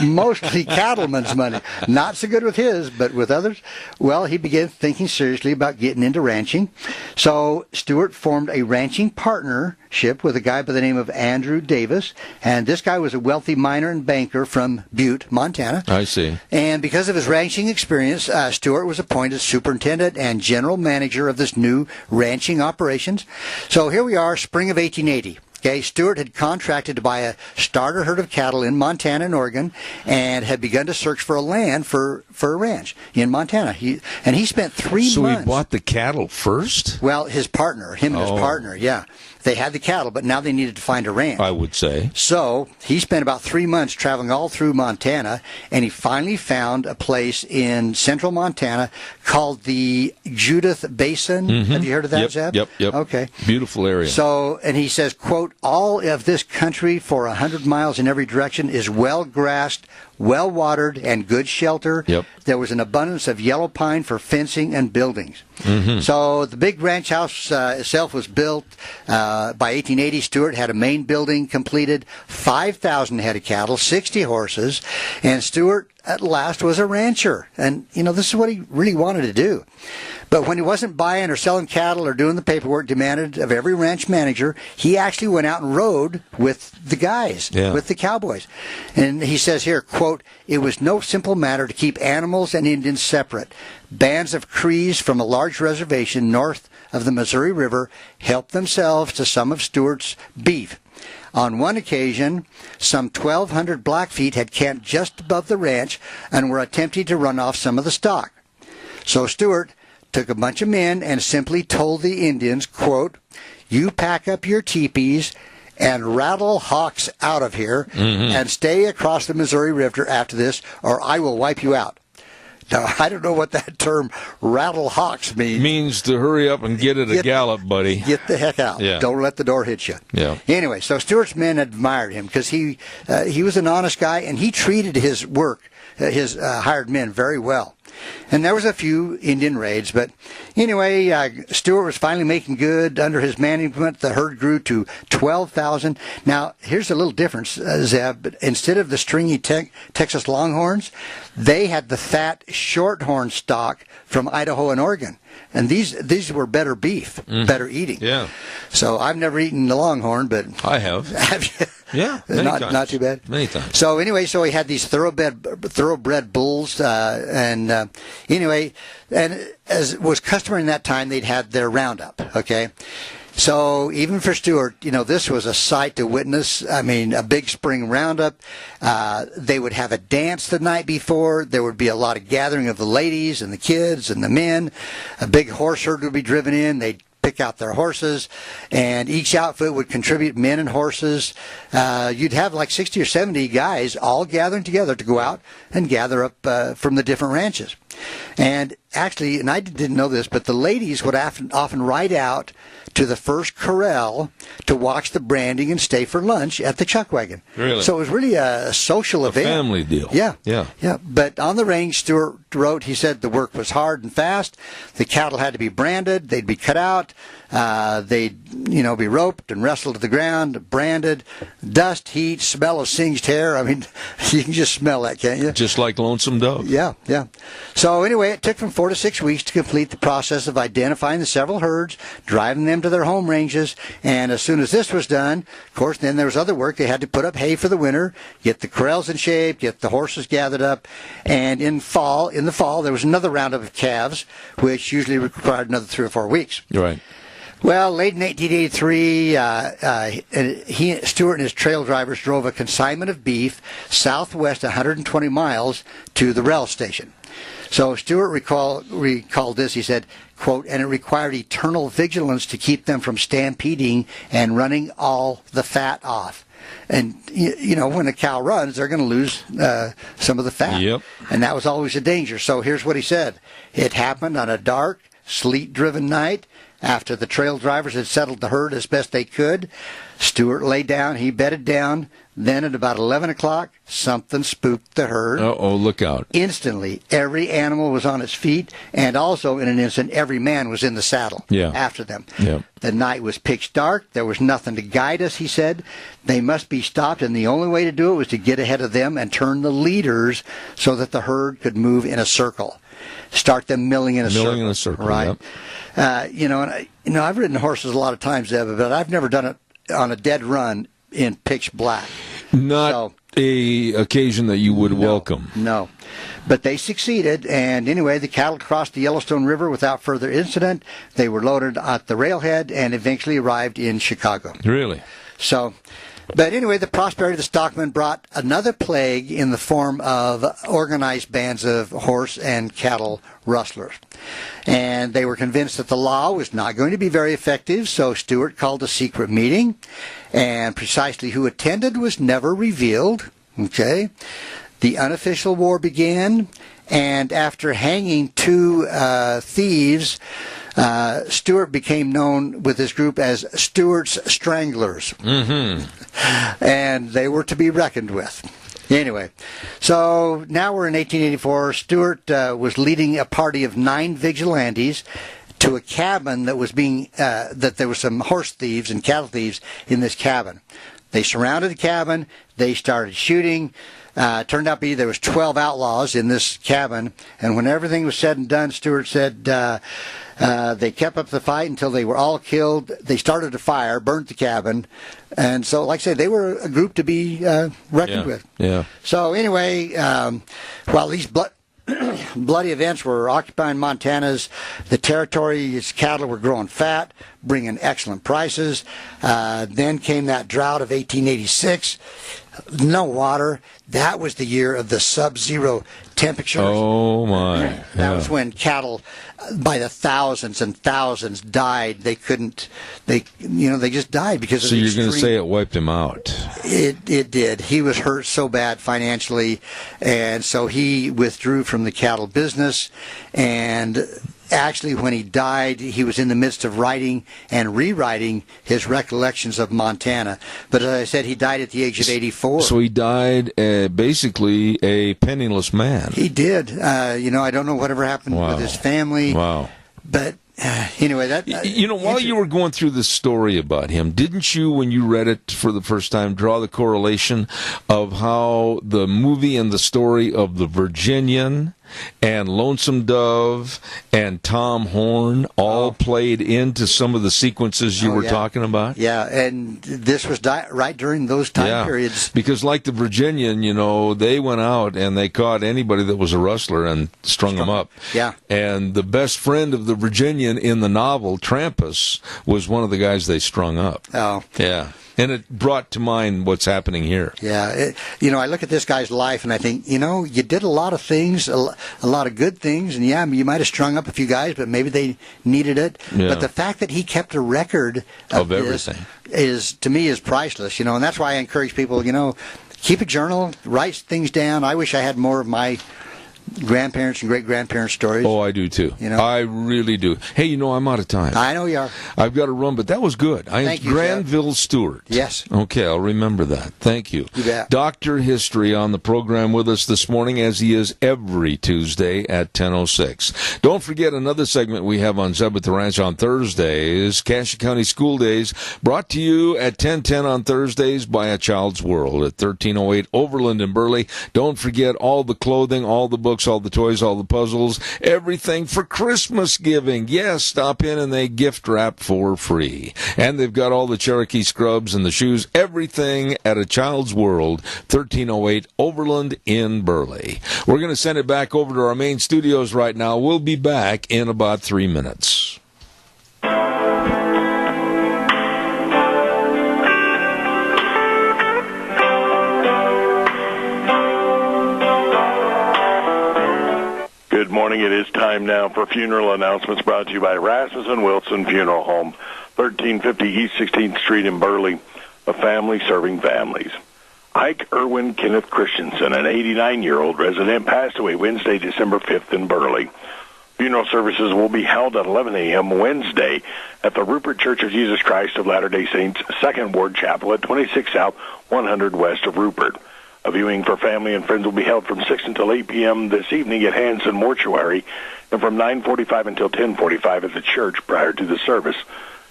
mostly cattlemen's money. Not so good with his, but with others. Well, he began thinking seriously about getting into ranching. So Stewart formed a ranching partnership with a guy by the name of Andrew Davis, and this guy was a wealthy miner and banker from Butte, Montana. I see. And because of his ranching experience, Stewart was appointed superintendent and general manager of this new ranching operations. So here we are, spring of 1880. Okay, Stewart had contracted to buy a starter herd of cattle in Montana and Oregon, and had begun to search for a land for a ranch in Montana. He spent 3 months. So he bought the cattle first? Well, his partner, him and his partner, yeah. They had the cattle, but now they needed to find a ranch. I would say. So he spent about 3 months traveling all through Montana, and he finally found a place in central Montana called the Judith Basin. Mm-hmm. Have you heard of that, Zeb? Yep. Okay. Beautiful area. So, and he says, quote, all of this country for 100 miles in every direction is well-grassed, well-watered, and good shelter. Yep. There was an abundance of yellow pine for fencing and buildings. Mm-hmm. So the big ranch house itself was built By 1880, Stewart had a main building completed, 5,000 head of cattle, 60 horses, and Stewart at last was a rancher. And, this is what he really wanted to do. But when he wasn't buying or selling cattle or doing the paperwork demanded of every ranch manager, he actually went out and rode with the guys, with the cowboys. And he says here, quote, "It was no simple matter to keep animals and Indians separate. Bands of Crees from a large reservation north of the Missouri River helped themselves to some of Stewart's beef. On one occasion, some 1,200 Blackfeet had camped just above the ranch and were attempting to run off some of the stock. So Stewart took a bunch of men and simply told the Indians, quote, 'You pack up your teepees and rattle hawks out of here and stay across the Missouri River after this, or I will wipe you out.'" Now, I don't know what that term rattle hawks means. Means to hurry up and get at a gallop, buddy. Get the heck out. Yeah. Don't let the door hit you. Yeah. Anyway, so Stewart's men admired him because he was an honest guy, and he treated his his hired men very well. And there was a few Indian raids, but anyway, Stewart was finally making good. Under his management, the herd grew to 12,000. Now, here's a little difference, Zeb. Instead of the stringy Texas Longhorns, they had the fat Shorthorn stock from Idaho and Oregon. And these were better beef, better eating. Yeah. So I've never eaten the Longhorn, but I have. Have you? Yeah, many times. Not too bad. Many times. So anyway, he had these thoroughbred bulls, and as was customary in that time, they'd had their roundup. Okay. So even for Stewart, this was a sight to witness. I mean, a big spring roundup. They would have a dance the night before. There would be a lot of gathering of the ladies and the kids and the men. A big horse herd would be driven in. They'd pick out their horses, and each outfit would contribute men and horses. You'd have like 60 or 70 guys all gathering together to go out and gather up from the different ranches. And actually, and I didn't know this, but the ladies would often ride out to the first corral to watch the branding and stay for lunch at the chuck wagon. Really? So it was really a social event. Family deal. Yeah. Yeah. Yeah. But on the range, Stewart wrote, he said the work was hard and fast. The cattle had to be branded. They'd be cut out. They'd, be roped and wrestled to the ground, branded. Dust, heat, smell of singed hair. I mean, you can just smell that, can't you? Just like Lonesome Dove. Yeah, yeah. So anyway, it took them 4 to 6 weeks to complete the process of identifying the several herds, driving them to their home ranges, and as soon as this was done, of course, then there was other work. They had to put up hay for the winter, get the corrals in shape, get the horses gathered up, and in the fall, there was another roundup of calves, which usually required another 3 or 4 weeks. Right. Well, late in 1883, Stewart and his trail drivers drove a consignment of beef southwest 120 miles to the rail station. So Stewart recalled this. He said, quote, "And it required eternal vigilance to keep them from stampeding and running all the fat off." And, when a cow runs, they're going to lose some of the fat. Yep. And that was always a danger. So here's what he said. "It happened on a dark, sleet-driven night. After the trail drivers had settled the herd as best they could, Stewart lay down. He bedded down. Then at about 11 o'clock, something spooked the herd. Uh-oh, look out. Instantly, every animal was on its feet, and also in an instant, every man was in the saddle after them. Yeah. The night was pitch dark. There was nothing to guide us, he said. They must be stopped, and the only way to do it was to get ahead of them and turn the leaders so that the herd could move in a circle. Start them milling in a circle. Milling in a circle, right? Yep. I've ridden horses a lot of times, Deb, but I've never done it on a dead run in pitch black. Not a occasion that you would welcome. No. But they succeeded, and anyway, the cattle crossed the Yellowstone River without further incident. They were loaded at the railhead and eventually arrived in Chicago. Really? So, but anyway, the prosperity of the stockmen brought another plague in the form of organized bands of horse and cattle rustlers. And they were convinced that the law was not going to be very effective, so Stewart called a secret meeting, and precisely who attended was never revealed. Okay. The unofficial war began, and after hanging 2 thieves, Stewart became known with his group as Stewart's Stranglers. Mm-hmm. And they were to be reckoned with. Anyway, so now we're in 1884. Stewart was leading a party of 9 vigilantes to a cabin that was that there were some horse thieves and cattle thieves in this cabin. They surrounded the cabin. They started shooting. Turned out to be there was 12 outlaws in this cabin, and when everything was said and done, Stewart said they kept up the fight until they were all killed. They started a fire, burnt the cabin, and so, like I said, they were a group to be reckoned with. Yeah. So anyway, while these bloody events were occupying Montana's, the territory's cattle were growing fat, bringing excellent prices. Then came that drought of 1886. No water. That was the year of the sub-zero temperatures. Oh my! That was when cattle, by the thousands and thousands, died. They couldn't. They just died because of So the you're going to extreme- say it wiped him out? It did. He was hurt so bad financially, and so he withdrew from the cattle business. And actually, when he died, he was in the midst of writing and rewriting his recollections of Montana. But as I said, he died at the age of 84. So he died basically a penniless man. He did. I don't know whatever happened with his family. Wow. But anyway, that... while you were going through the story about him, didn't you, when you read it for the first time, draw the correlation of how the movie and the story of the Virginian and Lonesome Dove and Tom Horn all played into some of the sequences you were talking about? Yeah, and this was right during those time periods. Because like the Virginian, they went out and they caught anybody that was a rustler and strung them up. Yeah. And the best friend of the Virginian in the novel, Trampas, was one of the guys they strung up. Oh. Yeah. And it brought to mind what's happening here. Yeah. I look at this guy's life and I think, you did a lot of things, a lot of good things, and you might have strung up a few guys, but maybe they needed it. Yeah. But the fact that he kept a record of everything to me, is priceless, and that's why I encourage people, keep a journal, write things down. I wish I had more of my grandparents and great-grandparents' stories. Oh, I do too. I really do. Hey, I'm out of time. I know you are. I've got to run, but that was good. Thank you, Granville Stewart. Yes. Okay, I'll remember that. Thank you. You bet. Dr. History on the program with us this morning, as he is every Tuesday at 10:06. Don't forget another segment we have on Zeb at the Ranch on Thursdays, Cache County School Days, brought to you at 10:10 on Thursdays by A Child's World at 1308 Overland in Burley. Don't forget all the clothing, all the books, all the toys, all the puzzles, everything for Christmas giving. Yes, stop in and they gift wrap for free. And they've got all the Cherokee scrubs and the shoes, everything at A Child's World, 1308 Overland in Burley. We're going to send it back over to our main studios right now. We'll be back in about 3 minutes. Good morning. It is time now for funeral announcements brought to you by Rasmussen Wilson Funeral Home, 1350 East 16th Street in Burley, a family serving families. Ike Irwin Kenneth Christensen, an 89-year-old resident, passed away Wednesday, December 5th in Burley. Funeral services will be held at 11 a.m. Wednesday at the Rupert Church of Jesus Christ of Latter-day Saints 2nd Ward Chapel at 26 South, 100 West of Rupert. A viewing for family and friends will be held from 6 until 8 p.m. this evening at Hanson Mortuary and from 9:45 until 10:45 at the church prior to the service.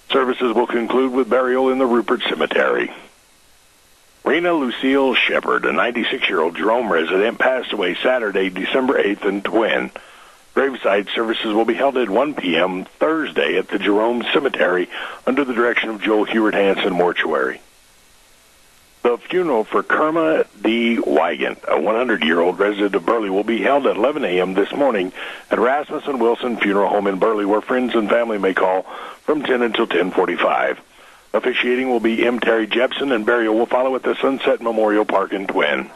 Services will conclude with burial in the Rupert Cemetery. Rena Lucille Shepard, a 96-year-old Jerome resident, passed away Saturday, December 8th in Twin. Graveside services will be held at 1 p.m. Thursday at the Jerome Cemetery under the direction of Joel Heward Hanson Mortuary. The funeral for Kerma D. Wygant, a 100-year-old resident of Burley, will be held at 11 a.m. this morning at Rasmussen Wilson Funeral Home in Burley, where friends and family may call from 10 until 10:45. Officiating will be M. Terry Jepson, and burial will follow at the Sunset Memorial Park in Twin.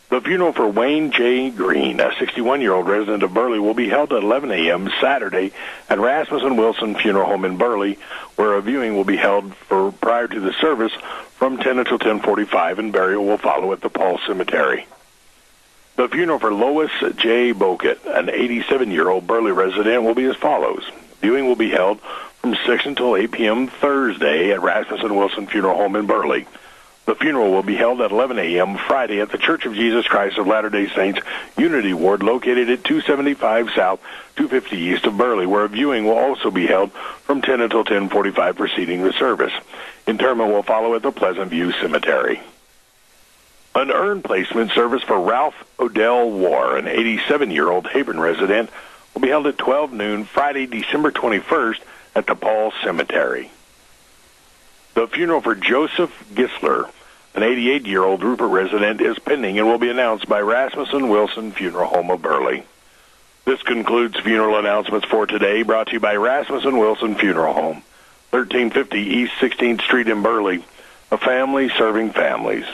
The funeral for Wayne J. Green, a 61-year-old resident of Burley, will be held at 11 a.m. Saturday at Rasmussen Wilson Funeral Home in Burley, where a viewing will be held for prior to the service from 10 until 10:45, and burial will follow at the Paul Cemetery. The funeral for Lois J. Bokett, an 87-year-old Burley resident, will be as follows. Viewing will be held from 6 until 8 p.m. Thursday at Rasmussen Wilson Funeral Home in Burley. The funeral will be held at 11 a.m. Friday at the Church of Jesus Christ of Latter-day Saints Unity Ward, located at 275 South, 250 East of Burley, where a viewing will also be held from 10 until 10:45 preceding the service. Interment will follow at the Pleasant View Cemetery. An urn placement service for Ralph Odell War, an 87-year-old Hebron resident, will be held at 12 noon Friday, December 21st at the Paul Cemetery. The funeral for Joseph Gisler, an 88-year-old Rupert resident, is pending and will be announced by Rasmussen Wilson Funeral Home of Burley. This concludes funeral announcements for today, brought to you by Rasmussen Wilson Funeral Home, 1350 East 16th Street in Burley, a family serving families.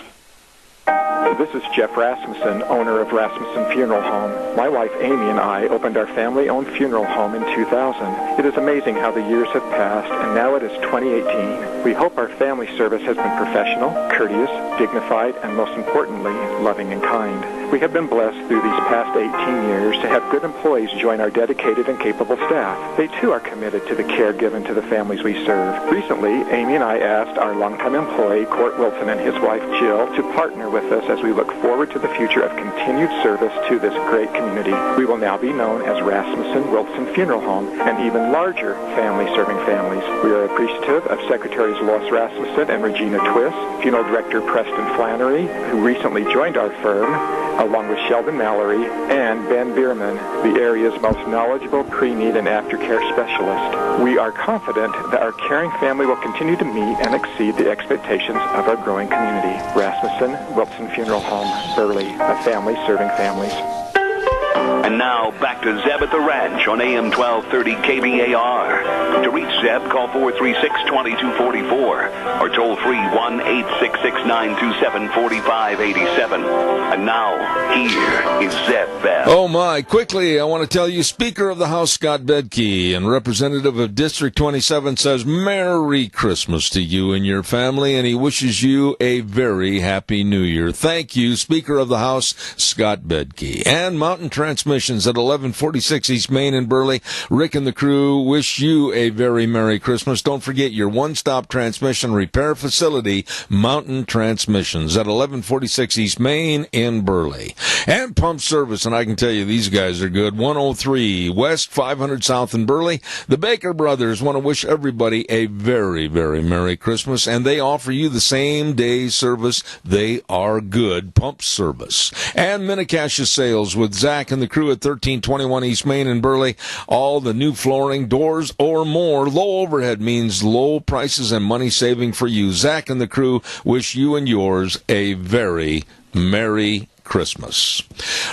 This is Jeff Rasmussen, owner of Rasmussen Funeral Home. My wife Amy and I opened our family-owned funeral home in 2000. It is amazing how the years have passed, and now it is 2018. We hope our family service has been professional, courteous, dignified, and most importantly, loving and kind. We have been blessed through these past 18 years to have good employees join our dedicated and capable staff. They too are committed to the care given to the families we serve. Recently, Amy and I asked our longtime employee, Court Wilson, and his wife, Jill, to partner with us as we look forward to the future of continued service to this great community. We will now be known as Rasmussen Wilson Funeral Home, an even larger family serving families. We are appreciative of Secretaries Lois Rasmussen and Regina Twist, Funeral Director Preston Flannery, who recently joined our firm, along with Sheldon Mallory and Ben Bierman, the area's most knowledgeable pre-need and aftercare specialist. We are confident that our caring family will continue to meet and exceed the expectations of our growing community. Rasmussen Wilson Funeral Home, Burley, a family serving families. And now, back to Zeb at the Ranch on AM 1230 KBAR. To reach Zeb, call 436-2244 or toll free 1-866-927-4587. And now, here is Zeb Bell. Oh, my. Quickly, I want to tell you, Speaker of the House Scott Bedke and Representative of District 27 says Merry Christmas to you and your family, and he wishes you a very happy New Year. Thank you, Speaker of the House Scott Bedke. And Mountain Transmissions at 1146 East Main in Burley. Rick and the crew wish you a very Merry Christmas. Don't forget your one-stop transmission repair facility, Mountain Transmissions at 1146 East Main in Burley. And Pump Service, and I can tell you these guys are good. 103 West, 500 South in Burley. The Baker Brothers want to wish everybody a very, very Merry Christmas, and they offer you the same day service. They are good. Pump Service. And Minnecasia Sales with Zach and the crew at 1321 East Main in Burley. All the new flooring, doors, or more. Low overhead means low prices and money saving for you. Zach and the crew wish you and yours a very Merry Christmas.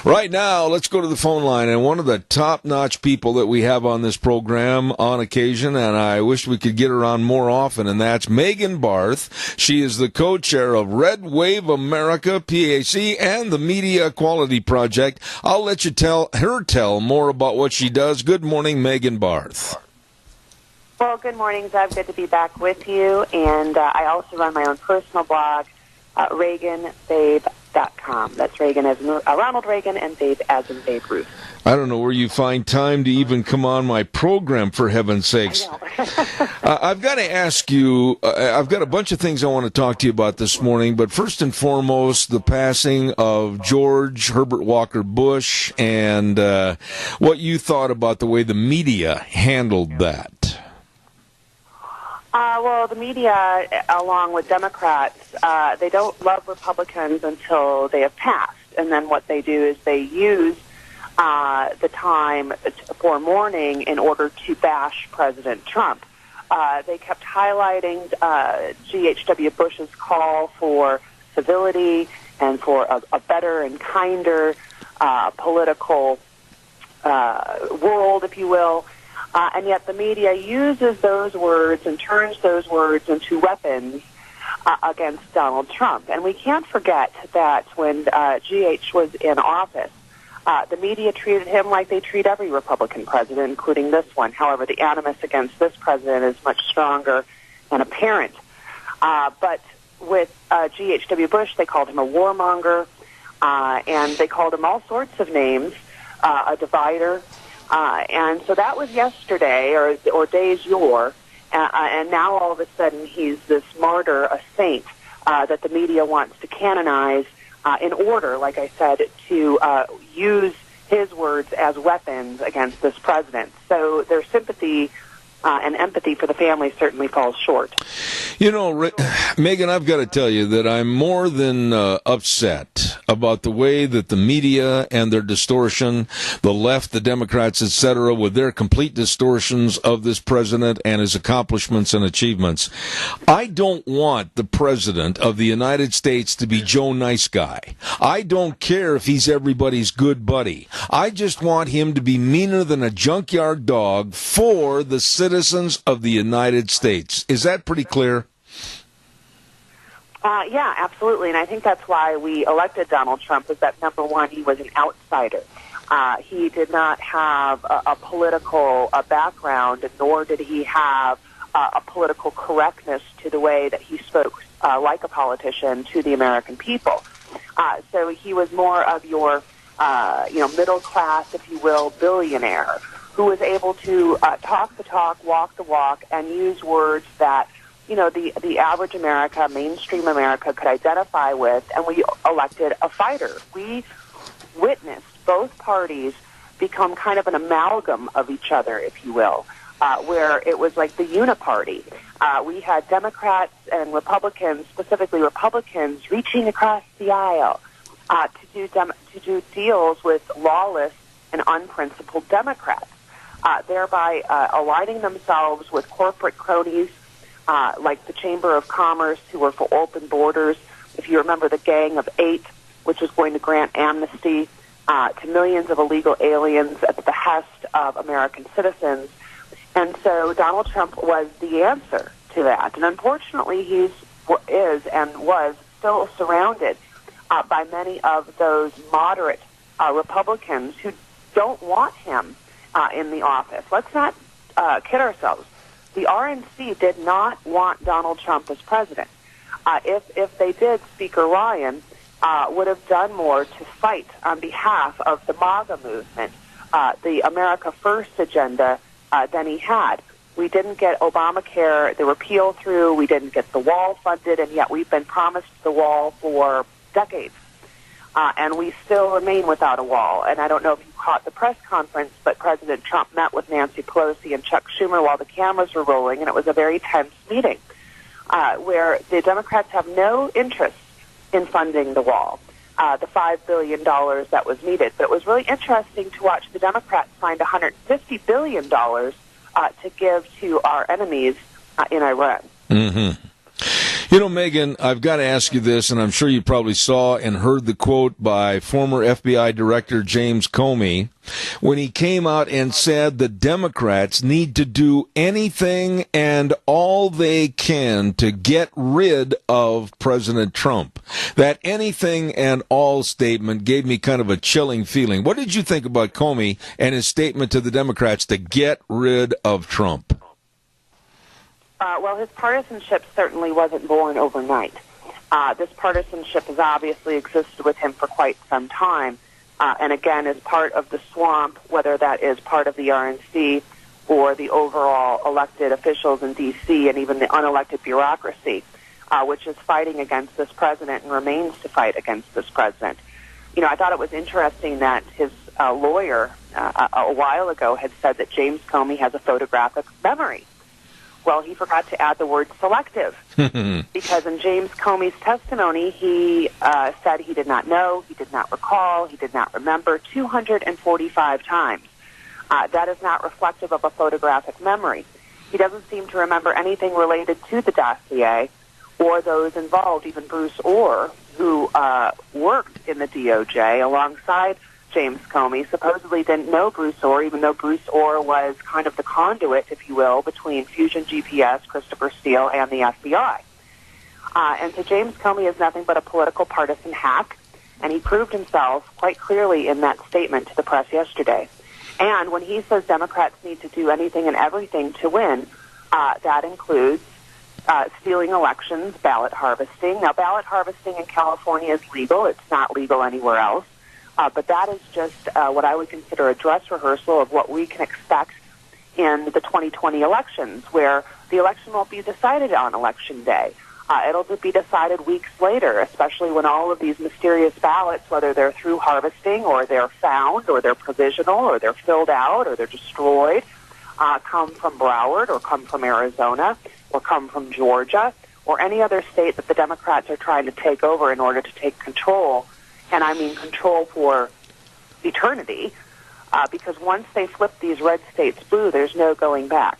Right now, let's go to the phone line, and one of the top-notch people that we have on this program on occasion, and I wish we could get her on more often, and that's Megan Barth. She is the co-chair of Red Wave America, PAC, and the Media Equality Project. I'll let you tell more about what she does. Good morning, Megan Barth. Well, good morning, Zeb. Good to be back with you, and I also run my own personal blog, ReaganBabe.com. That's Reagan as in Ronald Reagan and Babe as in Babe Ruth. I don't know where you find time to even come on my program, for heaven's sakes. I've got to ask you, I've got a bunch of things I want to talk to you about this morning, but first and foremost, the passing of George Herbert Walker Bush and what you thought about the way the media handled that. Well, the media, along with Democrats, they don't love Republicans until they have passed. And then what they do is they use the time for mourning in order to bash President Trump. They kept highlighting G.H.W. Bush's call for civility and for a better and kinder political world, if you will. And yet the media uses those words and turns those words into weapons against Donald Trump. And we can't forget that when G.H. was in office, the media treated him like they treat every Republican president, including this one. However, the animus against this president is much stronger and apparent. But with G.H.W. Bush, they called him a warmonger, and they called him all sorts of names, a divider. And so that was yesterday, or days yore, and now all of a sudden he's this martyr, a saint, that the media wants to canonize in order, like I said, to use his words as weapons against this president. So their sympathy and empathy for the family certainly falls short. You know, Megan, I've got to tell you that I'm more than upset about the way that the media and their distortion, the left, the Democrats, etc., with their complete distortions of this president and his accomplishments and achievements. I don't want the president of the United States to be Joe Nice Guy. I don't care if he's everybody's good buddy. I just want him to be meaner than a junkyard dog for the citizens of the United States. Is that pretty clear? Yeah, absolutely. And I think that's why we elected Donald Trump, is that, number one, he was an outsider. He did not have a political background, nor did he have a political correctness to the way that he spoke like a politician to the American people. So he was more of your, middle class, if you will, billionaire, who was able to talk the talk, walk the walk, and use words that the average America, mainstream America, could identify with, and we elected a fighter. We witnessed both parties become kind of an amalgam of each other, if you will, where it was like the uniparty. We had Democrats and Republicans, specifically Republicans, reaching across the aisle to do deals with lawless and unprincipled Democrats, thereby aligning themselves with corporate cronies, like the Chamber of Commerce, who were for open borders. If you remember the Gang of Eight, which was going to grant amnesty to millions of illegal aliens at the behest of American citizens. And so Donald Trump was the answer to that. And unfortunately, he is and was still surrounded by many of those moderate Republicans who don't want him in the office. Let's not kid ourselves. The RNC did not want Donald Trump as president. If they did, Speaker Ryan would have done more to fight on behalf of the MAGA movement, the America First agenda, than he had. We didn't get Obamacare, the repeal through. We didn't get the wall funded, and yet we've been promised the wall for decades. And we still remain without a wall. And I don't know if you caught the press conference, but President Trump met with Nancy Pelosi and Chuck Schumer while the cameras were rolling, and it was a very tense meeting where the Democrats have no interest in funding the wall, the $5 billion that was needed. But it was really interesting to watch the Democrats find $150 billion to give to our enemies in Iran. Mm-hmm. You know, Megan, I've got to ask you this, and I'm sure you probably saw and heard the quote by former FBI Director James Comey when he came out and said the Democrats need to do anything and all they can to get rid of President Trump. That anything and all statement gave me kind of a chilling feeling. What did you think about Comey and his statement to the Democrats to get rid of Trump? Well, his partisanship certainly wasn't born overnight. This partisanship has obviously existed with him for quite some time, and again is part of the swamp, whether that is part of the RNC or the overall elected officials in D.C. and even the unelected bureaucracy, which is fighting against this president and remains to fight against this president. I thought it was interesting that his lawyer a while ago had said that James Comey has a photographic memory. Well, he forgot to add the word selective, because in James Comey's testimony, he said he did not know, he did not recall, he did not remember 245 times. That is not reflective of a photographic memory. He doesn't seem to remember anything related to the dossier or those involved, even Bruce Orr, who worked in the DOJ alongside James Comey, supposedly didn't know Bruce Orr, even though Bruce Orr was kind of the conduit, if you will, between Fusion GPS, Christopher Steele, and the FBI. And so James Comey is nothing but a political partisan hack, and he proved himself quite clearly in that statement to the press yesterday. And when he says Democrats need to do anything and everything to win, that includes stealing elections, ballot harvesting. Now, ballot harvesting in California is legal. It's not legal anywhere else. But that is just what I would consider a dress rehearsal of what we can expect in the 2020 elections, where the election won't be decided on Election Day. It'll be decided weeks later, especially when all of these mysterious ballots, whether they're through harvesting or they're found or they're provisional or they're filled out or they're destroyed, come from Broward or come from Arizona or come from Georgia or any other state that the Democrats are trying to take over in order to take control, and I mean control for eternity, because once they flip these red states blue, there's no going back.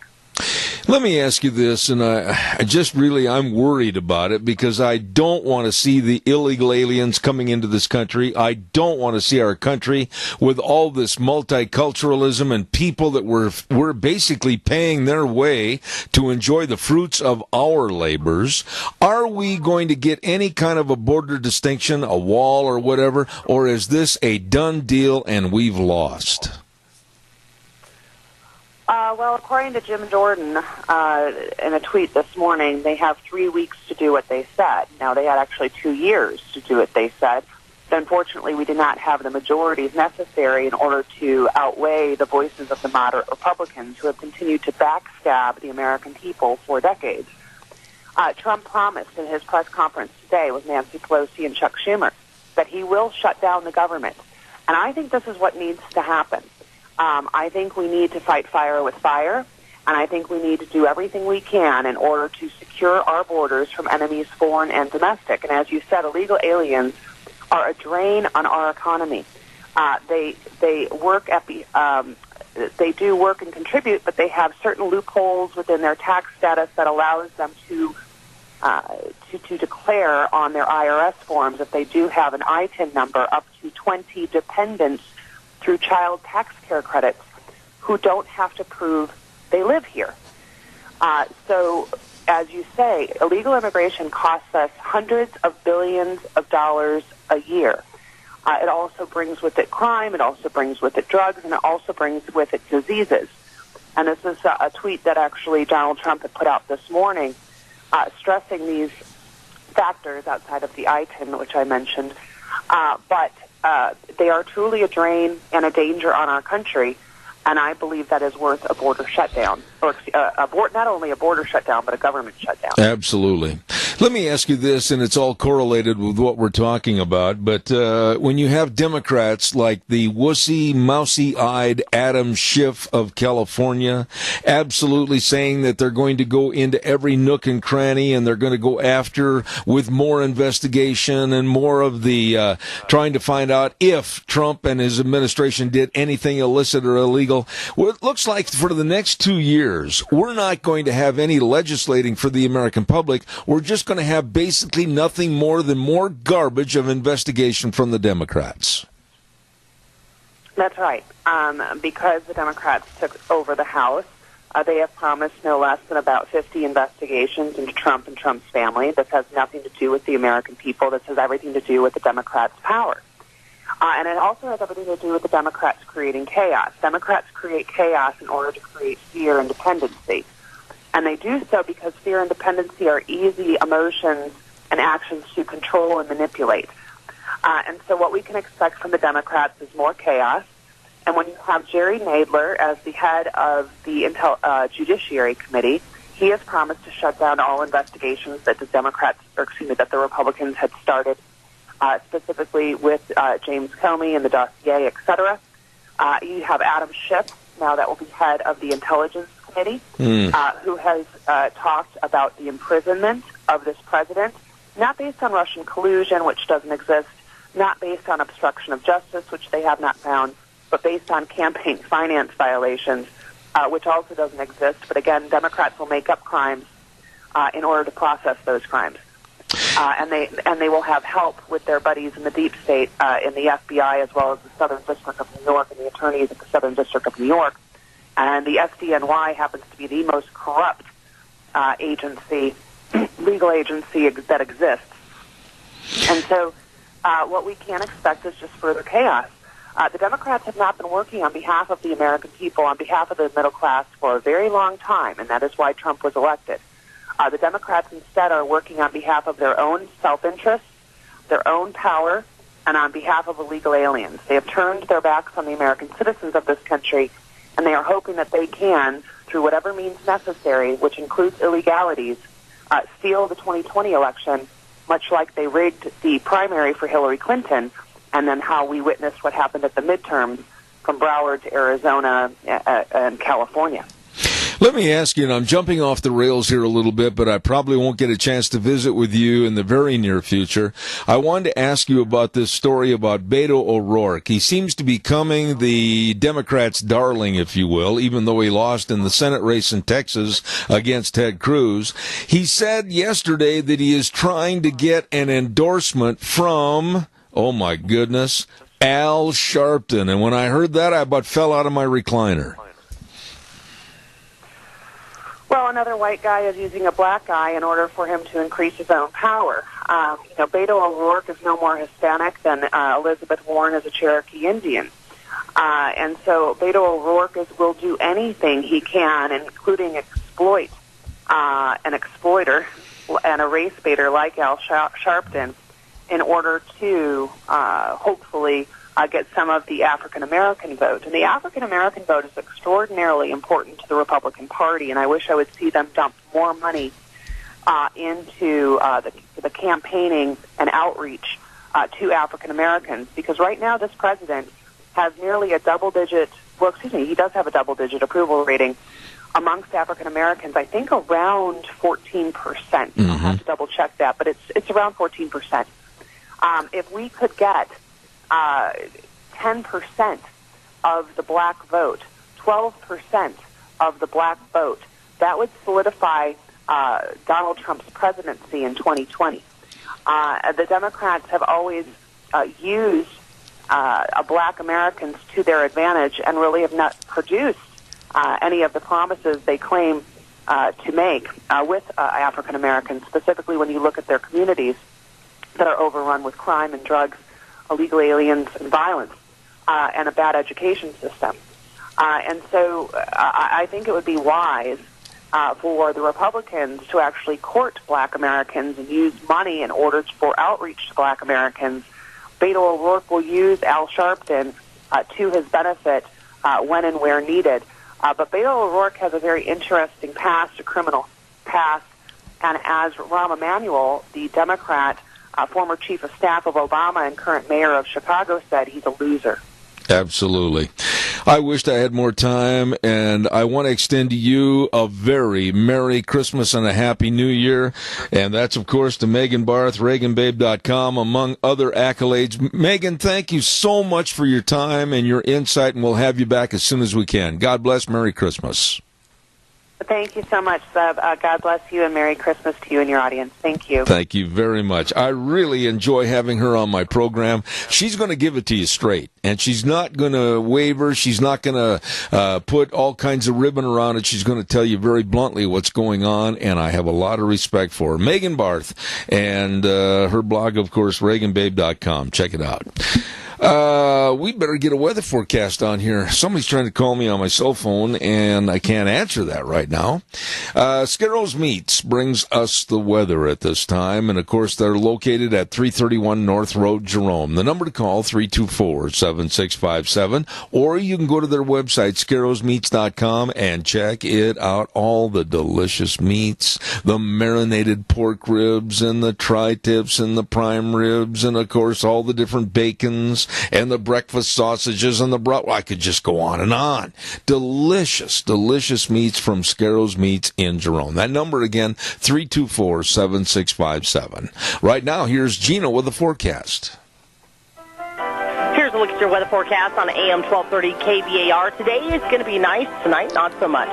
Let me ask you this, and I'm worried about it because I don't want to see the illegal aliens coming into this country. I don't want to see our country with all this multiculturalism and people that we're basically paying their way to enjoy the fruits of our labors. Are we going to get any kind of a border distinction, a wall or whatever, or is this a done deal and we've lost? Well, according to Jim Jordan, in a tweet this morning, they have 3 weeks to do what they said. Now, they had actually 2 years to do what they said. But unfortunately, we did not have the majorities necessary in order to outweigh the voices of the moderate Republicans who have continued to backstab the American people for decades. Trump promised in his press conference today with Nancy Pelosi and Chuck Schumer that he will shut down the government. And I think this is what needs to happen. I think we need to fight fire with fire, and I think we need to do everything we can in order to secure our borders from enemies foreign and domestic. And as you said, illegal aliens are a drain on our economy. They work at they do work and contribute, but they have certain loopholes within their tax status that allows them to declare on their IRS forms that they do have an ITIN number up to 20 dependents through child tax care credits who don't have to prove they live here. So, as you say, illegal immigration costs us hundreds of billions of dollars a year. It also brings with it crime, it also brings with it drugs, and it also brings with it diseases. And this is a tweet that actually Donald Trump had put out this morning, stressing these factors outside of the ITIN, which I mentioned. But they are truly a drain and a danger on our country, and I believe that is worth a border shutdown, or not only a border shutdown, but a government shutdown. Absolutely. Let me ask you this, and it's all correlated with what we're talking about, but when you have Democrats like the wussy, mousy-eyed Adam Schiff of California absolutely saying that they're going to go into every nook and cranny and they're going to go after with more investigation and more of the trying to find out if Trump and his administration did anything illicit or illegal. Well, it looks like for the next 2 years, we're not going to have any legislating for the American public. We're just going to have basically nothing more than more garbage of investigation from the Democrats. That's right. Because the Democrats took over the House, they have promised no less than about 50 investigations into Trump and Trump's family. This has nothing to do with the American people. This has everything to do with the Democrats' power. And it also has everything to do with the Democrats creating chaos. Democrats create chaos in order to create fear and dependency. And they do so because fear and dependency are easy emotions and actions to control and manipulate. And so what we can expect from the Democrats is more chaos. And when you have Jerry Nadler as the head of the Judiciary Committee, he has promised to shut down all investigations that that the Republicans had started, specifically with James Comey and the dossier, et cetera. You have Adam Schiff, now that will be head of the Intelligence Committee, who has talked about the imprisonment of this president, not based on Russian collusion, which doesn't exist, not based on obstruction of justice, which they have not found, but based on campaign finance violations, which also doesn't exist. But again, Democrats will make up crimes in order to process those crimes. And they will have help with their buddies in the deep state, in the FBI, as well as the Southern District of New York and the attorneys at the Southern District of New York. And the SDNY happens to be the most corrupt agency, legal agency that exists. And so what we can expect is just further chaos. The Democrats have not been working on behalf of the American people, on behalf of the middle class for a very long time, and that is why Trump was elected. The Democrats instead are working on behalf of their own self-interest, their own power, and on behalf of illegal aliens. They have turned their backs on the American citizens of this country, and they are hoping that they can, through whatever means necessary, which includes illegalities, steal the 2020 election, much like they rigged the primary for Hillary Clinton, and then how we witnessed what happened at the midterms from Broward to Arizona and California. Let me ask you, and I'm jumping off the rails here a little bit, but I probably won't get a chance to visit with you in the very near future. I wanted to ask you about this story about Beto O'Rourke. He seems to be becoming the Democrats' darling, if you will, even though he lost in the Senate race in Texas against Ted Cruz. He said yesterday that he is trying to get an endorsement from, oh my goodness, Al Sharpton. And when I heard that, I about fell out of my recliner. Well, another white guy is using a black guy in order for him to increase his own power. Beto O'Rourke is no more Hispanic than Elizabeth Warren is a Cherokee Indian. And so Beto O'Rourke will do anything he can, including exploit an exploiter and a race baiter like Al Sharpton in order to hopefully get some of the African-American vote. And the African-American vote is extraordinarily important to the Republican Party, and I wish I would see them dump more money into the campaigning and outreach to African-Americans, because right now this president has nearly he does have a double-digit approval rating amongst African-Americans. I think around 14%. Mm-hmm. I'll have to double-check that, but it's around 14%. If we could get 10% of the black vote, 12% of the black vote, that would solidify Donald Trump's presidency in 2020. The Democrats have always used black Americans to their advantage and really have not produced any of the promises they claim to make with African Americans, specifically when you look at their communities that are overrun with crime and drugs, illegal aliens, and violence, and a bad education system. And so I think it would be wise for the Republicans to actually court black Americans and use money in order for outreach to black Americans. Beto O'Rourke will use Al Sharpton to his benefit when and where needed. But Beto O'Rourke has a very interesting past, a criminal past, and as Rahm Emanuel, the Democrat, former chief of staff of Obama and current mayor of Chicago, said, he's a loser. Absolutely. I wished I had more time, and I want to extend to you a very Merry Christmas and a Happy New Year. And that's, of course, to Megan Barth, ReaganBabe.com, among other accolades. Megan, thank you so much for your time and your insight, and we'll have you back as soon as we can. God bless. Merry Christmas. Thank you so much, Seb. God bless you, and Merry Christmas to you and your audience. Thank you. Thank you very much. I really enjoy having her on my program. She's going to give it to you straight, and she's not going to waver. She's not going to put all kinds of ribbon around it. She's going to tell you very bluntly what's going on, and I have a lot of respect for her. Megan Barth, and her blog, of course, ReaganBabe.com. Check it out. We better get a weather forecast on here. Somebody's trying to call me on my cell phone, and I can't answer that right now. Scarro's Meats brings us the weather at this time, and of course they're located at 331 North Road, Jerome. The number to call, 324-7657, or you can go to their website, scarrowsmeats.com, and check it out. All the delicious meats, the marinated pork ribs, and the tri-tips, and the prime ribs, and of course all the different bacons, and the breakfast sausages, and the broth. Well, I could just go on and on. Delicious, delicious meats from Scarro's Meats in Jerome. That number again, 324-7657. Right now, here's Gina with the forecast. Here's a look at your weather forecast on AM 1230 KVAR. Today is going to be nice. Tonight, not so much.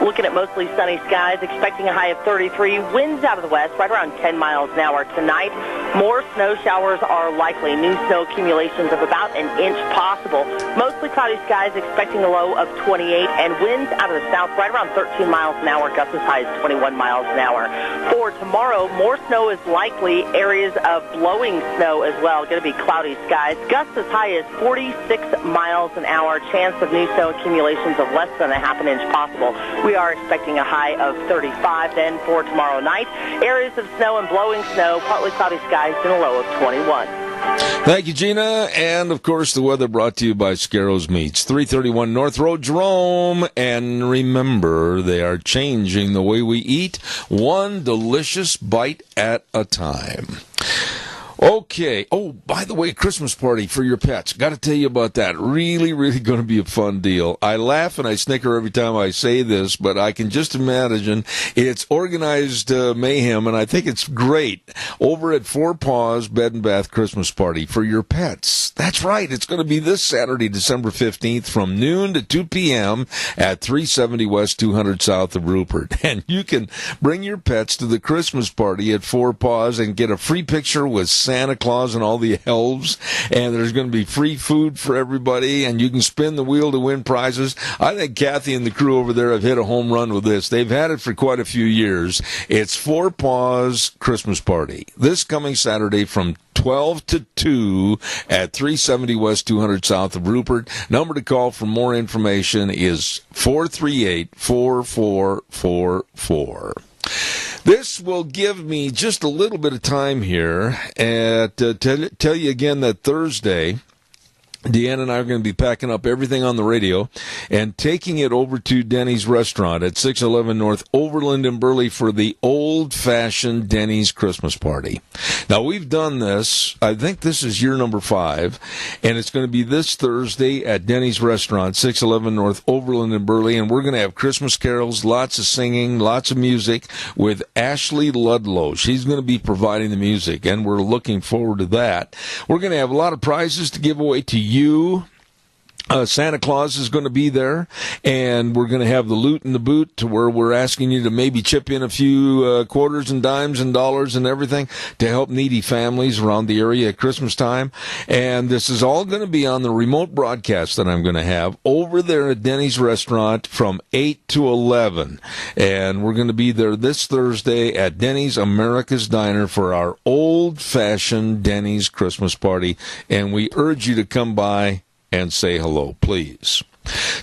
Looking at mostly sunny skies, expecting a high of 33. Winds out of the west, right around 10 miles an hour tonight. More snow showers are likely. New snow accumulations of about an inch possible. Mostly cloudy skies, expecting a low of 28. And winds out of the south, right around 13 miles an hour. Gusts as high as 21 miles an hour. For tomorrow, more snow is likely. Areas of blowing snow as well. Going to be cloudy skies. Gusts as high as 46 miles an hour. Chance of new snow accumulations of less than a half an inch possible. We are expecting a high of 35. Then for tomorrow night, areas of snow and blowing snow, partly cloudy skies, and a low of 21. Thank you, Gina. And, of course, the weather brought to you by Scarro's Meats, 331 North Road, Jerome. And remember, they are changing the way we eat, one delicious bite at a time. Okay. Oh, by the way, Christmas party for your pets. Got to tell you about that. Really, really going to be a fun deal. I laugh and I snicker every time I say this, but I can just imagine it's organized mayhem, and I think it's great. Over at Four Paws Bed and Bath Christmas Party for your pets. That's right. It's going to be this Saturday, December 15th from noon to 2 p.m. at 370 West 200 South of Rupert. And you can bring your pets to the Christmas party at Four Paws and get a free picture with Santa Claus and all the elves, and there's going to be free food for everybody, and you can spin the wheel to win prizes. I think Kathy and the crew over there have hit a home run with this. They've had it for quite a few years. It's Four Paws Christmas Party this coming Saturday from 12 to 2 at 370 West 200 South of Rupert. Number to call for more information is 438-4444. This will give me just a little bit of time here to tell you again that Thursday, Deanna and I are going to be packing up everything on the radio and taking it over to Denny's restaurant at 611 North Overland in Burley for the old-fashioned Denny's Christmas party. Now, we've done this. I think this is year number 5, and it's going to be this Thursday at Denny's restaurant, 611 North Overland in Burley, and we're going to have Christmas carols, lots of singing, lots of music with Ashley Ludlow. She's going to be providing the music, and we're looking forward to that. We're going to have a lot of prizes to give away to you. Santa Claus is going to be there, and we're going to have the loot in the boot to where we're asking you to maybe chip in a few quarters and dimes and dollars and everything to help needy families around the area at Christmas time. And this is all going to be on the remote broadcast that I'm going to have over there at Denny's restaurant from 8 to 11. And we're going to be there this Thursday at Denny's America's Diner for our old-fashioned Denny's Christmas party. And we urge you to come by and say hello, please.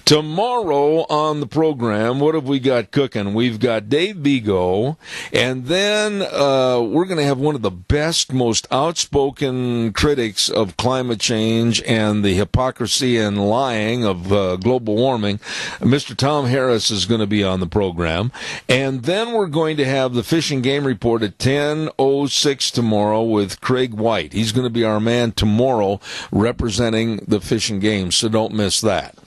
Tomorrow on the program, what have we got cooking? We've got Dave Bigo, and then we're going to have one of the best, most outspoken critics of climate change and the hypocrisy and lying of global warming. Mr. Tom Harris is going to be on the program. And then we're going to have the Fish and Game Report at 10:06 tomorrow with Craig White. He's going to be our man tomorrow representing the Fish and Game, so don't miss that.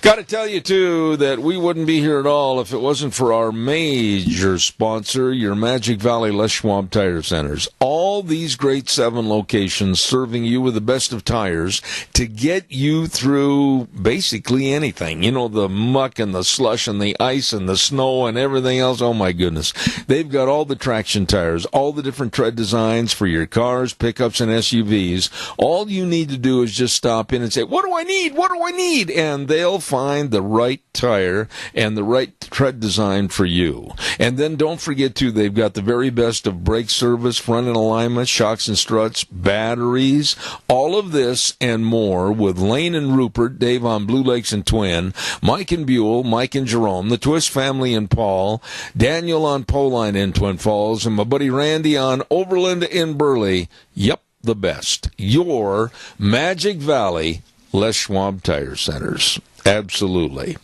Got to tell you, too, that we wouldn't be here at all if it wasn't for our major sponsor, your Magic Valley Les Schwab Tire Centers. All these great 7 locations serving you with the best of tires to get you through basically anything. You know, the muck and the slush and the ice and the snow and everything else. Oh, my goodness. They've got all the traction tires, all the different tread designs for your cars, pickups, and SUVs. All you need to do is just stop in and say, what do I need? What do I need? And they'll find the right tire and the right tread design for you. And then don't forget, too, they've got the very best of brake service, front end alignment, shocks and struts, batteries, all of this and more with Lane and Rupert, Dave on Blue Lakes and Twin, Mike and Buell, Mike and Jerome, the Twist family and Paul, Daniel on Poline in Twin Falls, and my buddy Randy on Overland in Burley. Yep, the best. Your Magic Valley Les Schwab Tire Centers. Absolutely.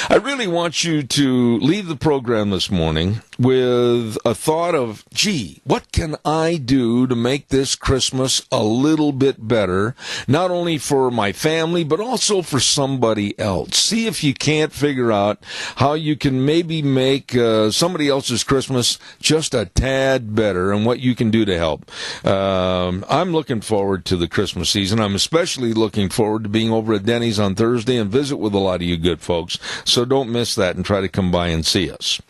I really want you to leave the program this morning with a thought of, gee, what can I do to make this Christmas a little bit better, not only for my family, but also for somebody else? See if you can't figure out how you can maybe make somebody else's Christmas just a tad better and what you can do to help. I'm looking forward to the Christmas season. I'm especially looking forward to being over at Denny's on Thursday and visit with a lot of you good folks. So don't miss that and try to come by and see us.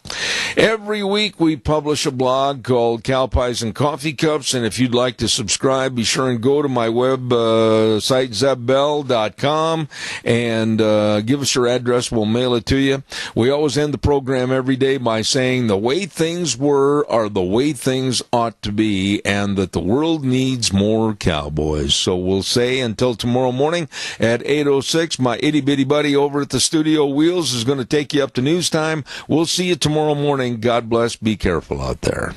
Every week we publish a blog called Cow Pies and Coffee Cups, and if you'd like to subscribe, be sure and go to my web site, zebbell.com, and give us your address. We'll mail it to you. We always end the program every day by saying the way things were are the way things ought to be, and that the world needs more cowboys. So we'll say until tomorrow morning at 8:06, my itty-bitty buddy over at the studio wheels is going to take you up to news time. We'll see you tomorrow morning. God bless. Be careful out there.